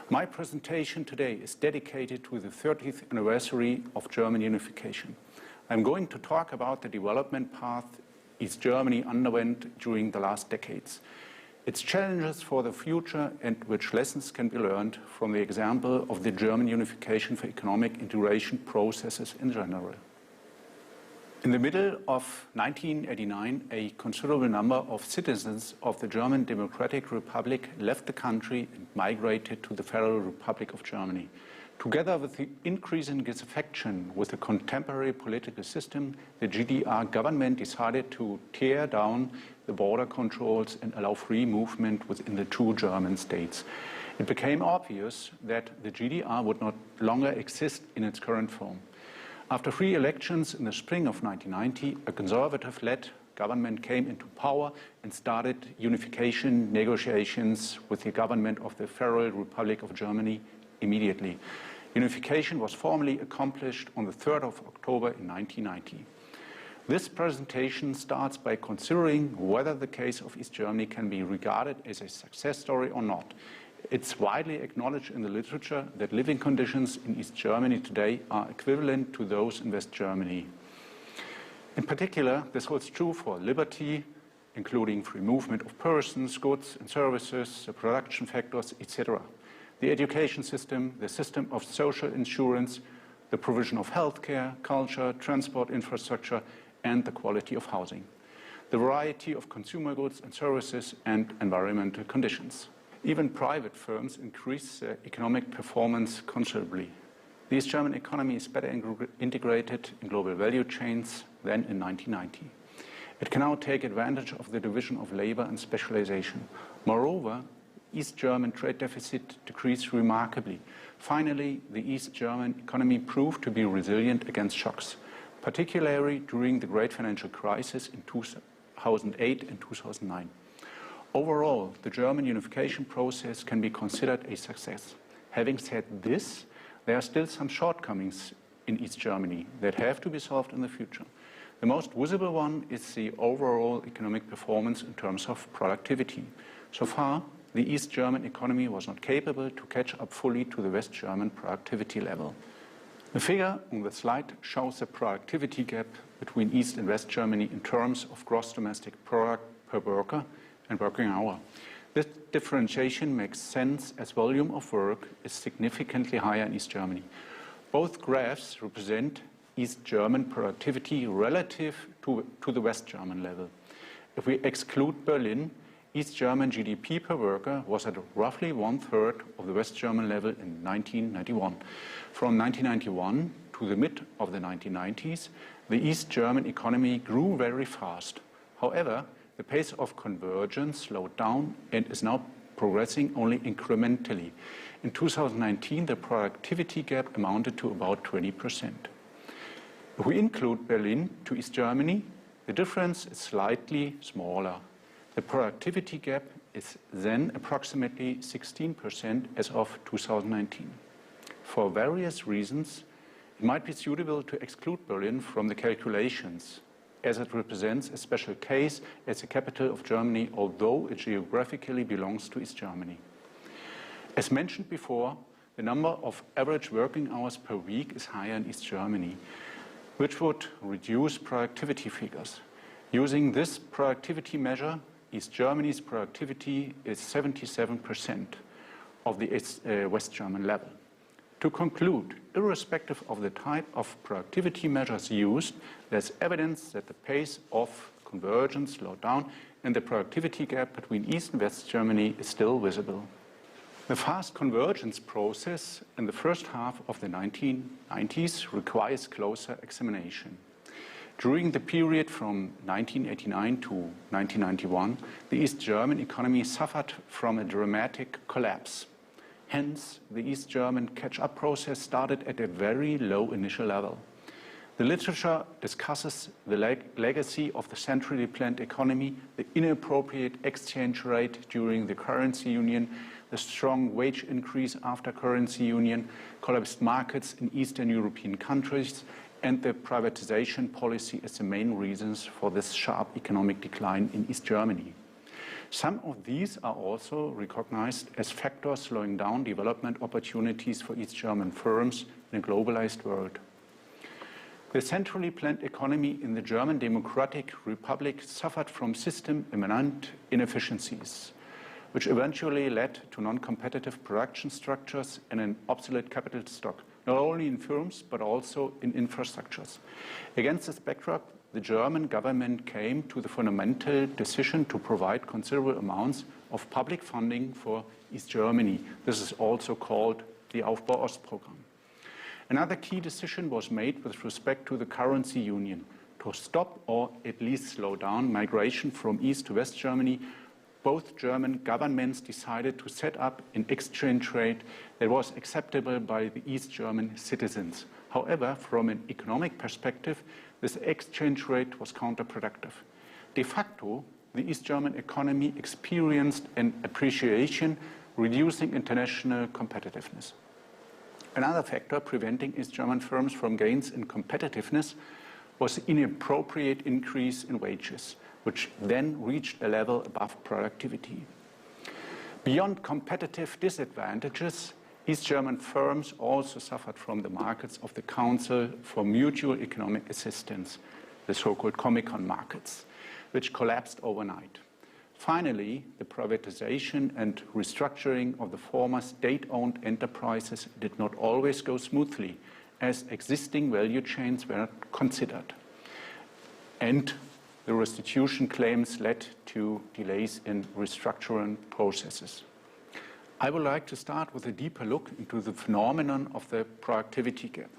My presentation today is dedicated to the 30th anniversary of German unification. I'm going to talk about the development path East Germany underwent during the last decades, its challenges for the future, and which lessons can be learned from the example of the German unification for economic integration processes in general. In the middle of 1989, a considerable number of citizens of the German Democratic Republic left the country and migrated to the Federal Republic of Germany. Together with the increasing disaffection with the contemporary political system, the GDR government decided to tear down the border controls and allow free movement within the two German states. It became obvious that the GDR would not longer exist in its current form. After free elections in the spring of 1990, a conservative-led government came into power and started unification negotiations with the government of the Federal Republic of Germany immediately. Unification was formally accomplished on the 3rd of October in 1990. This presentation starts by considering whether the case of East Germany can be regarded as a success story or not. It's widely acknowledged in the literature that living conditions in East Germany today are equivalent to those in West Germany. In particular, this holds true for liberty, including free movement of persons, goods and services, the production factors, etc. The education system, the system of social insurance, the provision of healthcare, culture, transport infrastructure, and the quality of housing, the variety of consumer goods and services, and environmental conditions. Even private firms increase their economic performance considerably. The East German economy is better integrated in global value chains than in 1990. It can now take advantage of the division of labor and specialization. Moreover, East German trade deficit decreased remarkably. Finally, the East German economy proved to be resilient against shocks, particularly during the great financial crisis in 2008 and 2009. Overall, the German unification process can be considered a success. Having said this, there are still some shortcomings in East Germany that have to be solved in the future. The most visible one is the overall economic performance in terms of productivity. So far, the East German economy was not capable to catch up fully to the West German productivity level. The figure on the slide shows the productivity gap between East and West Germany in terms of gross domestic product per worker and working hour. This differentiation makes sense as volume of work is significantly higher in East Germany. Both graphs represent East German productivity relative to the West German level. If we exclude Berlin, East German GDP per worker was at roughly 1/3 of the West German level in 1991. From 1991 to the mid of the 1990s, the East German economy grew very fast. However, the pace of convergence slowed down and is now progressing only incrementally. In 2019, the productivity gap amounted to about 20%. If we include Berlin to East Germany, the difference is slightly smaller. The productivity gap is then approximately 16% as of 2019. For various reasons, it might be suitable to exclude Berlin from the calculations, as it represents a special case as the capital of Germany, although it geographically belongs to East Germany. As mentioned before, the number of average working hours per week is higher in East Germany, which would reduce productivity figures. Using this productivity measure, East Germany's productivity is 77% of the West German level. To conclude, irrespective of the type of productivity measures used, there's evidence that the pace of convergence slowed down and the productivity gap between East and West Germany is still visible. The fast convergence process in the first half of the 1990s requires closer examination. During the period from 1989 to 1991, the East German economy suffered from a dramatic collapse. Hence, the East German catch-up process started at a very low initial level. The literature discusses the legacy of the centrally planned economy, the inappropriate exchange rate during the currency union, the strong wage increase after currency union, collapsed markets in Eastern European countries, and the privatization policy as the main reasons for this sharp economic decline in East Germany. Some of these are also recognized as factors slowing down development opportunities for East German firms in a globalized world. The centrally planned economy in the German Democratic Republic suffered from system-immanent inefficiencies, which eventually led to non-competitive production structures and an obsolete capital stock, not only in firms, but also in infrastructures. Against this backdrop, the German government came to the fundamental decision to provide considerable amounts of public funding for East Germany. This is also called the Aufbau Ost program. Another key decision was made with respect to the currency union to stop or at least slow down migration from East to West Germany. Both German governments decided to set up an exchange rate that was acceptable by the East German citizens. However, from an economic perspective, this exchange rate was counterproductive. De facto, the East German economy experienced an appreciation, reducing international competitiveness. Another factor preventing East German firms from gains in competitiveness was the inappropriate increase in wages, which then reached a level above productivity. Beyond competitive disadvantages, East German firms also suffered from the markets of the Council for Mutual Economic Assistance, the so-called Comecon markets, which collapsed overnight. Finally, the privatization and restructuring of the former state-owned enterprises did not always go smoothly, as existing value chains were not considered. And the restitution claims led to delays in restructuring processes. I would like to start with a deeper look into the phenomenon of the productivity gap.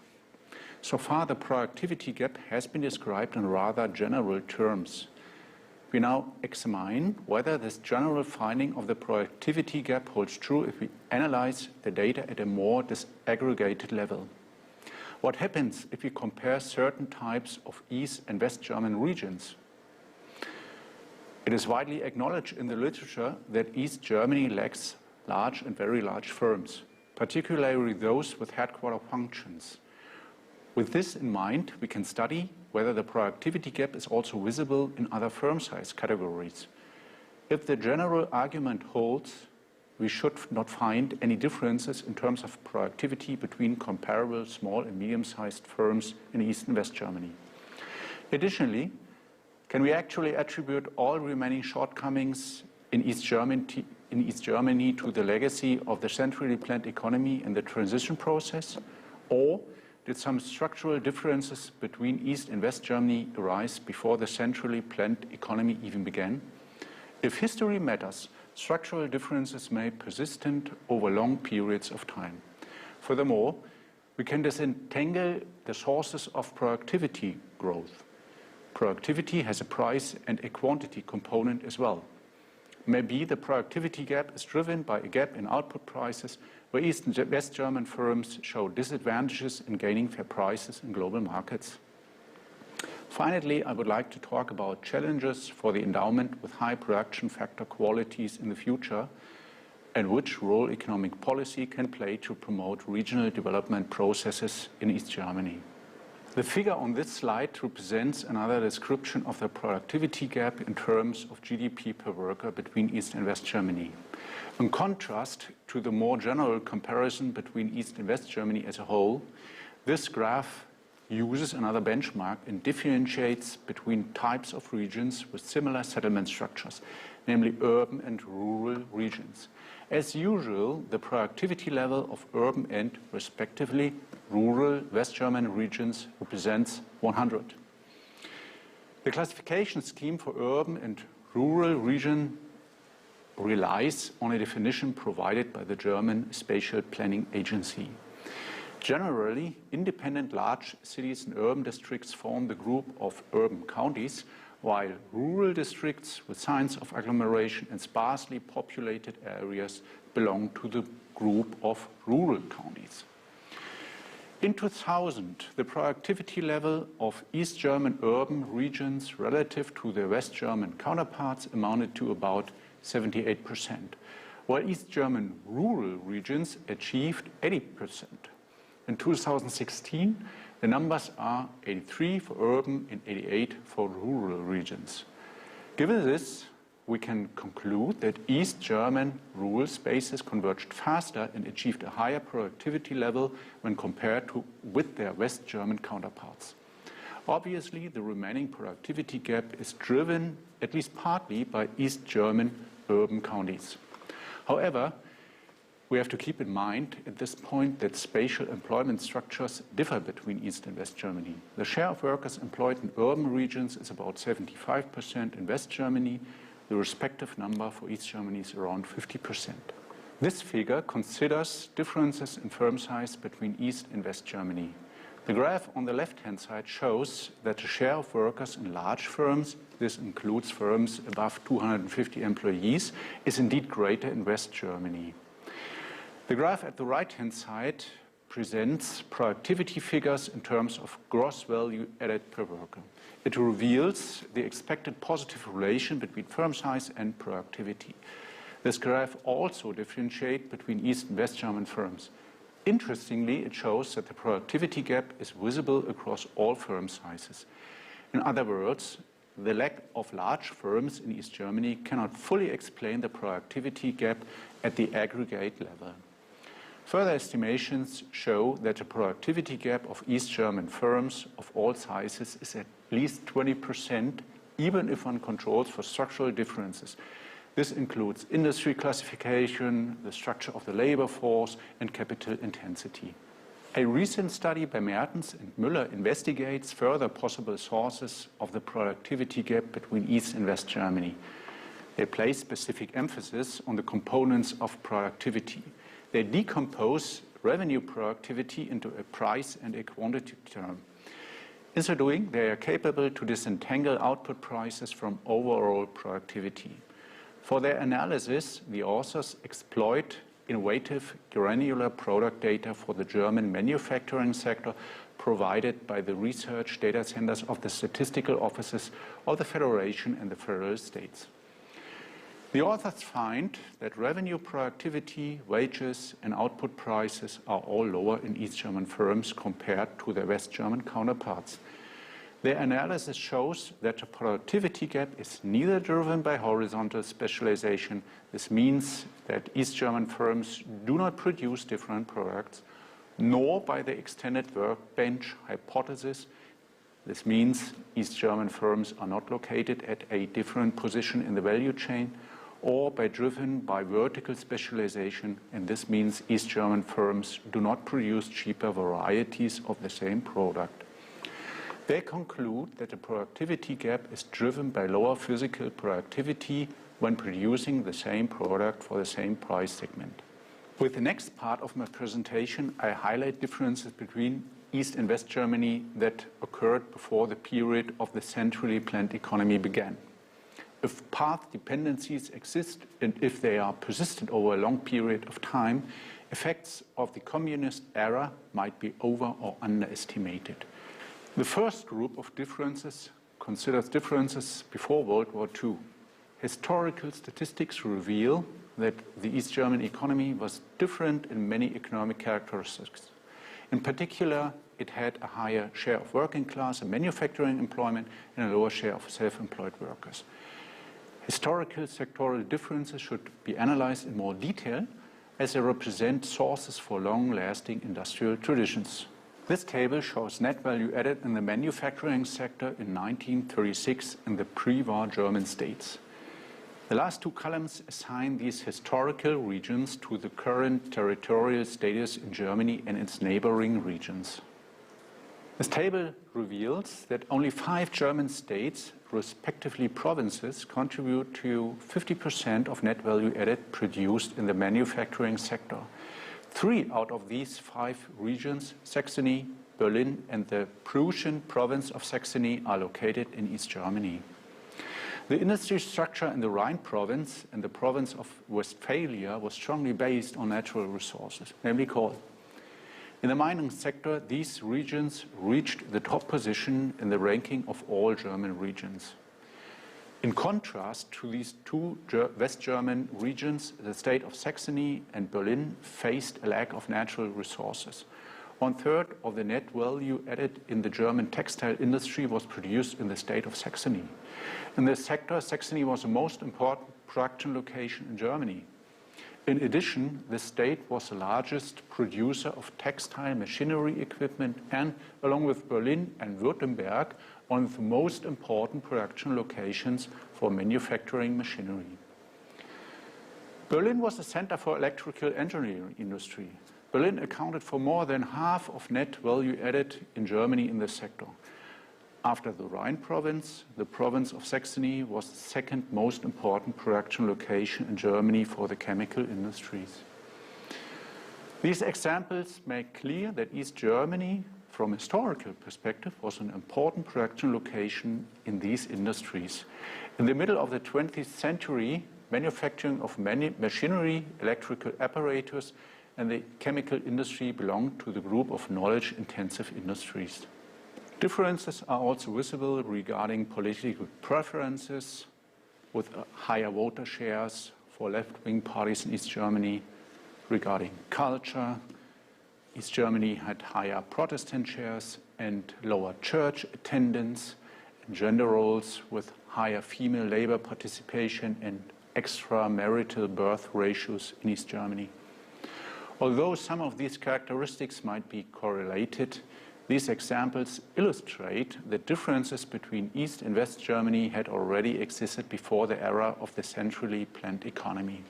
So far, the productivity gap has been described in rather general terms. We now examine whether this general finding of the productivity gap holds true if we analyze the data at a more disaggregated level. What happens if we compare certain types of East and West German regions? It is widely acknowledged in the literature that East Germany lacks large and very large firms, particularly those with headquarter functions. With this in mind, we can study whether the productivity gap is also visible in other firm size categories. If the general argument holds, we should not find any differences in terms of productivity between comparable small and medium-sized firms in East and West Germany. Additionally, can we actually attribute all remaining shortcomings in East Germany to the legacy of the centrally planned economy and the transition process? Or did some structural differences between East and West Germany arise before the centrally planned economy even began? If history matters, structural differences may be persistent over long periods of time. Furthermore, we can disentangle the sources of productivity growth. Productivity has a price and a quantity component as well. Maybe the productivity gap is driven by a gap in output prices, where East and West German firms show disadvantages in gaining fair prices in global markets. Finally, I would like to talk about challenges for the endowment with high production factor qualities in the future, and which role economic policy can play to promote regional development processes in East Germany. The figure on this slide represents another description of the productivity gap in terms of GDP per worker between East and West Germany. In contrast to the more general comparison between East and West Germany as a whole, this graph uses another benchmark and differentiates between types of regions with similar settlement structures, namely urban and rural regions. As usual, the productivity level of urban and, respectively, rural West German regions represents 100. The classification scheme for urban and rural region relies on a definition provided by the German Spatial Planning Agency. Generally, independent large cities and urban districts form the group of urban counties, while rural districts with signs of agglomeration and sparsely populated areas belong to the group of rural counties. In 2000, the productivity level of East German urban regions relative to their West German counterparts amounted to about 78%, while East German rural regions achieved 80%. In 2016, the numbers are 83 for urban and 88 for rural regions. Given this, we can conclude that East German rural spaces converged faster and achieved a higher productivity level when compared with their West German counterparts. Obviously, the remaining productivity gap is driven, at least partly, by East German urban counties. However, we have to keep in mind at this point that spatial employment structures differ between East and West Germany. The share of workers employed in urban regions is about 75% in West Germany. The respective number for East Germany is around 50%. This figure considers differences in firm size between East and West Germany. The graph on the left-hand side shows that the share of workers in large firms, this includes firms above 250 employees, is indeed greater in West Germany. The graph at the right-hand side presents productivity figures in terms of gross value added per worker. It reveals the expected positive relation between firm size and productivity. This graph also differentiates between East and West German firms. Interestingly, it shows that the productivity gap is visible across all firm sizes. In other words, the lack of large firms in East Germany cannot fully explain the productivity gap at the aggregate level. Further estimations show that the productivity gap of East German firms of all sizes is at least 20%, even if one controls for structural differences. This includes industry classification, the structure of the labor force, and capital intensity. A recent study by Mertens and Müller investigates further possible sources of the productivity gap between East and West Germany. They place specific emphasis on the components of productivity. They decompose revenue productivity into a price and a quantity term. In so doing, they are capable to disentangle output prices from overall productivity. For their analysis, the authors exploit innovative granular product data for the German manufacturing sector provided by the research data centers of the statistical offices of the Federation and the federal states. The authors find that revenue productivity, wages, and output prices are all lower in East German firms compared to their West German counterparts. Their analysis shows that the productivity gap is neither driven by horizontal specialization. This means that East German firms do not produce different products, nor by the extended workbench hypothesis. This means East German firms are not located at a different position in the value chain, or driven by vertical specialization, and this means East German firms do not produce cheaper varieties of the same product. They conclude that the productivity gap is driven by lower physical productivity when producing the same product for the same price segment. With the next part of my presentation, I highlight differences between East and West Germany that occurred before the period of the centrally planned economy began. If path dependencies exist and if they are persistent over a long period of time, effects of the communist era might be over or underestimated. The first group of differences considers differences before World War II. Historical statistics reveal that the East German economy was different in many economic characteristics. In particular, it had a higher share of working class and manufacturing employment and a lower share of self-employed workers. Historical sectoral differences should be analyzed in more detail as they represent sources for long-lasting industrial traditions. This table shows net value added in the manufacturing sector in 1936 in the pre-war German states. The last two columns assign these historical regions to the current territorial status in Germany and its neighboring regions. This table reveals that only 5 German states, respectively provinces, contribute to 50% of net value added produced in the manufacturing sector. 3 out of these 5 regions, Saxony, Berlin, and the Prussian province of Saxony, are located in East Germany. The industry structure in the Rhine province and the province of Westphalia was strongly based on natural resources, namely coal. In the mining sector, these regions reached the top position in the ranking of all German regions. In contrast to these 2 West German regions, the state of Saxony and Berlin faced a lack of natural resources. 1/3 of the net value added in the German textile industry was produced in the state of Saxony. In this sector, Saxony was the most important production location in Germany. In addition, the state was the largest producer of textile machinery equipment and, along with Berlin and Württemberg, one of the most important production locations for manufacturing machinery. Berlin was the center for electrical engineering industry. Berlin accounted for more than half of net value added in Germany in this sector. After the Rhine province, the province of Saxony was the second most important production location in Germany for the chemical industries. These examples make clear that East Germany, from a historical perspective, was an important production location in these industries. In the middle of the 20th century, manufacturing of machinery, electrical apparatus, and the chemical industry belonged to the group of knowledge-intensive industries. Differences are also visible regarding political preferences, with higher voter shares for left-wing parties in East Germany. Regarding culture, East Germany had higher Protestant shares and lower church attendance, and gender roles with higher female labor participation and extramarital birth ratios in East Germany. Although some of these characteristics might be correlated, these examples illustrate that differences between East and West Germany had already existed before the era of the centrally planned economy.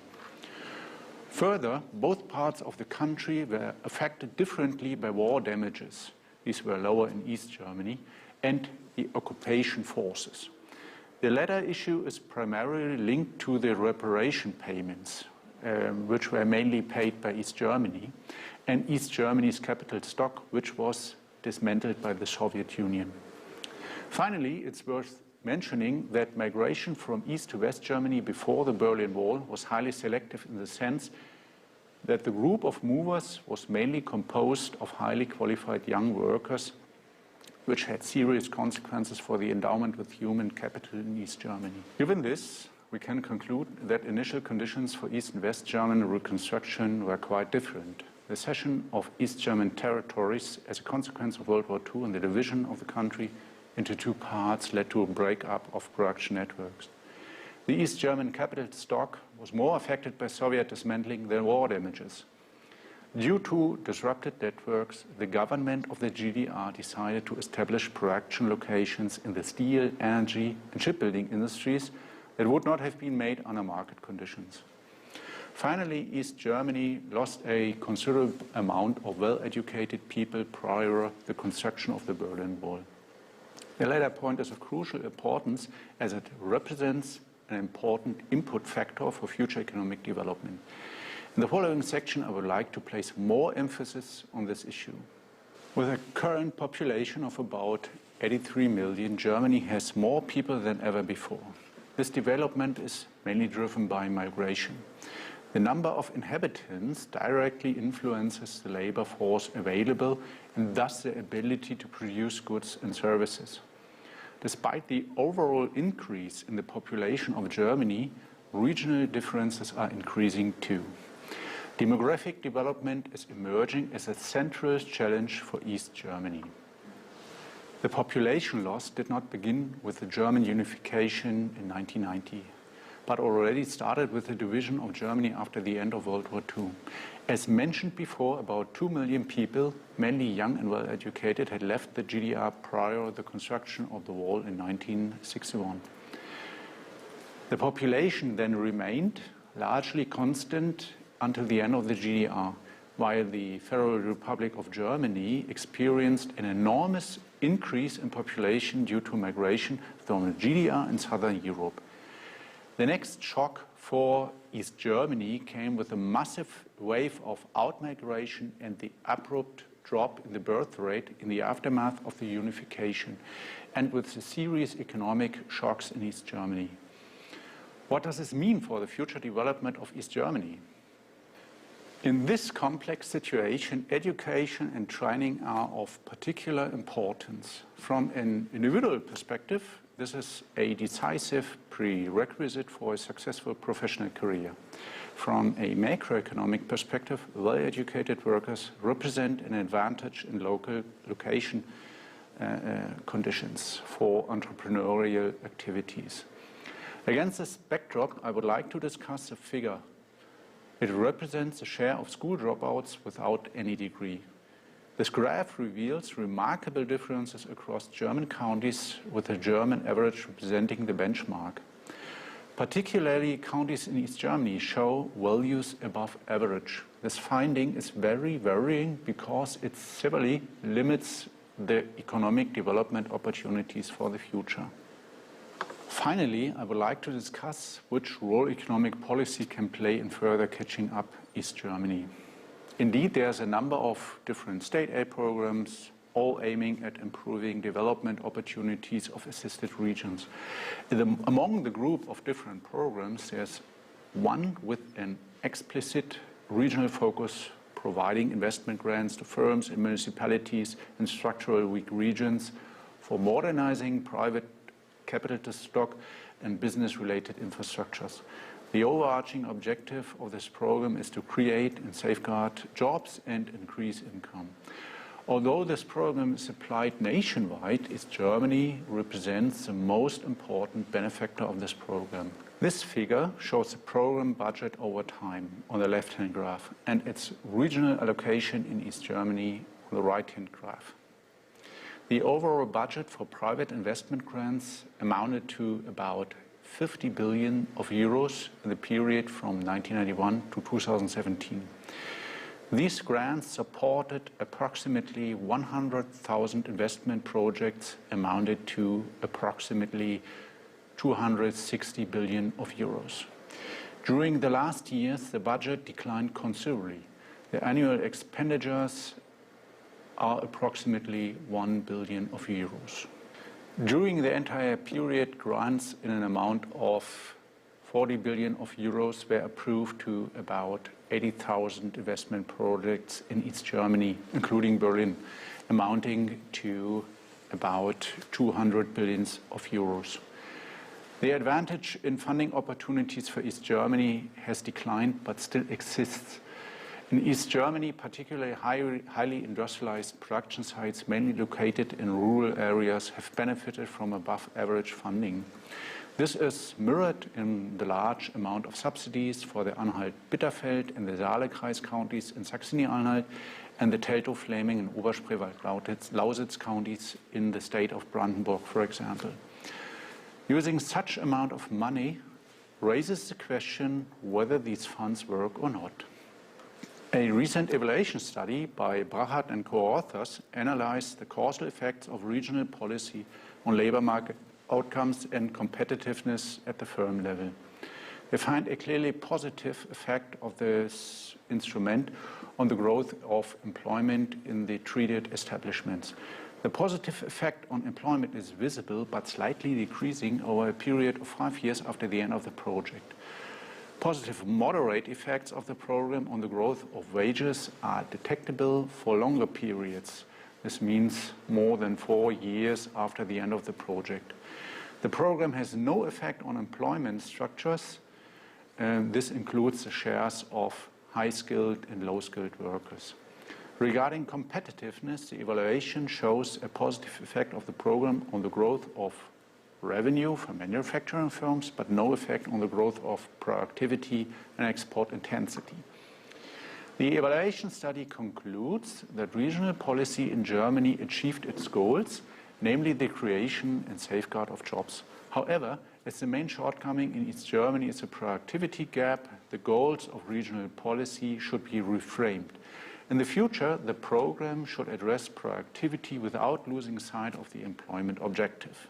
Further, both parts of the country were affected differently by war damages. These were lower in East Germany, and the occupation forces. The latter issue is primarily linked to the reparation payments, which were mainly paid by East Germany, and East Germany's capital stock, which was dismantled by the Soviet Union. Finally, it's worth mentioning that migration from East to West Germany before the Berlin Wall was highly selective in the sense that the group of movers was mainly composed of highly qualified young workers, which had serious consequences for the endowment with human capital in East Germany. Given this, we can conclude that initial conditions for East and West German reconstruction were quite different. The cession of East German territories as a consequence of World War II and the division of the country into 2 parts led to a breakup of production networks. The East German capital stock was more affected by Soviet dismantling than war damages. Due to disrupted networks, the government of the GDR decided to establish production locations in the steel, energy, and shipbuilding industries that would not have been made under market conditions. Finally, East Germany lost a considerable amount of well-educated people prior to the construction of the Berlin Wall. The latter point is of crucial importance as it represents an important input factor for future economic development. In the following section, I would like to place more emphasis on this issue. With a current population of about 83 million, Germany has more people than ever before. This development is mainly driven by migration. The number of inhabitants directly influences the labor force available and thus the ability to produce goods and services. Despite the overall increase in the population of Germany, regional differences are increasing too. Demographic development is emerging as a central challenge for East Germany. The population loss did not begin with the German unification in 1990, but already started with the division of Germany after the end of World War II. As mentioned before, about 2 million people, mainly young and well-educated, had left the GDR prior to the construction of the wall in 1961. The population then remained largely constant until the end of the GDR, while the Federal Republic of Germany experienced an enormous increase in population due to migration from the GDR and Southern Europe. The next shock for East Germany came with a massive wave of outmigration and the abrupt drop in the birth rate in the aftermath of the unification, and with the serious economic shocks in East Germany. What does this mean for the future development of East Germany? In this complex situation, education and training are of particular importance. From an individual perspective, this is a decisive prerequisite for a successful professional career. From a macroeconomic perspective, well-educated workers represent an advantage in location conditions for entrepreneurial activities. Against this backdrop, I would like to discuss a figure. It represents the share of school dropouts without any degree. This graph reveals remarkable differences across German counties, with the German average representing the benchmark. Particularly, counties in East Germany show values above average. This finding is very worrying because it severely limits the economic development opportunities for the future. Finally, I would like to discuss which role economic policy can play in further catching up East Germany. Indeed, there's a number of different state aid programs, all aiming at improving development opportunities of assisted regions. Among the group of different programs, there's one with an explicit regional focus, providing investment grants to firms and municipalities in structural weak regions for modernizing private capital stock and business-related infrastructures. The overarching objective of this program is to create and safeguard jobs and increase income. Although this program is applied nationwide, East Germany represents the most important benefactor of this program. This figure shows the program budget over time on the left-hand graph and its regional allocation in East Germany on the right-hand graph. The overall budget for private investment grants amounted to about 50 billion euros in the period from 1991 to 2017. These grants supported approximately 100,000 investment projects amounted to approximately 260 billion euros. During the last years, the budget declined considerably. The annual expenditures are approximately 1 billion euros. During the entire period, grants in an amount of 40 billion euros were approved to about 80,000 investment projects in East Germany, including Berlin, amounting to about 200 billion euros. The advantage in funding opportunities for East Germany has declined but still exists. In East Germany, particularly highly industrialized production sites, mainly located in rural areas, have benefited from above-average funding. This is mirrored in the large amount of subsidies for the Anhalt-Bitterfeld and the Saale-Kreis counties in Saxony-Anhalt and the Teltow-Fläming and Oberspreewald-Lausitz counties in the state of Brandenburg, for example. Using such amount of money raises the question whether these funds work or not. A recent evaluation study by Brachard and co-authors analyzed the causal effects of regional policy on labor market outcomes and competitiveness at the firm level. They find a clearly positive effect of this instrument on the growth of employment in the treated establishments. The positive effect on employment is visible but slightly decreasing over a period of 5 years after the end of the project. Positive moderate effects of the program on the growth of wages are detectable for longer periods. This means more than 4 years after the end of the project. The program has no effect on employment structures. This includes the shares of high-skilled and low-skilled workers. Regarding competitiveness, the evaluation shows a positive effect of the program on the growth of revenue for manufacturing firms, but no effect on the growth of productivity and export intensity. The evaluation study concludes that regional policy in Germany achieved its goals, namely the creation and safeguard of jobs. However, as the main shortcoming in East Germany is a productivity gap, the goals of regional policy should be reframed. In the future, the program should address productivity without losing sight of the employment objective.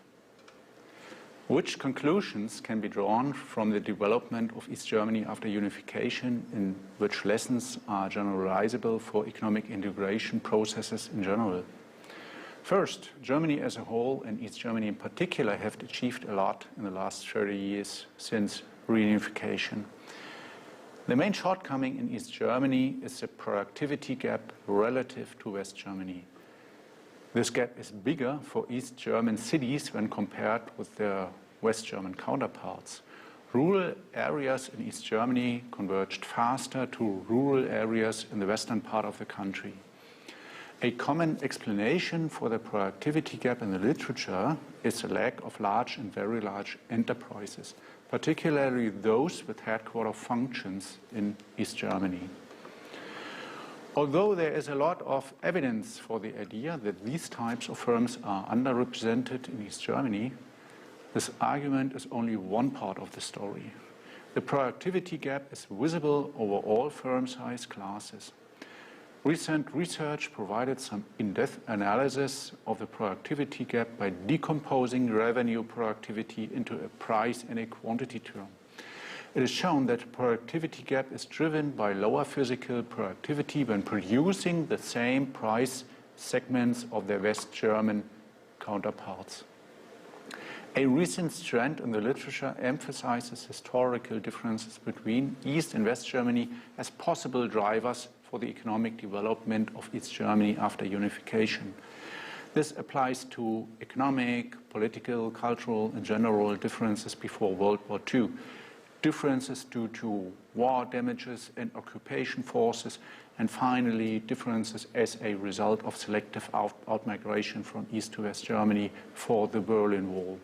Which conclusions can be drawn from the development of East Germany after unification, and which lessons are generalizable for economic integration processes in general? First, Germany as a whole and East Germany in particular have achieved a lot in the last 30 years since reunification. The main shortcoming in East Germany is the productivity gap relative to West Germany. This gap is bigger for East German cities when compared with their West German counterparts. Rural areas in East Germany converged faster to rural areas in the western part of the country. A common explanation for the productivity gap in the literature is the lack of large and very large enterprises, particularly those with headquarter functions in East Germany. Although there is a lot of evidence for the idea that these types of firms are underrepresented in East Germany, this argument is only one part of the story. The productivity gap is visible over all firm size classes. Recent research provided some in-depth analysis of the productivity gap by decomposing revenue productivity into a price and a quantity term. It is shown that the productivity gap is driven by lower physical productivity when producing the same price segments of their West German counterparts. A recent trend in the literature emphasizes historical differences between East and West Germany as possible drivers for the economic development of East Germany after unification. This applies to economic, political, cultural, and general differences before World War II, differences due to war damages and occupation forces, and finally differences as a result of selective outmigration from East to West Germany for the Berlin Wall.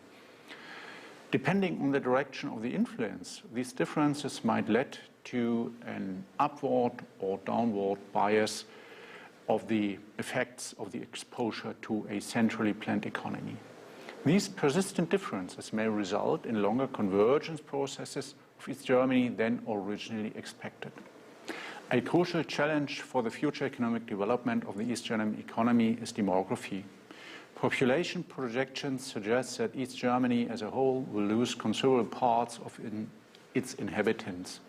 Depending on the direction of the influence, these differences might lead to an upward or downward bias of the effects of the exposure to a centrally planned economy. These persistent differences may result in longer convergence processes of East Germany than originally expected. A crucial challenge for the future economic development of the East German economy is demography. Population projections suggest that East Germany as a whole will lose considerable parts of its inhabitants.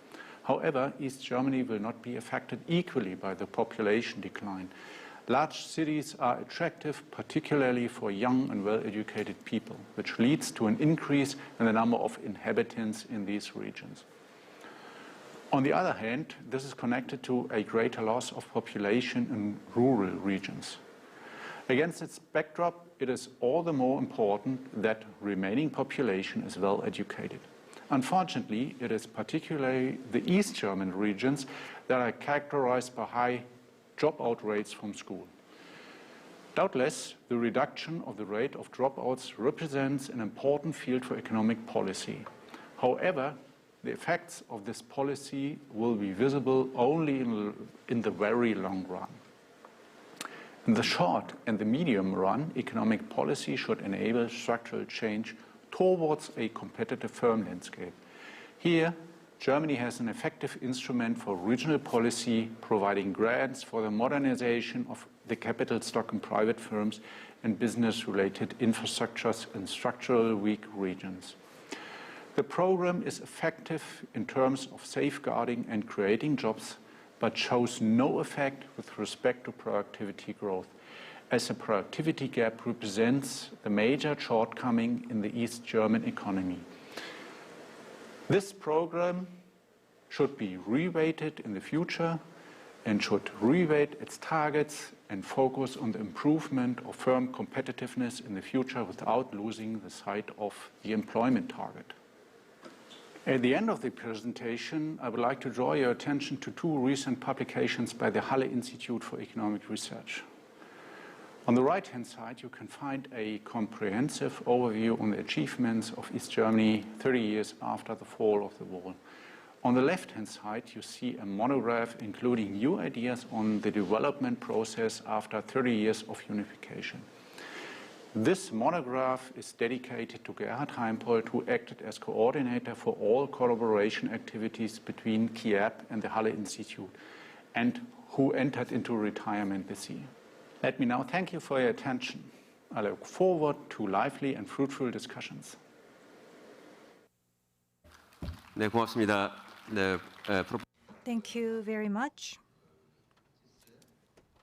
However, East Germany will not be affected equally by the population decline. Large cities are attractive, particularly for young and well-educated people, which leads to an increase in the number of inhabitants in these regions. On the other hand, this is connected to a greater loss of population in rural regions. Against its backdrop, it is all the more important that remaining population is well educated. Unfortunately, it is particularly the East German regions that are characterized by high dropout rates from school. Doubtless, the reduction of the rate of dropouts represents an important field for economic policy. However, the effects of this policy will be visible only in the very long run. In the short and the medium run, economic policy should enable structural change towards a competitive firm landscape. Here, Germany has an effective instrument for regional policy, providing grants for the modernization of the capital stock in private firms and business-related infrastructures in structural weak regions. The program is effective in terms of safeguarding and creating jobs, but shows no effect with respect to productivity growth, as the productivity gap represents the major shortcoming in the East German economy. This program should be reweighted in the future and should reweight its targets and focus on the improvement of firm competitiveness in the future without losing the sight of the employment target. At the end of the presentation, I would like to draw your attention to two recent publications by the Halle Institute for Economic Research. On the right-hand side, you can find a comprehensive overview on the achievements of East Germany 30 years after the fall of the wall. On the left-hand side, you see a monograph including new ideas on the development process after 30 years of unification. This monograph is dedicated to Gerhard Heimpold, who acted as coordinator for all collaboration activities between KIAP and the Halle Institute, and who entered into retirement this year. Let me now thank you for your attention. I look forward to lively and fruitful discussions. 네, 고맙습니다. 네, Thank you very much.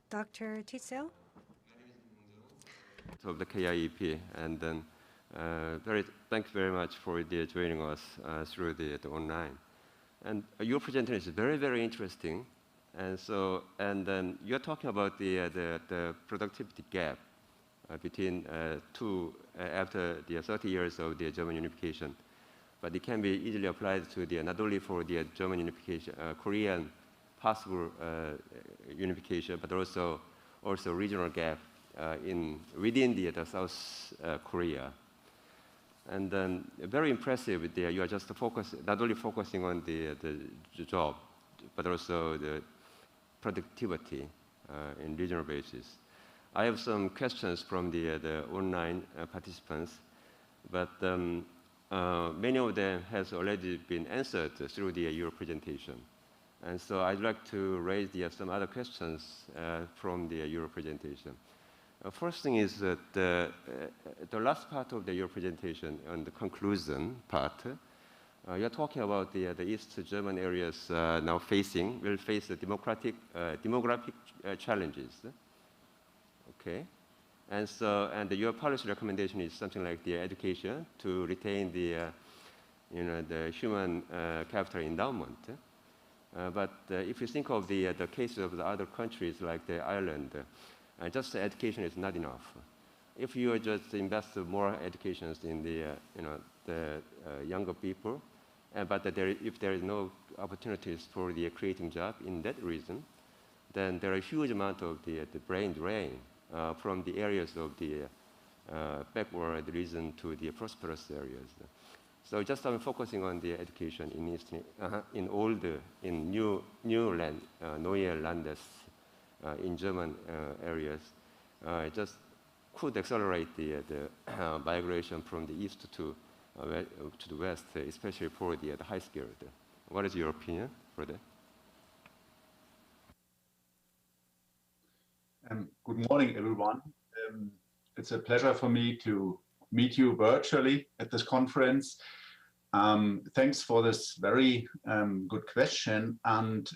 Dr. Titzel? Of the KIEP, and then thanks very much for joining us through the online. And your presentation is very, very interesting. And then you're talking about the productivity gap between after the 30 years of the German unification, but it can be easily applied to not only for the German unification, Korean possible unification, but also regional gap within the South Korea. And then very impressive. You are just not only focusing on the job, but also the productivity in regional basis. I have some questions from the online participants, but many of them has already been answered through your presentation. And so I'd like to raise some other questions from your presentation. First thing is that the last part of your presentation, on the conclusion part, you're talking about the East German areas now will face the demographic challenges. Okay, and your policy recommendation is something like the education to retain the human capital endowment. But if you think of the case of the other countries like the Ireland, just the education is not enough. If you just invest more education in the younger people, but if there is no opportunities for the creating job in that region, then there are a huge amount of the brain drain from the areas of the backward region to the prosperous areas. So just focusing on the education in new land, neue Landes in German areas, just could accelerate the migration from the east to the west, especially for the high skilled. What is your opinion for that? Good morning, everyone. It's a pleasure for me to meet you virtually at this conference. Thanks for this very good question. And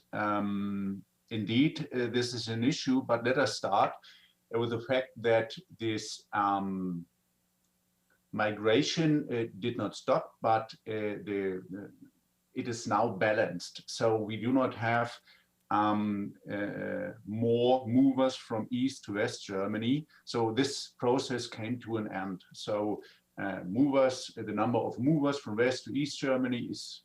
indeed, this is an issue, but let us start with the fact that this migration did not stop, but it is now balanced. So we do not have more movers from East to West Germany. So this process came to an end. So the number of movers from West to East Germany is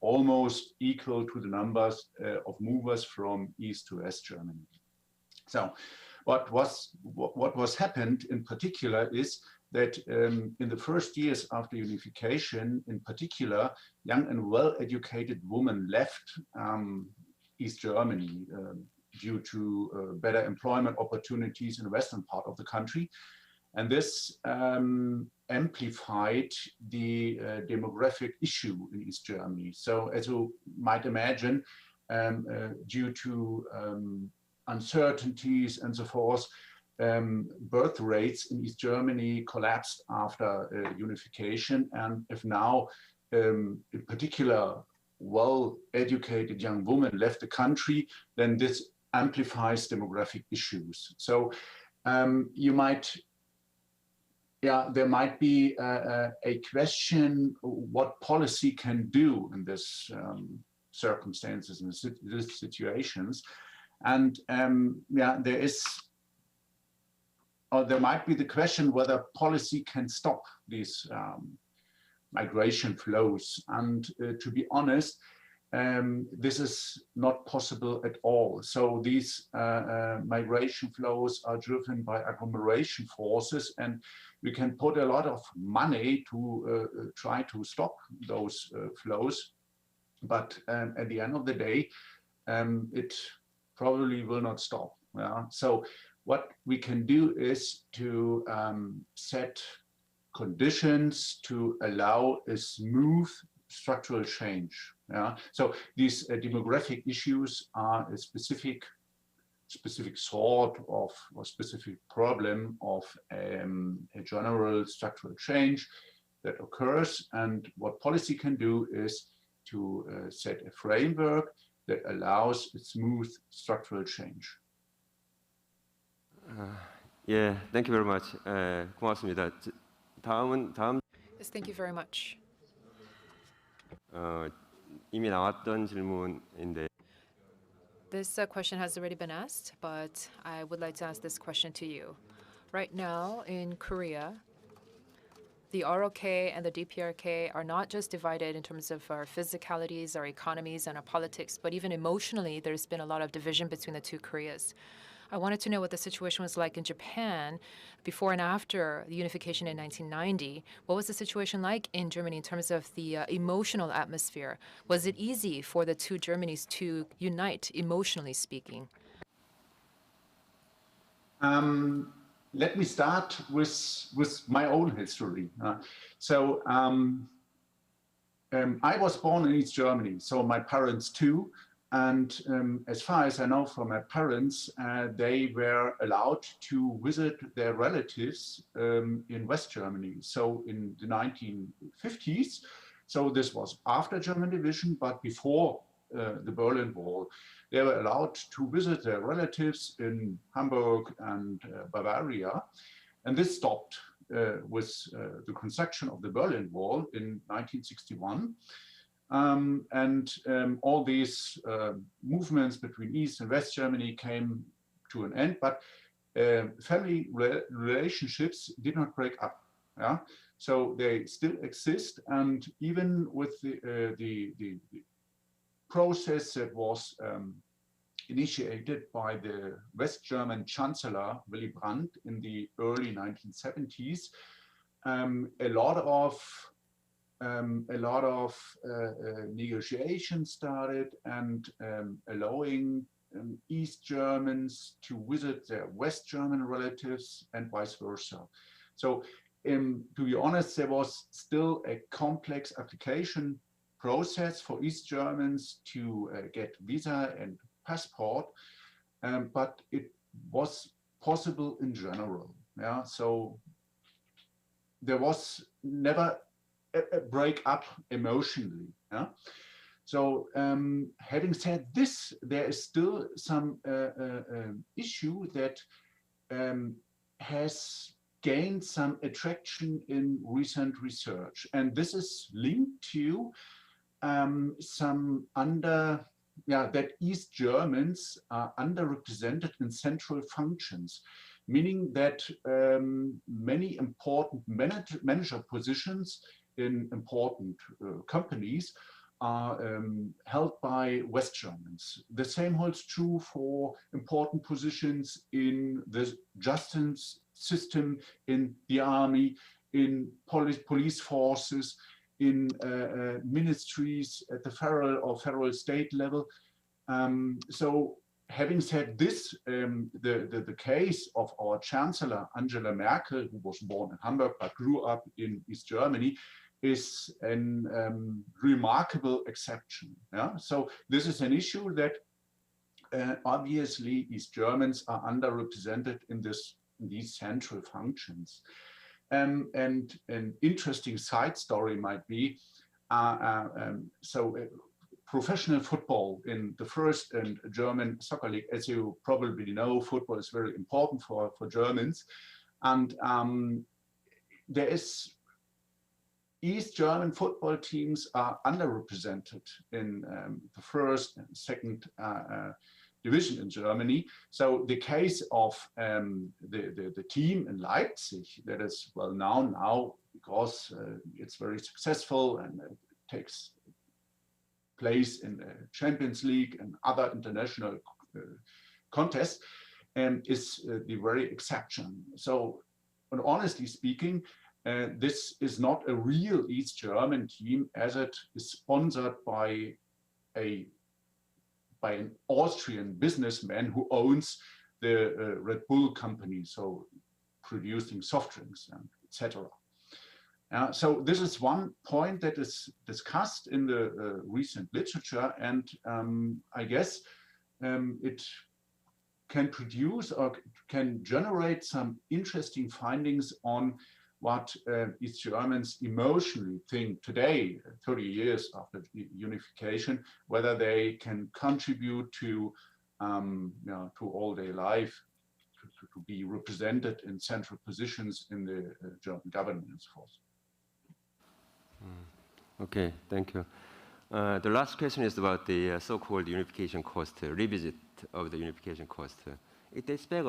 almost equal to the numbers of movers from East to West Germany. So what was happened in particular is that in the first years after unification, in particular, young and well-educated women left East Germany due to better employment opportunities in the western part of the country. And this amplified the demographic issue in East Germany. So as you might imagine, due to uncertainties and so forth, birth rates in East Germany collapsed after unification. And if now, in particular, well-educated young women left the country, then this amplifies demographic issues. So you might, there might be a question what policy can do in this circumstances, in these situations. And there is, or there might be the question whether policy can stop these migration flows. And to be honest, this is not possible at all. So these migration flows are driven by agglomeration forces, and we can put a lot of money to try to stop those flows. But at the end of the day, it probably will not stop. So what we can do is to set conditions to allow a smooth structural change. So these demographic issues are a specific sort of or specific problem of a general structural change that occurs. And what policy can do is to set a framework that allows a smooth structural change. Yeah, thank you very much. 고맙습니다. 다음. Yes, thank you very much. 이미 나왔던 질문인데. This question has already been asked, but I would like to ask this question to you. Right now in Korea, the ROK and the DPRK are not just divided in terms of our physicalities, our economies, and our politics, but even emotionally, there's been a lot of division between the two Koreas. I wanted to know what the situation was like in Japan before and after the unification in 1990. What was the situation like in Germany in terms of the emotional atmosphere? Was it easy for the two Germanys to unite, emotionally speaking? Let me start with my own history. I was born in East Germany, so my parents too. And as far as I know from my parents, they were allowed to visit their relatives in West Germany. So in the 1950s, so this was after German division, but before the Berlin Wall, they were allowed to visit their relatives in Hamburg and Bavaria. And this stopped with the construction of the Berlin Wall in 1961. All these movements between East and West Germany came to an end, but family relationships did not break up. So they still exist, and even with the process that was initiated by the West German Chancellor Willy Brandt in the early 1970s, a lot of negotiations started and allowing East Germans to visit their West German relatives and vice versa. So to be honest, there was still a complex application process for East Germans to get visa and passport, but it was possible in general. So there was never a break up emotionally. So having said this, there is still some issue that has gained some attraction in recent research, and this is linked to that East Germans are underrepresented in central functions, meaning that many important manager positions in important companies are held by West Germans. The same holds true for important positions in the justice system, in the army, in police forces, in ministries at the federal or federal state level. So having said this, the case of our Chancellor Angela Merkel, who was born in Hamburg but grew up in East Germany, is a remarkable exception. Yeah? So this is an issue that obviously East Germans are underrepresented in these central functions. And an interesting side story might be, professional football in the first German soccer league, as you probably know, football is very important for Germans. And there is East German football teams are underrepresented in the first and second division in Germany. So the case of the team in Leipzig that is well known now because it's very successful and it takes place in the Champions League and other international contests is the very exception. So, and honestly speaking, this is not a real East German team as it is sponsored by an Austrian businessman who owns the Red Bull company, so producing soft drinks and etc. So this is one point that is discussed in the recent literature, and I guess it can produce or can generate some interesting findings on what East Germans emotionally think today, 30 years after unification, whether they can contribute to all their life, to be represented in central positions in the German government force. Okay, thank you. The last question is about the so-called unification cost, revisit of the unification cost. It dates back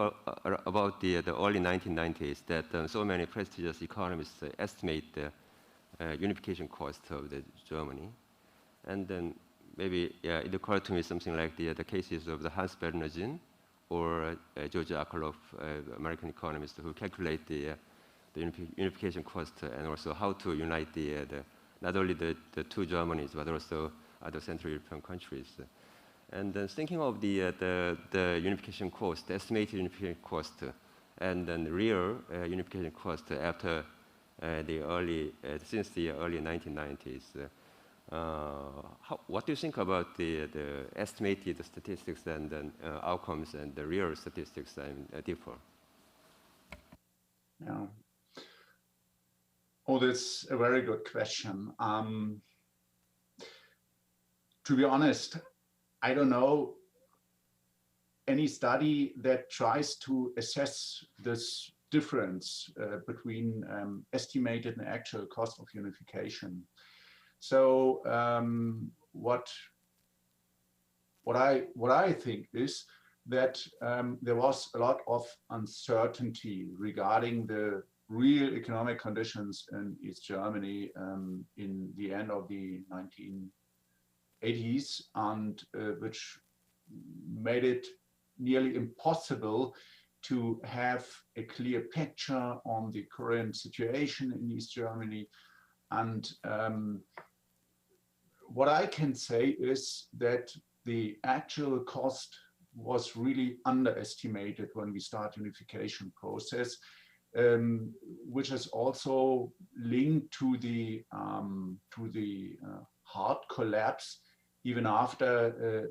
about the early 1990s that so many prestigious economists estimate the unification cost of Germany. And then maybe it occurred to me something like the cases of the Hans Bernstein or George Akerlof, American economist, who calculate the unification cost and also how to unite not only the two Germanys but also other Central European countries. And then thinking of the unification cost, the estimated unification cost, and then the real unification cost after since the early 1990s. What do you think about the estimated statistics and then outcomes and the real statistics differ? Yeah. Oh, that's a very good question. To be honest, I don't know any study that tries to assess this difference between estimated and actual cost of unification. So what I think is that there was a lot of uncertainty regarding the real economic conditions in East Germany in the end of the 1980s, and which made it nearly impossible to have a clear picture on the current situation in East Germany. And what I can say is that the actual cost was really underestimated when we start unification process, which is also linked to the hard collapse even after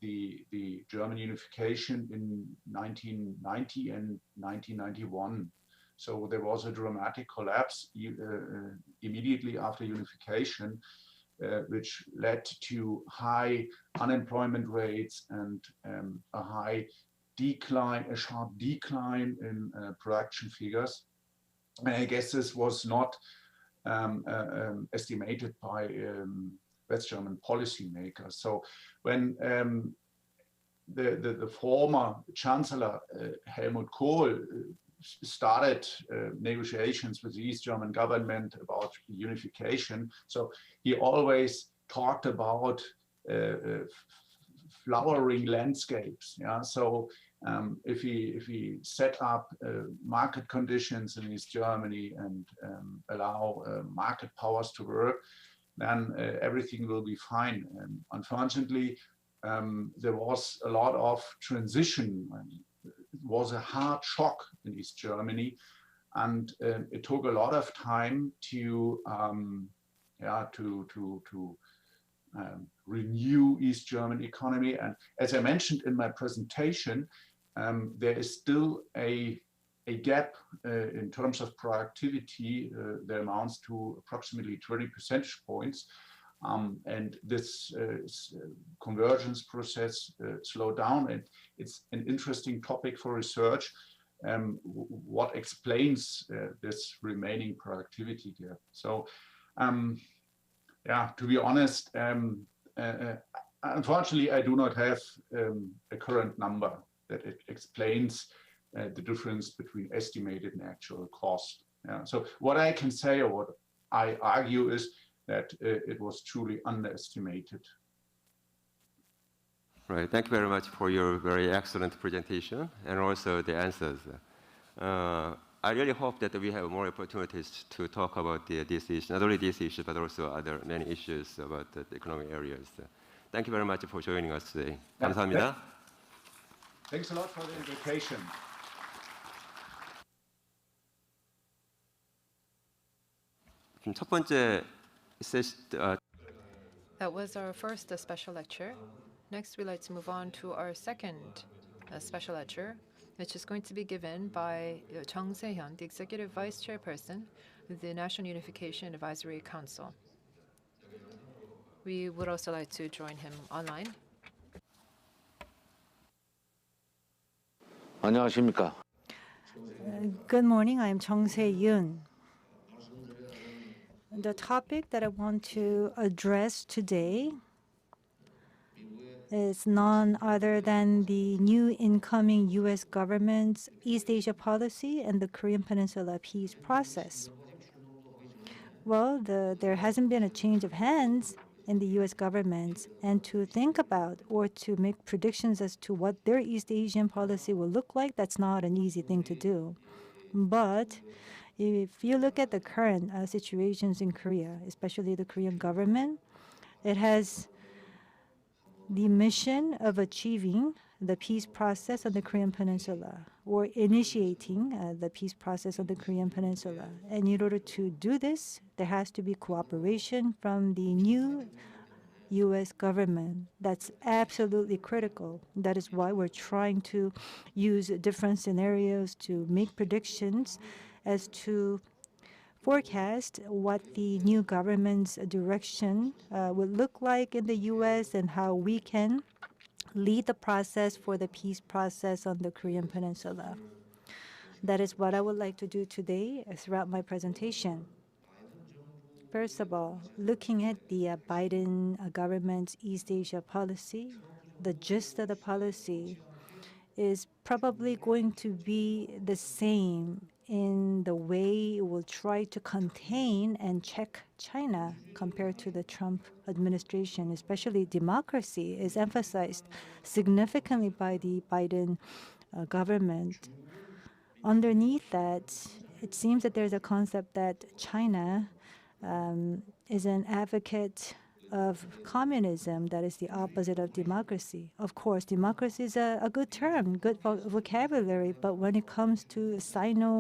the German unification in 1990 and 1991. So there was a dramatic collapse immediately after unification, which led to high unemployment rates and a sharp decline in production figures. And I guess this was not estimated by West German policymakers. So when the former Chancellor Helmut Kohl started negotiations with the East German government about unification, so he always talked about flowering landscapes. Yeah, so if he set up market conditions in East Germany and allow market powers to work, then everything will be fine. Unfortunately, there was a lot of transition. It was a hard shock in East Germany, and it took a lot of time to renew East German economy. And as I mentioned in my presentation, there is still a gap in terms of productivity that amounts to approximately 20 percentage points. And this convergence process slowed down. And it's an interesting topic for research. What explains this remaining productivity gap? So, to be honest, unfortunately, I do not have a current number that it explains the difference between estimated and actual cost. So what I can say, or what I argue, is that it was truly underestimated. Right. Thank you very much for your very excellent presentation and also the answers. I really hope that we have more opportunities to talk about this issue, not only this issue, but also other many issues about the economic areas. Thank you very much for joining us today. 감사합니다. Thanks a lot for the invitation. 첫 번째 That was our first special lecture. Next, we'd like to move on to our second special lecture, which is going to be given by Chung Se-hyun, the Executive Vice Chairperson of the National Unification Advisory Council. We would also like to join him online. 안녕하십니까. Good morning. I am Chung Se-hyun. The topic that I want to address today is none other than the new incoming U.S. government's East Asia policy and the Korean Peninsula peace process. Well, there hasn't been a change of hands in the U.S. government, and to think about or to make predictions as to what their East Asian policy will look like, that's not an easy thing to do. But if you look at the current situations in Korea, especially the Korean government, it has the mission of achieving the peace process on the Korean Peninsula, or initiating the peace process on the Korean Peninsula. And in order to do this, there has to be cooperation from the new U.S. government. That's absolutely critical. That is why we're trying to use different scenarios to make predictions as to forecast what the new government's direction would look like in the U.S. and how we can lead the process for the peace process on the Korean Peninsula. That is what I would like to do today throughout my presentation. First of all, looking at the Biden government's East Asia policy, the gist of the policy is probably going to be the same in the way it will try to contain and check China compared to the Trump administration. Especially democracy is emphasized significantly by the Biden government. Underneath that, it seems that there's a concept that China is an advocate of communism, that is the opposite of democracy. Of course, democracy is a good term, good vocabulary, but when it comes to Sino-US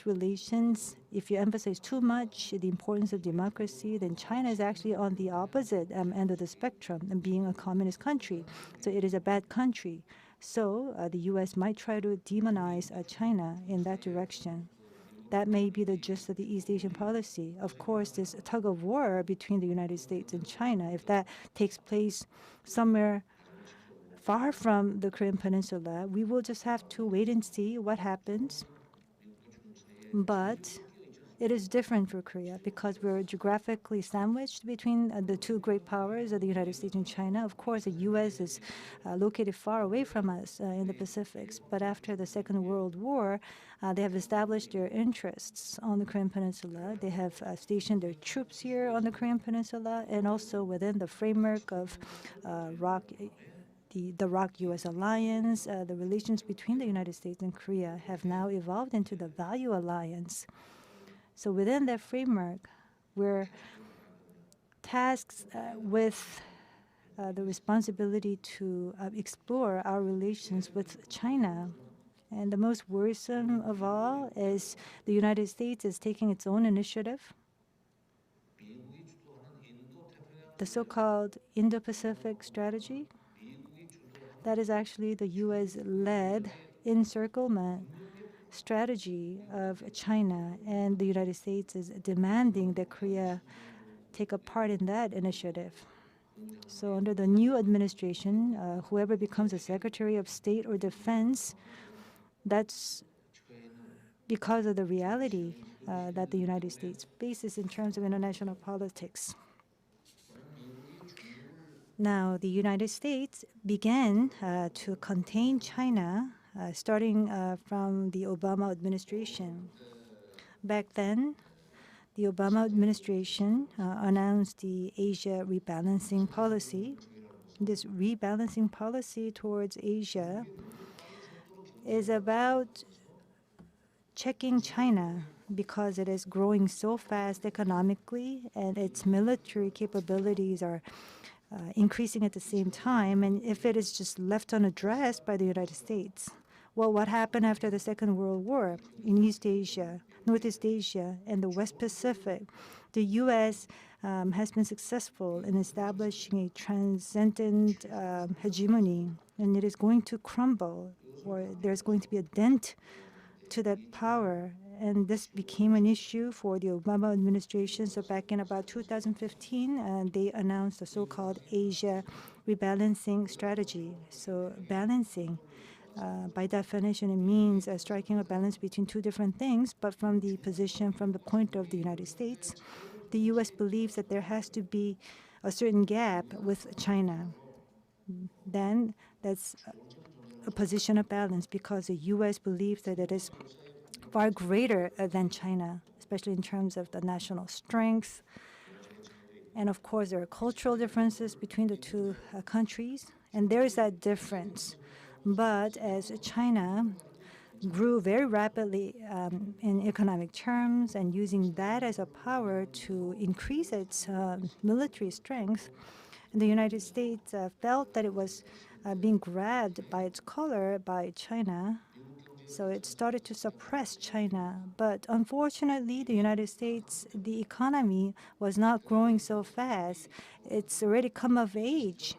relations, if you emphasize too much the importance of democracy, then China is actually on the opposite end of the spectrum and being a communist country. So it is a bad country. So the US might try to demonize China in that direction. That may be the gist of the East Asian policy. Of course, this tug of war between the United States and China, if that takes place somewhere far from the Korean Peninsula, we will just have to wait and see what happens. But it is different for Korea because we're geographically sandwiched between the two great powers of the United States and China. Of course, the U.S. is located far away from us in the Pacifics. But after the Second World War, they have established their interests on the Korean Peninsula. They have stationed their troops here on the Korean Peninsula, and also within the framework of the ROC-U.S. alliance, the relations between the United States and Korea have now evolved into the value alliance. So within that framework, we're tasked with the responsibility to explore our relations with China. And the most worrisome of all is the United States is taking its own initiative. The so-called Indo-Pacific strategy, that is actually the US-led encirclement strategy of China, and the United States is demanding that Korea take a part in that initiative. So under the new administration, whoever becomes a Secretary of State or Defense, that's because of the reality that the United States faces in terms of international politics. Now, the United States began to contain China starting from the Obama administration. Back then, the Obama administration announced the Asia rebalancing policy. This rebalancing policy towards Asia is about checking China because it is growing so fast economically and its military capabilities are increasing at the same time. And if it is just left unaddressed by the United States, well, what happened after the Second World War in East Asia, Northeast Asia, and the West Pacific? The U.S. Has been successful in establishing a transcendent hegemony, and it is going to crumble, or there's going to be a dent to that power. And this became an issue for the Obama administration. So back in about 2015, they announced the so-called Asia rebalancing strategy. So balancing, by definition, it means striking a balance between two different things. But from the position, from the point of the United States, the U.S. believes that there has to be a certain gap with China. Then that's a position of balance because the U.S. believes that it is far greater than China, especially in terms of the national strength. And of course, there are cultural differences between the two countries, and there is that difference. But as China grew very rapidly in economic terms and using that as a power to increase its military strength, the United States felt that it was being grabbed by its collar by China. So it started to suppress China. But unfortunately, the United States, the economy was not growing so fast. It's already come of age.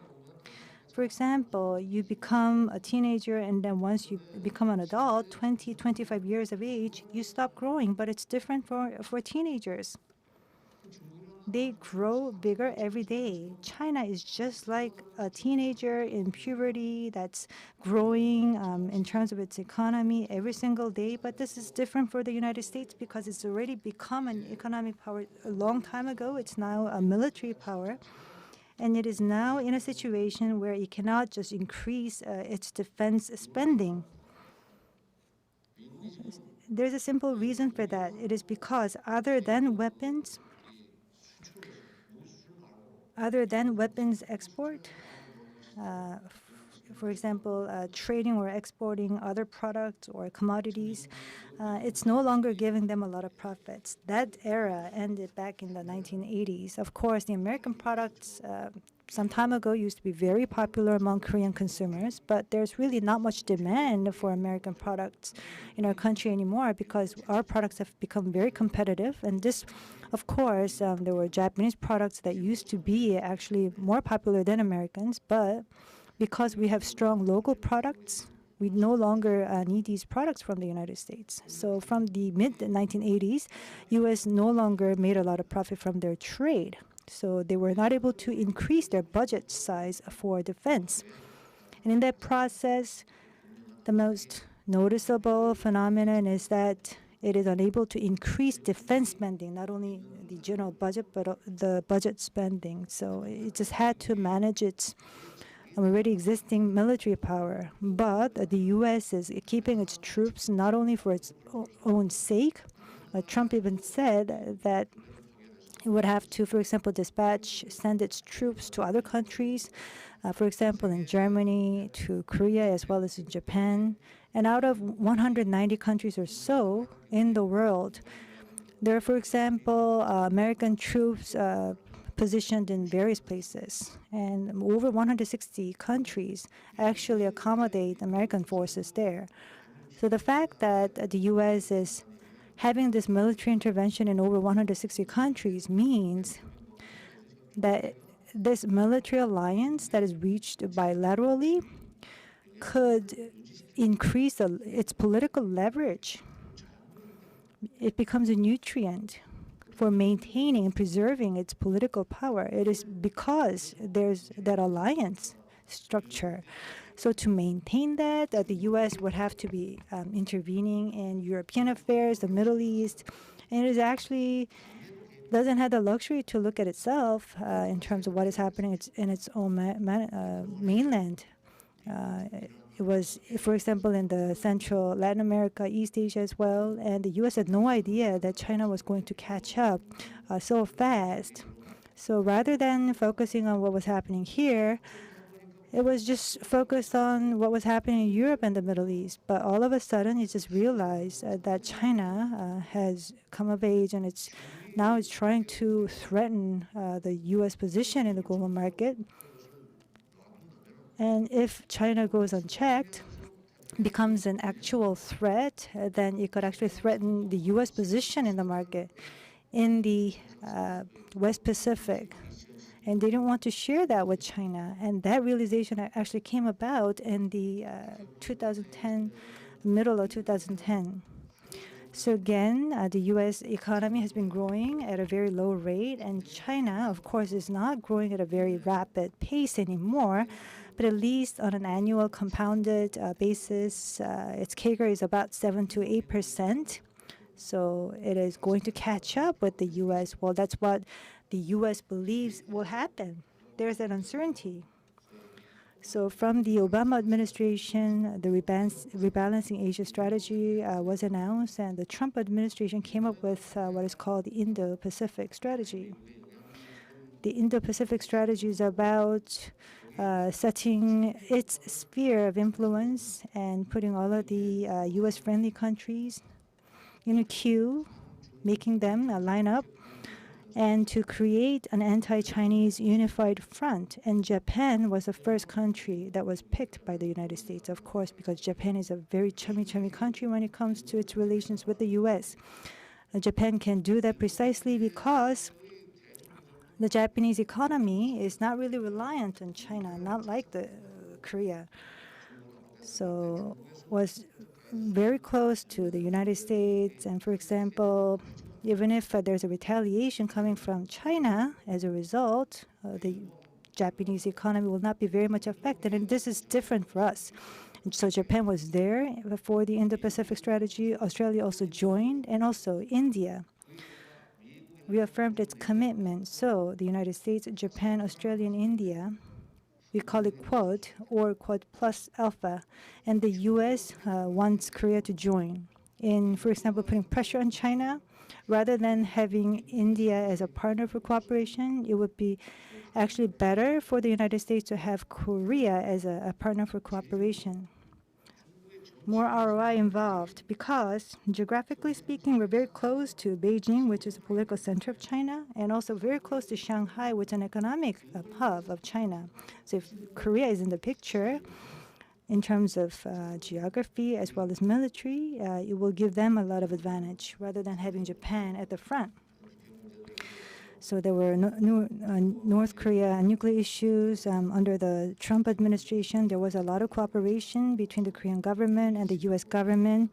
For example, you become a teenager, and then once you become an adult, 20, 25 years of age, you stop growing. But it's different for teenagers. They grow bigger every day. China is just like a teenager in puberty that's growing in terms of its economy every single day. But this is different for the United States because it's already become an economic power a long time ago. It's now a military power. And it is now in a situation where it cannot just increase its defense spending. There's a simple reason for that. It is because other than weapons export, for example, trading or exporting other products or commodities, it's no longer giving them a lot of profits. That era ended back in the 1980s. Of course, the American products some time ago used to be very popular among Korean consumers, but there's really not much demand for American products in our country anymore because our products have become very competitive. And this, of course, there were Japanese products that used to be actually more popular than Americans, but because we have strong local products, we no longer need these products from the United States. So from the mid-1980s, U.S. no longer made a lot of profit from their trade. So they were not able to increase their budget size for defense. And in that process, the most noticeable phenomenon is that it is unable to increase defense spending, not only the general budget, but the budget spending. So it just had to manage its already existing military power. But the U.S. is keeping its troops not only for its own sake. Trump even said that it would have to, for example, send its troops to other countries, for example, in Germany, to Korea, as well as in Japan. And out of 190 countries or so in the world, there are, for example, American troops positioned in various places, and over 160 countries actually accommodate American forces there. So the fact that the U.S. is having this military intervention in over 160 countries means that this military alliance that is reached bilaterally could increase its political leverage. It becomes a nutrient for maintaining and preserving its political power. It is because there's that alliance structure. So to maintain that, the U.S. would have to be intervening in European affairs, the Middle East, and it actually doesn't have the luxury to look at itself in terms of what is happening in its own mainland. It was, for example, in the Central Latin America, East Asia as well, and the U.S. had no idea that China was going to catch up so fast. So rather than focusing on what was happening here, it was just focused on what was happening in Europe and the Middle East. But all of a sudden, it just realized that China has come of age, and it's trying to threaten the U.S. position in the global market. And if China goes unchecked, becomes an actual threat, then it could actually threaten the U.S. position in the market in the West Pacific. And they didn't want to share that with China. And that realization actually came about in the 2010, middle of 2010. So again, the U.S. economy has been growing at a very low rate, and China, of course, is not growing at a very rapid pace anymore, but at least on an annual compounded basis, its CAGR is about 7 to 8%. So it is going to catch up with the U.S. Well, that's what the U.S. believes will happen. There's that uncertainty. So from the Obama administration, the rebalancing Asia strategy was announced, and the Trump administration came up with what is called the Indo-Pacific strategy. The Indo-Pacific strategy is about setting its sphere of influence and putting all of the U.S.-friendly countries in a queue, making them line up, and to create an anti-Chinese unified front. And Japan was the first country that was picked by the United States, of course, because Japan is a very chummy country when it comes to its relations with the U.S. Japan can do that precisely because the Japanese economy is not really reliant on China, not like the Korea. So was very close to the United States, and for example, even if there's a retaliation coming from China as a result, the Japanese economy will not be very much affected, and this is different for us. And so Japan was there for the Indo-Pacific strategy. Australia also joined, and also India reaffirmed its commitment. So the United States, Japan, Australia, and India, we call it Quad or Quad plus Alpha, and the U.S. Wants Korea to join in, for example, putting pressure on China. Rather than having India as a partner for cooperation, it would be actually better for the United States to have Korea as a partner for cooperation. More ROI involved because, geographically speaking, we're very close to Beijing, which is the political center of China, and also very close to Shanghai, which is an economic hub of China. So if Korea is in the picture, in terms of geography as well as military, it will give them a lot of advantage rather than having Japan at the front. So there were North Korea nuclear issues under the Trump administration. There was a lot of cooperation between the Korean government and the U.S. government,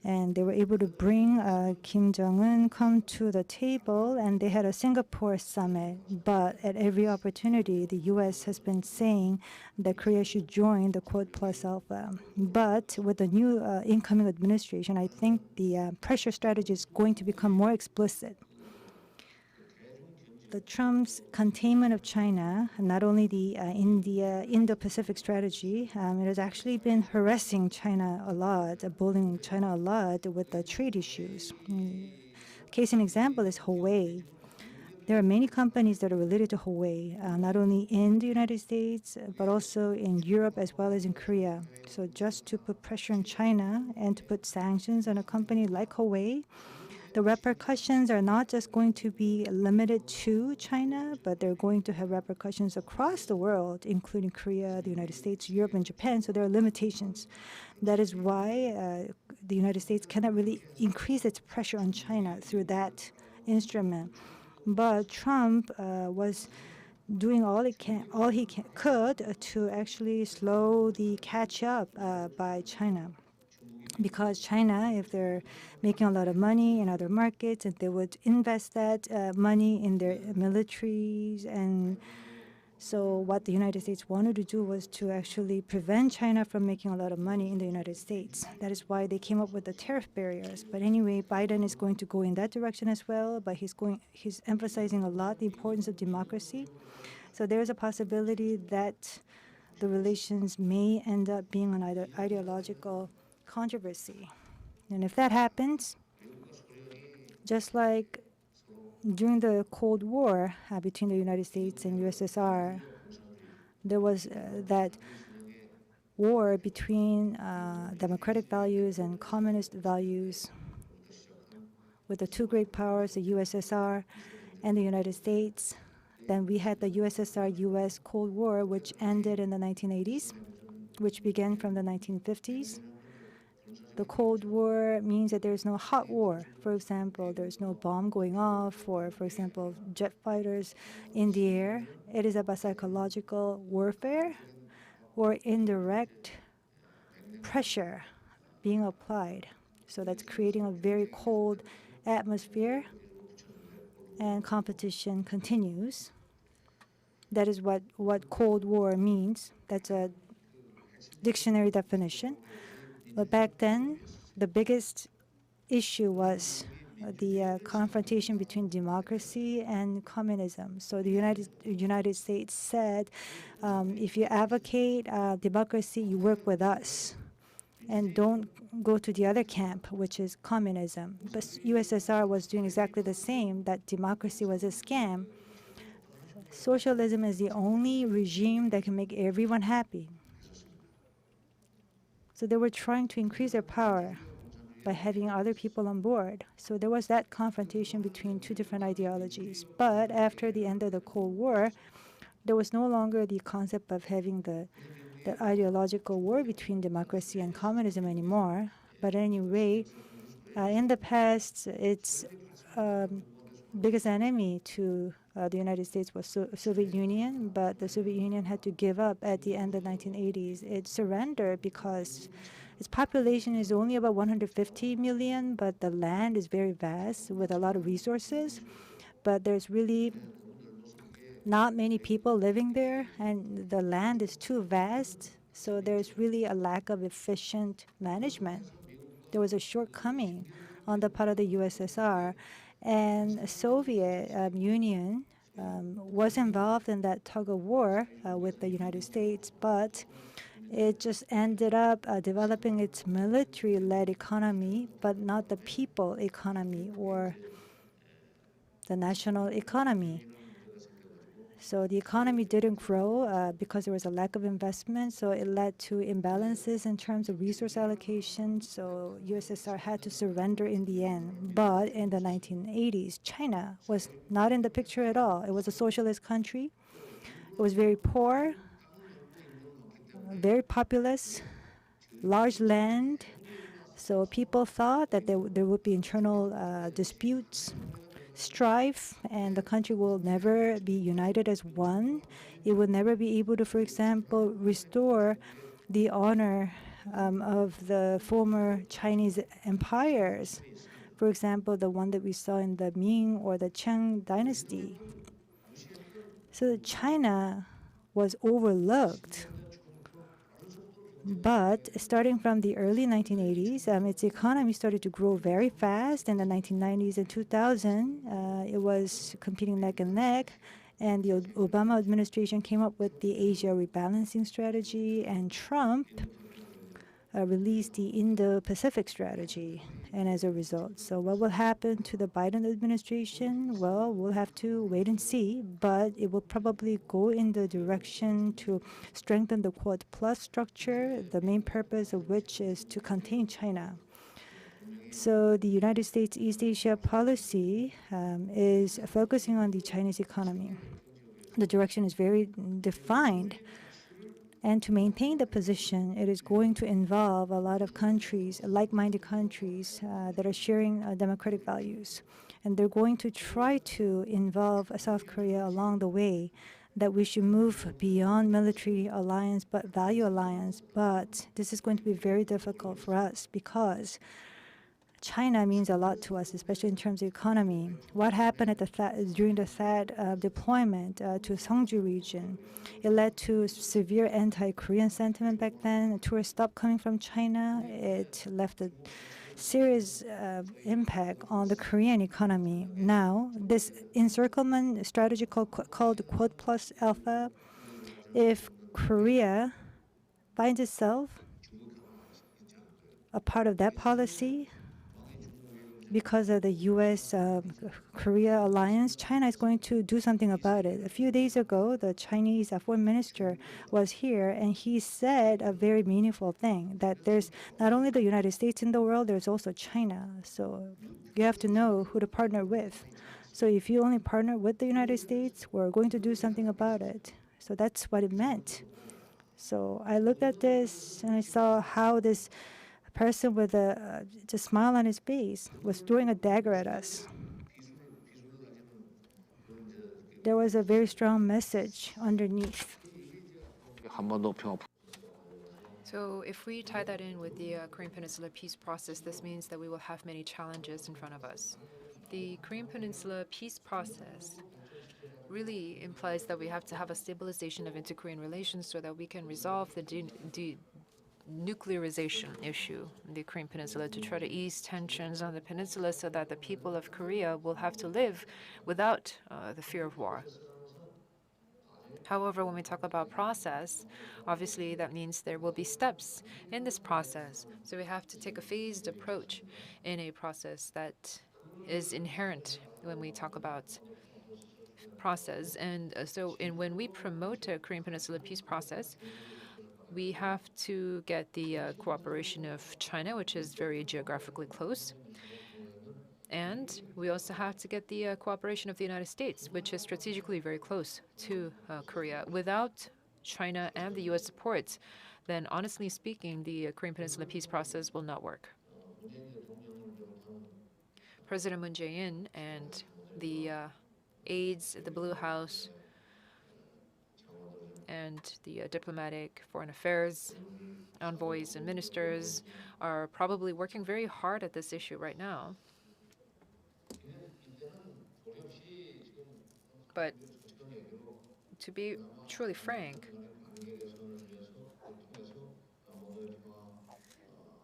and they were able to bring Kim Jong-un come to the table, and they had a Singapore summit. But at every opportunity, the U.S. has been saying that Korea should join the Quad plus Alpha. But with the new incoming administration, I think the pressure strategy is going to become more explicit. The Trump's containment of China, not only the Indo-Pacific strategy, it has actually been harassing China a lot, bullying China a lot with the trade issues. Case in example is Huawei. There are many companies that are related to Huawei, not only in the United States, but also in Europe as well as in Korea. So just to put pressure on China and to put sanctions on a company like Huawei, the repercussions are not just going to be limited to China, but they're going to have repercussions across the world, including Korea, the United States, Europe, and Japan. So there are limitations. That is why the United States cannot really increase its pressure on China through that instrument. But Trump was doing all he could to actually slow the catch up by China. Because China, if they're making a lot of money in other markets, and they would invest that money in their militaries. And so what the United States wanted to do was to actually prevent China from making a lot of money in the United States. That is why they came up with the tariff barriers. But anyway, Biden is going to go in that direction as well, but he's emphasizing a lot the importance of democracy. So there's a possibility that the relations may end up being an ideological controversy. And if that happens, just like during the Cold War between the United States and USSR, there was that war between democratic values and communist values with the two great powers, the USSR and the United States. Then we had the USSR-US Cold War, which ended in the 1980s, which began from the 1950s. The Cold War means that there's no hot war. For example, there's no bomb going off, or, for example, jet fighters in the air. It is about psychological warfare or indirect pressure being applied. So that's creating a very cold atmosphere, and competition continues. That is what Cold War means. That's a dictionary definition. But back then, the biggest issue was the confrontation between democracy and communism. So the United States said, if you advocate democracy, you work with us, and don't go to the other camp, which is communism. But USSR was doing exactly the same, that democracy was a scam. Socialism is the only regime that can make everyone happy. So they were trying to increase their power by having other people on board. So there was that confrontation between two different ideologies. But after the end of the Cold War, there was no longer the concept of having the ideological war between democracy and communism anymore. But anyway, in the past, its biggest enemy to the United States was Soviet Union, but the Soviet Union had to give up at the end of the 1980s. It surrendered because its population is only about 150 million, but the land is very vast with a lot of resources. But there's really not many people living there, and the land is too vast, so there's really a lack of efficient management. There was a shortcoming on the part of the USSR, and the Soviet Union was involved in that tug of war with the United States, but it just ended up developing its military-led economy, but not the people economy or the national economy. So the economy didn't grow because there was a lack of investment, so it led to imbalances in terms of resource allocation, so USSR had to surrender in the end. But in the 1980s, China was not in the picture at all. It was a socialist country. It was very poor, very populous, large land, so people thought that there would be internal disputes, strife, and the country will never be united as one. It would never be able to, for example, restore the honor of the former Chinese empires. For example, the one that we saw in the Ming or the Qing dynasty. So China was overlooked. But starting from the early 1980s, its economy started to grow very fast. In the 1990s and 2000, it was competing neck and neck. And the Obama administration came up with the Asia rebalancing strategy, and Trump released the Indo-Pacific strategy. And as a result, so what will happen to the Biden administration? Well, we'll have to wait and see, but it will probably go in the direction to strengthen the Quad Plus structure, the main purpose of which is to contain China. So the United States East Asia policy is focusing on the Chinese economy. The direction is very defined. And to maintain the position, it is going to involve a lot of countries, like-minded countries that are sharing democratic values. And they're going to try to involve South Korea along the way, that we should move beyond military alliance but value alliance. But this is going to be very difficult for us because China means a lot to us, especially in terms of economy. What happened at during the THAAD deployment to Seongju region? It led to severe anti-Korean sentiment back then. Tourists stopped coming from China. It left a serious impact on the Korean economy. Now, this encirclement strategy called Quad Plus Alpha, if Korea finds itself a part of that policy, because of the U.S.-Korea alliance, China is going to do something about it. A few days ago, the Chinese foreign minister was here, and he said a very meaningful thing, that there's not only the United States in the world, there's also China. So you have to know who to partner with. So if you only partner with the United States, we're going to do something about it. So that's what it meant. So I looked at this, and I saw how this person with a just smile on his face was throwing a dagger at us. There was a very strong message underneath. So if we tie that in with the Korean Peninsula peace process, this means that we will have many challenges in front of us. The Korean Peninsula peace process really implies that we have to have a stabilization of inter-Korean relations so that we can resolve the nuclearization issue in the Korean Peninsula, to try to ease tensions on the peninsula so that the people of Korea will have to live without the fear of war. However, when we talk about process, obviously that means there will be steps in this process. So we have to take a phased approach in a process that is inherent when we talk about process. And when we promote a Korean Peninsula peace process, we have to get the cooperation of China, which is very geographically close. And we also have to get the cooperation of the United States, which is strategically very close to Korea. Without China and the U.S. support, then honestly speaking, the Korean Peninsula peace process will not work. President Moon Jae-in and the aides at the Blue House and the diplomatic foreign affairs envoys and ministers are probably working very hard at this issue right now. But to be truly frank,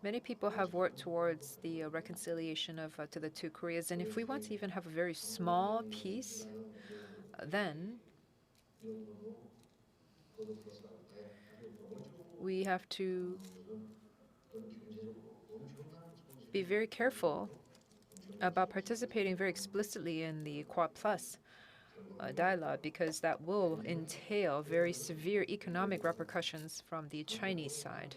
many people have worked towards the reconciliation of to the two Koreas, and if we want to even have a very small peace, then we have to be very careful about participating very explicitly in the Quad Plus dialogue, because that will entail very severe economic repercussions from the Chinese side.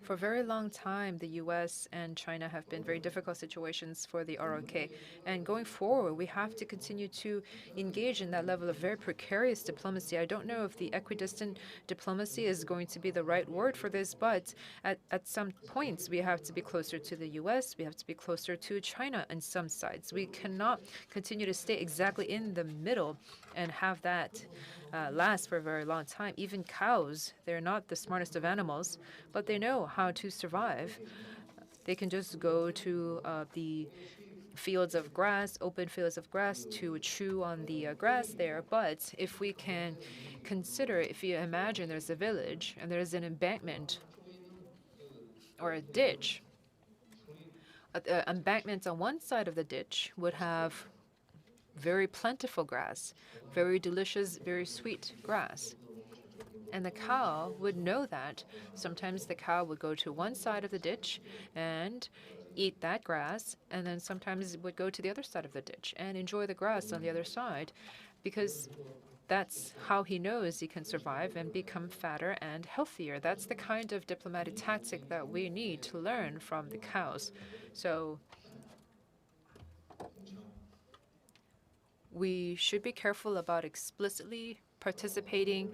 For a very long time, the U.S. and China have been very difficult situations for the ROK. And going forward, we have to continue to engage in that level of very precarious diplomacy. I don't know if the equidistant diplomacy is going to be the right word for this, but at some points, we have to be closer to the U.S., we have to be closer to China on some sides. We cannot continue to stay exactly in the middle and have that last for a very long time. Even cows, they're not the smartest of animals, but they know how to survive. They can just go to the fields of grass, open fields of grass, to chew on the grass there. But if we can consider, if you imagine there's a village and there's an embankment or a ditch, embankments on one side of the ditch would have very plentiful grass, very delicious, very sweet grass. And the cow would know that. Sometimes the cow would go to one side of the ditch and eat that grass, and then sometimes it would go to the other side of the ditch and enjoy the grass on the other side. Because That's how he knows he can survive and become fatter and healthier. That's the kind of diplomatic tactic that we need to learn from the cows. So we should be careful about explicitly participating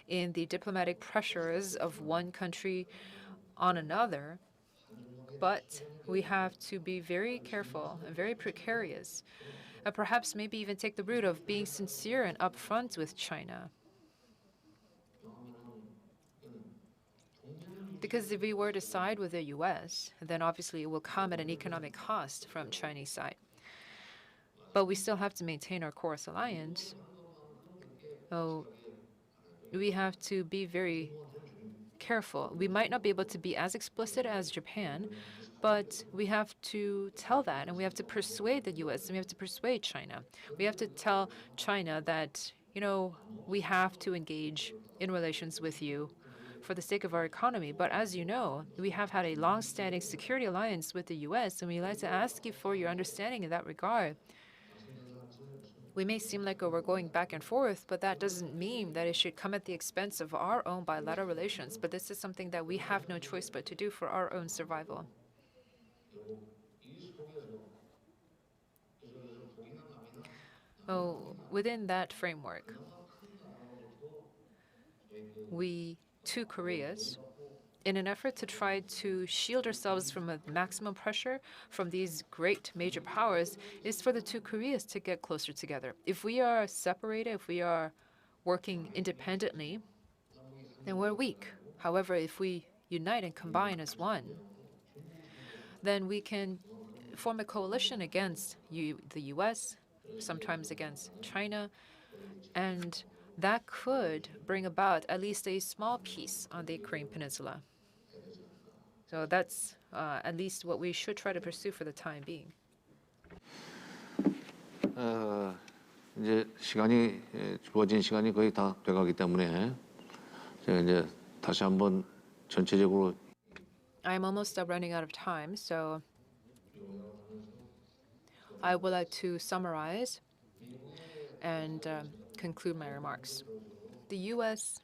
in the diplomatic pressures of one country on another, but we have to be very careful and very precarious, and perhaps maybe even take the route of being sincere and upfront with China. Because if we were to side with the US, then obviously it will come at an economic cost from Chinese side. But we still have to maintain our course alliance. So we have to be very careful. We might not be able to be as explicit as Japan, but we have to tell that, and we have to persuade the US, and we have to persuade China. We have to tell China that, we have to engage in relations with you for the sake of our economy. But as you know, we have had a long-standing security alliance with the US, and we'd like to ask you for your understanding in that regard. We may seem like we're going back and forth, but that doesn't mean that it should come at the expense of our own bilateral relations. But this is something that we have no choice but to do for our own survival. Within that framework, we, two Koreas, in an effort to try to shield ourselves from a maximum pressure from these great major powers, is for the two Koreas to get closer together. If we are separated, if we are working independently, then we're weak. However, if we unite and combine as one, then we can form a coalition against the US, sometimes against China, and that could bring about at least a small peace on the Korean Peninsula. So that's at least what we should try to pursue for the time being. 이제 주어진 시간이 거의 다 돼가기 때문에 제가 이제 다시 한번 전체적으로 I'm almost running out of time, so I would like to summarize and conclude my remarks. The U.S.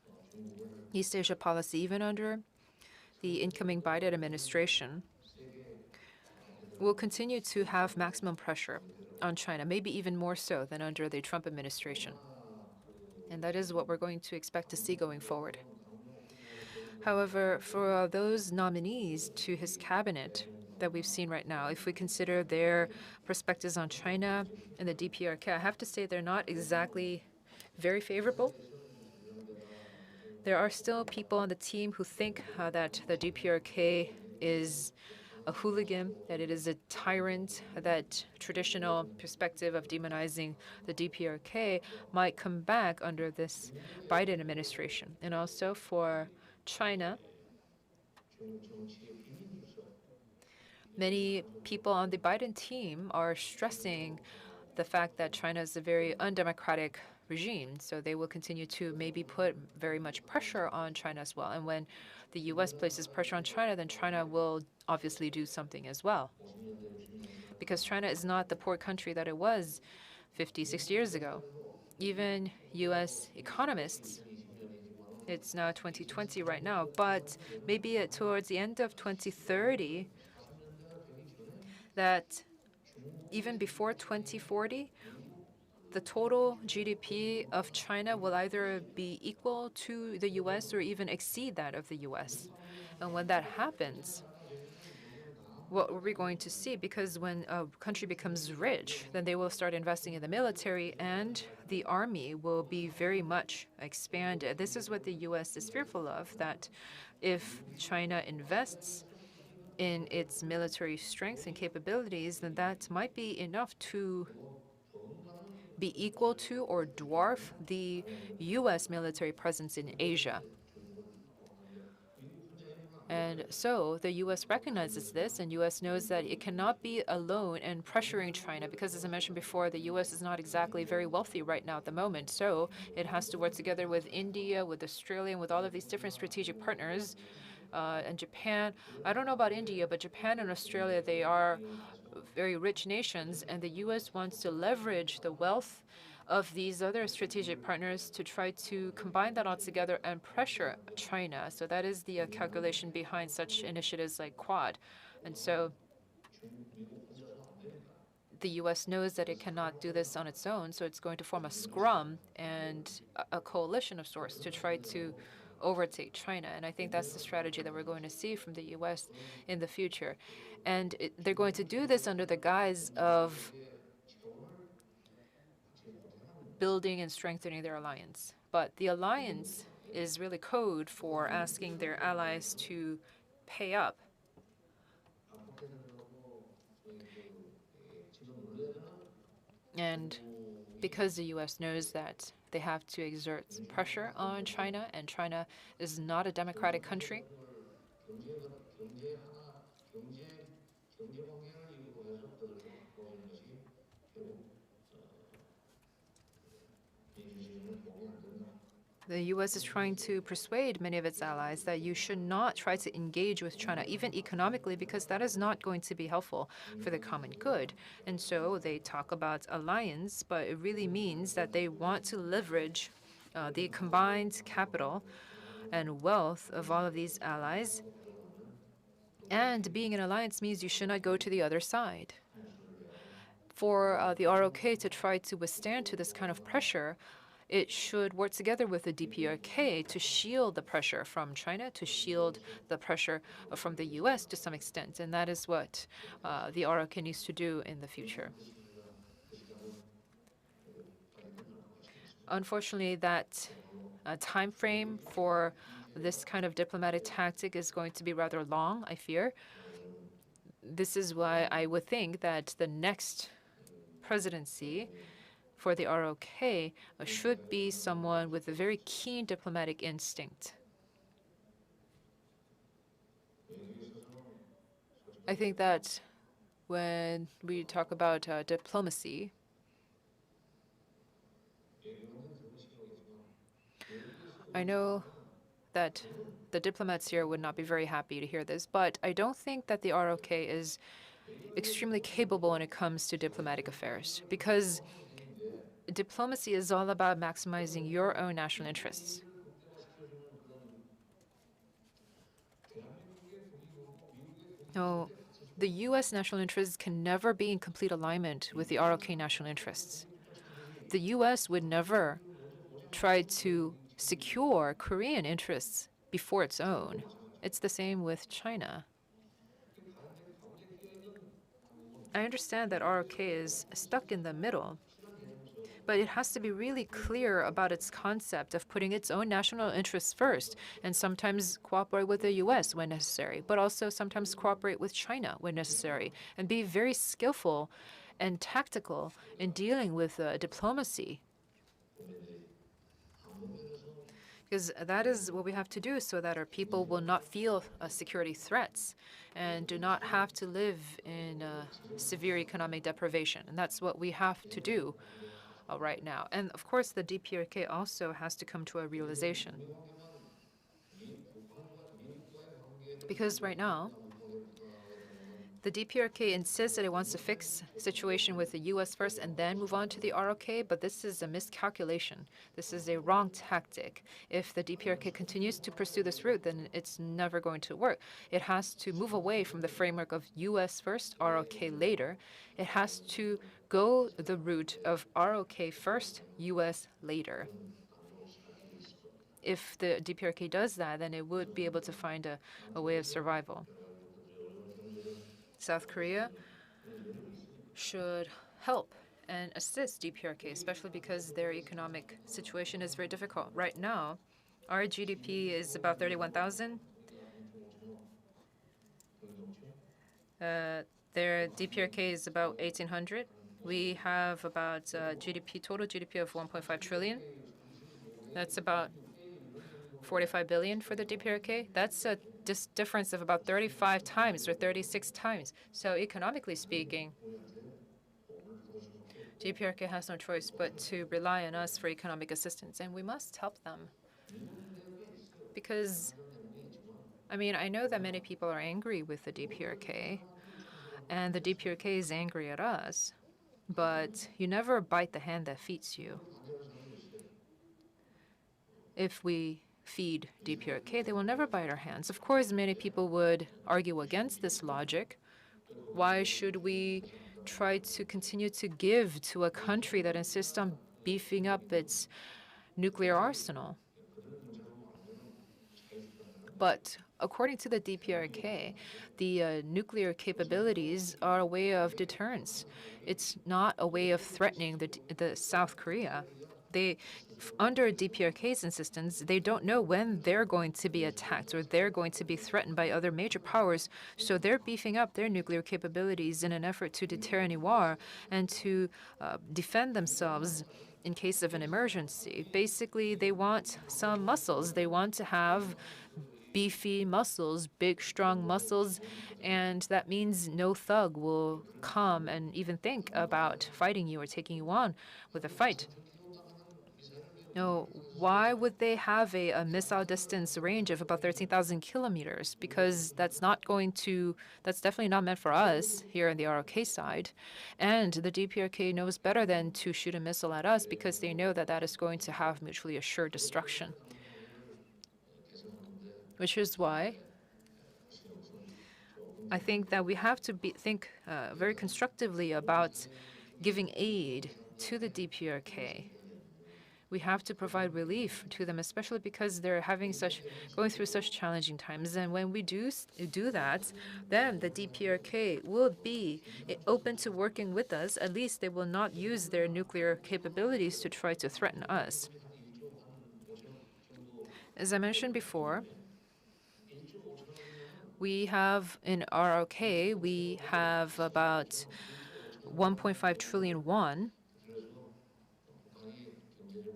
East Asia policy, even under the incoming Biden administration, will continue to have maximum pressure on China, maybe even more so than under the Trump administration. And that is what we're going to expect to see going forward. However, for those nominees to his cabinet that we've seen right now, if we consider their perspectives on China and the DPRK, I have to say they're not exactly very favorable. There are still people on the team who think that the DPRK is a hooligan, that it is a tyrant, that traditional perspective of demonizing the DPRK might come back under this Biden administration. And also for China, many people on the Biden team are stressing the fact that China is a very undemocratic regime, so they will continue to maybe put very much pressure on China as well. And when the U.S. places pressure on China, then China will obviously do something as well. Because China is not the poor country that it was 50, 60 years ago. Even U.S. economists, it's now 2020 right now, but maybe towards the end of 2030, that even before 2040, the total GDP of China will either be equal to the US or even exceed that of the US. And when that happens, what are we going to see? Because when a country becomes rich, then they will start investing in the military and the army will be very much expanded. This is what the US is fearful of, that if China invests in its military strength and capabilities, then that might be enough to be equal to or dwarf the US military presence in Asia. And so the US recognizes this, and US knows that it cannot be alone in pressuring China because, as I mentioned before, the US is not exactly very wealthy right now at the moment. So it has to work together with India, with Australia, and with all of these different strategic partners. And Japan, I don't know about India, but Japan and Australia, they are very rich nations, and the US wants to leverage the wealth of these other strategic partners to try to combine that all together and pressure China. So that is the calculation behind such initiatives like Quad. And so the U.S. knows that it cannot do this on its own, so it's going to form a scrum and a coalition of sorts to try to overtake China. And I think that's the strategy that we're going to see from the U.S. in the future. And they're going to do this under the guise of building and strengthening their alliance. But the alliance is really code for asking their allies to pay up. And because the U.S. knows that they have to exert pressure on China, and China is not a democratic country, the U.S. is trying to persuade many of its allies that you should not try to engage with China, even economically, because that is not going to be helpful for the common good. And so they talk about alliance, but it really means that they want to leverage the combined capital and wealth of all of these allies. And being an alliance means you should not go to the other side. For the ROK to try to withstand to this kind of pressure, it should work together with the DPRK to shield the pressure from China, to shield the pressure from the U.S. to some extent. And that is what the ROK needs to do in the future. Unfortunately, that time frame for this kind of diplomatic tactic is going to be rather long, I fear. This is why I would think that the next presidency for the ROK should be someone with a very keen diplomatic instinct. I think that when we talk about diplomacy, I know that the diplomats here would not be very happy to hear this, but I don't think that the ROK is extremely capable when it comes to diplomatic affairs, because diplomacy is all about maximizing your own national interests. No, the U.S. national interests can never be in complete alignment with the ROK national interests. The U.S. would never try to secure Korean interests before its own. It's the same with China. I understand that ROK is stuck in the middle, but it has to be really clear about its concept of putting its own national interests first, and sometimes cooperate with the U.S. when necessary, but also sometimes cooperate with China when necessary, and be very skillful and tactical in dealing with diplomacy. Because that is what we have to do so that our people will not feel security threats and do not have to live in severe economic deprivation. And that's what we have to do right now. And of course, the DPRK also has to come to a realization. Because right now, the DPRK insists that it wants to fix the situation with the U.S. first and then move on to the ROK, but this is a miscalculation. This is a wrong tactic. If the DPRK continues to pursue this route, then it's never going to work. It has to move away from the framework of U.S. first, ROK later. It has to go the route of ROK first, U.S. later. If the DPRK does that, then it would be able to find a way of survival. South Korea should help and assist DPRK, especially because their economic situation is very difficult. Right now, our GDP is about 31,000. Their DPRK is about 1,800. We have about total GDP of 1.5 trillion. That's about 45 billion for the DPRK. That's a difference of about 35 times or 36 times. So economically speaking, DPRK has no choice but to rely on us for economic assistance, and we must help them. Because, I mean, I know that many people are angry with the DPRK, and the DPRK is angry at us, but you never bite the hand that feeds you. If we feed DPRK, they will never bite our hands. Of course, many people would argue against this logic. Why should we try to continue to give to a country that insists on beefing up its nuclear arsenal? But according to the DPRK, the nuclear capabilities are a way of deterrence. It's not a way of threatening the South Korea. Under DPRK's insistence, they don't know when they're going to be attacked or they're going to be threatened by other major powers. So they're beefing up their nuclear capabilities in an effort to deter any war and to defend themselves in case of an emergency. Basically, they want some muscles. They want to have beefy muscles, big, strong muscles, and that means no thug will come and even think about fighting you or taking you on with a fight. No, why would they have a missile distance range of about 13,000 kilometers? Because that's definitely not meant for us here on the ROK side. And the DPRK knows better than to shoot a missile at us because they know that that is going to have mutually assured destruction. Which is why I think that we have to think very constructively about giving aid to the DPRK. We have to provide relief to them, especially because they're going through such challenging times. And when we do that, then the DPRK will be open to working with us. At least they will not use their nuclear capabilities to try to threaten us. As I mentioned before, we have in ROK, we have about 1.5 trillion won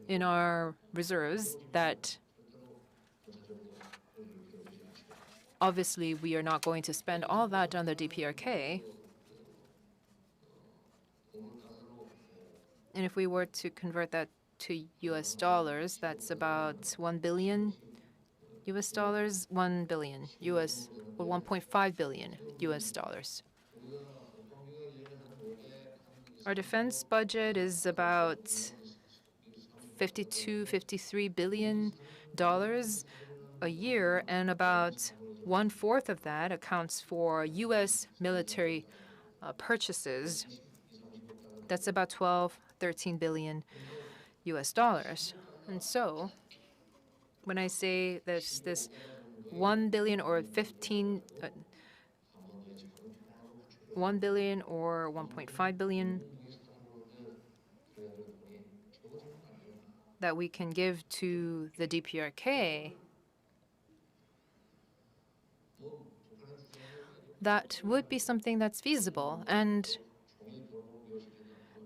in our reserves that obviously we are not going to spend all that on the DPRK. And if we were to convert that to US dollars, that's about 1 billion US dollars, 1 billion US, or 1.5 billion US dollars. Our defense budget is about $53 billion a year, and about 1/4 of that accounts for US military purchases. That's about 13 billion US dollars. And so when I say this 1 billion or 1 billion or 1.5 billion that we can give to the DPRK, that would be something that's feasible. And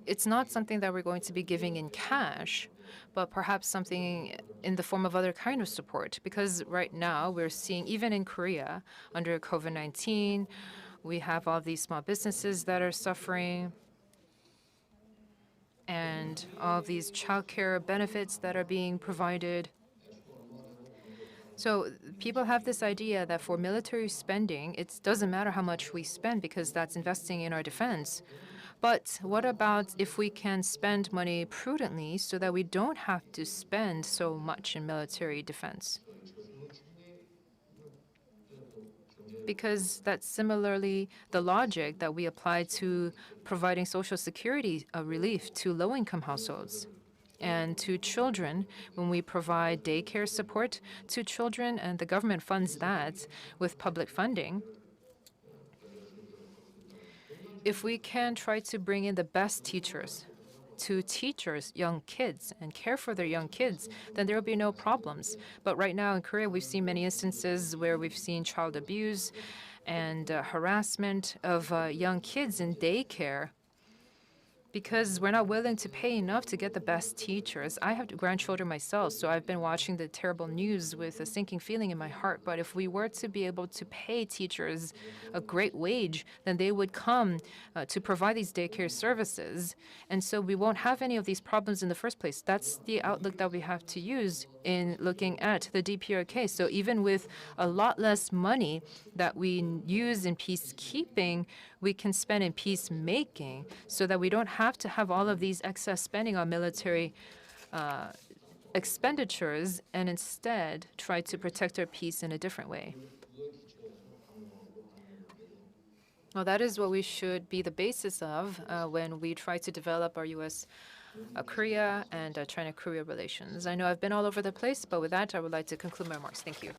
it's not something that we're going to be giving in cash, but perhaps something in the form of other kind of support. Because right now we're seeing, even in Korea, under COVID-19, we have all these small businesses that are suffering, and all these childcare benefits that are being provided. So people have this idea that for military spending, it doesn't matter how much we spend because that's investing in our defense. But what about if we can spend money prudently so that we don't have to spend so much in military defense? Because that's similarly the logic that we apply to providing Social Security relief to low-income households and to children when we provide daycare support to children, and the government funds that with public funding. If we can try to bring in the best teachers to teach our young kids and care for their young kids, then there will be no problems. But right now in Korea, we've seen many instances where we've seen child abuse and harassment of young kids in daycare because we're not willing to pay enough to get the best teachers. I have grandchildren myself, so I've been watching the terrible news with a sinking feeling in my heart. But if we were to be able to pay teachers a great wage, then they would come to provide these daycare services. And so we won't have any of these problems in the first place. That's the outlook that we have to use in looking at the DPRK. So even with a lot less money that we use in peacekeeping, we can spend in peacemaking so that we don't have to have all of these excess spending on military expenditures and instead try to protect our peace in a different way. Well, that is what we should be the basis of when we try to develop our U.S. Korea and China-Korea relations. I know I've been all over the place, but with that, I would like to conclude my remarks. Thank you.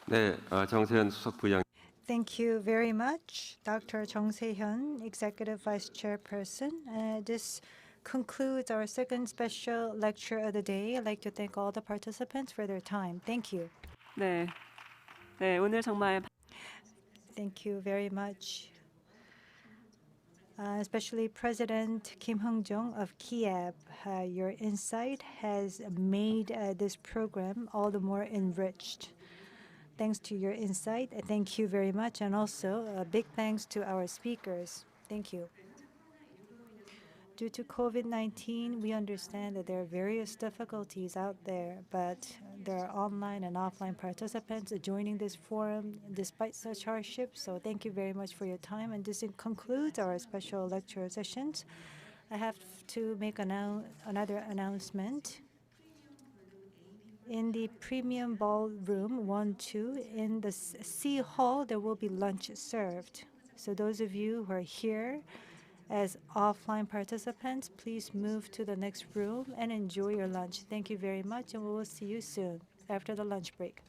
네, 정세현 수석부장. Thank you very much, Dr. Jung Se-hyun, Executive Vice Chairperson. This concludes our second special lecture of the day. I'd like to thank all the participants for their time. Thank you. 네, 네 오늘 정말 Thank you very much. Especially President Kim Hong-jong of Kiev. Your insight has made this program all the more enriched. Thanks to your insight, thank you very much. And also a big thanks to our speakers. Thank you. Due to COVID-19, we understand that there are various difficulties out there, but there are online and offline participants joining this forum despite such hardships. So thank you very much for your time. And this concludes our special lecture sessions. I have to make another announcement. In the premium ballroom 1-2 in the C Hall, there will be lunch served. So those of you who are here as offline participants, please move to the next room and enjoy your lunch. Thank you very much, and we will see you soon after the lunch break.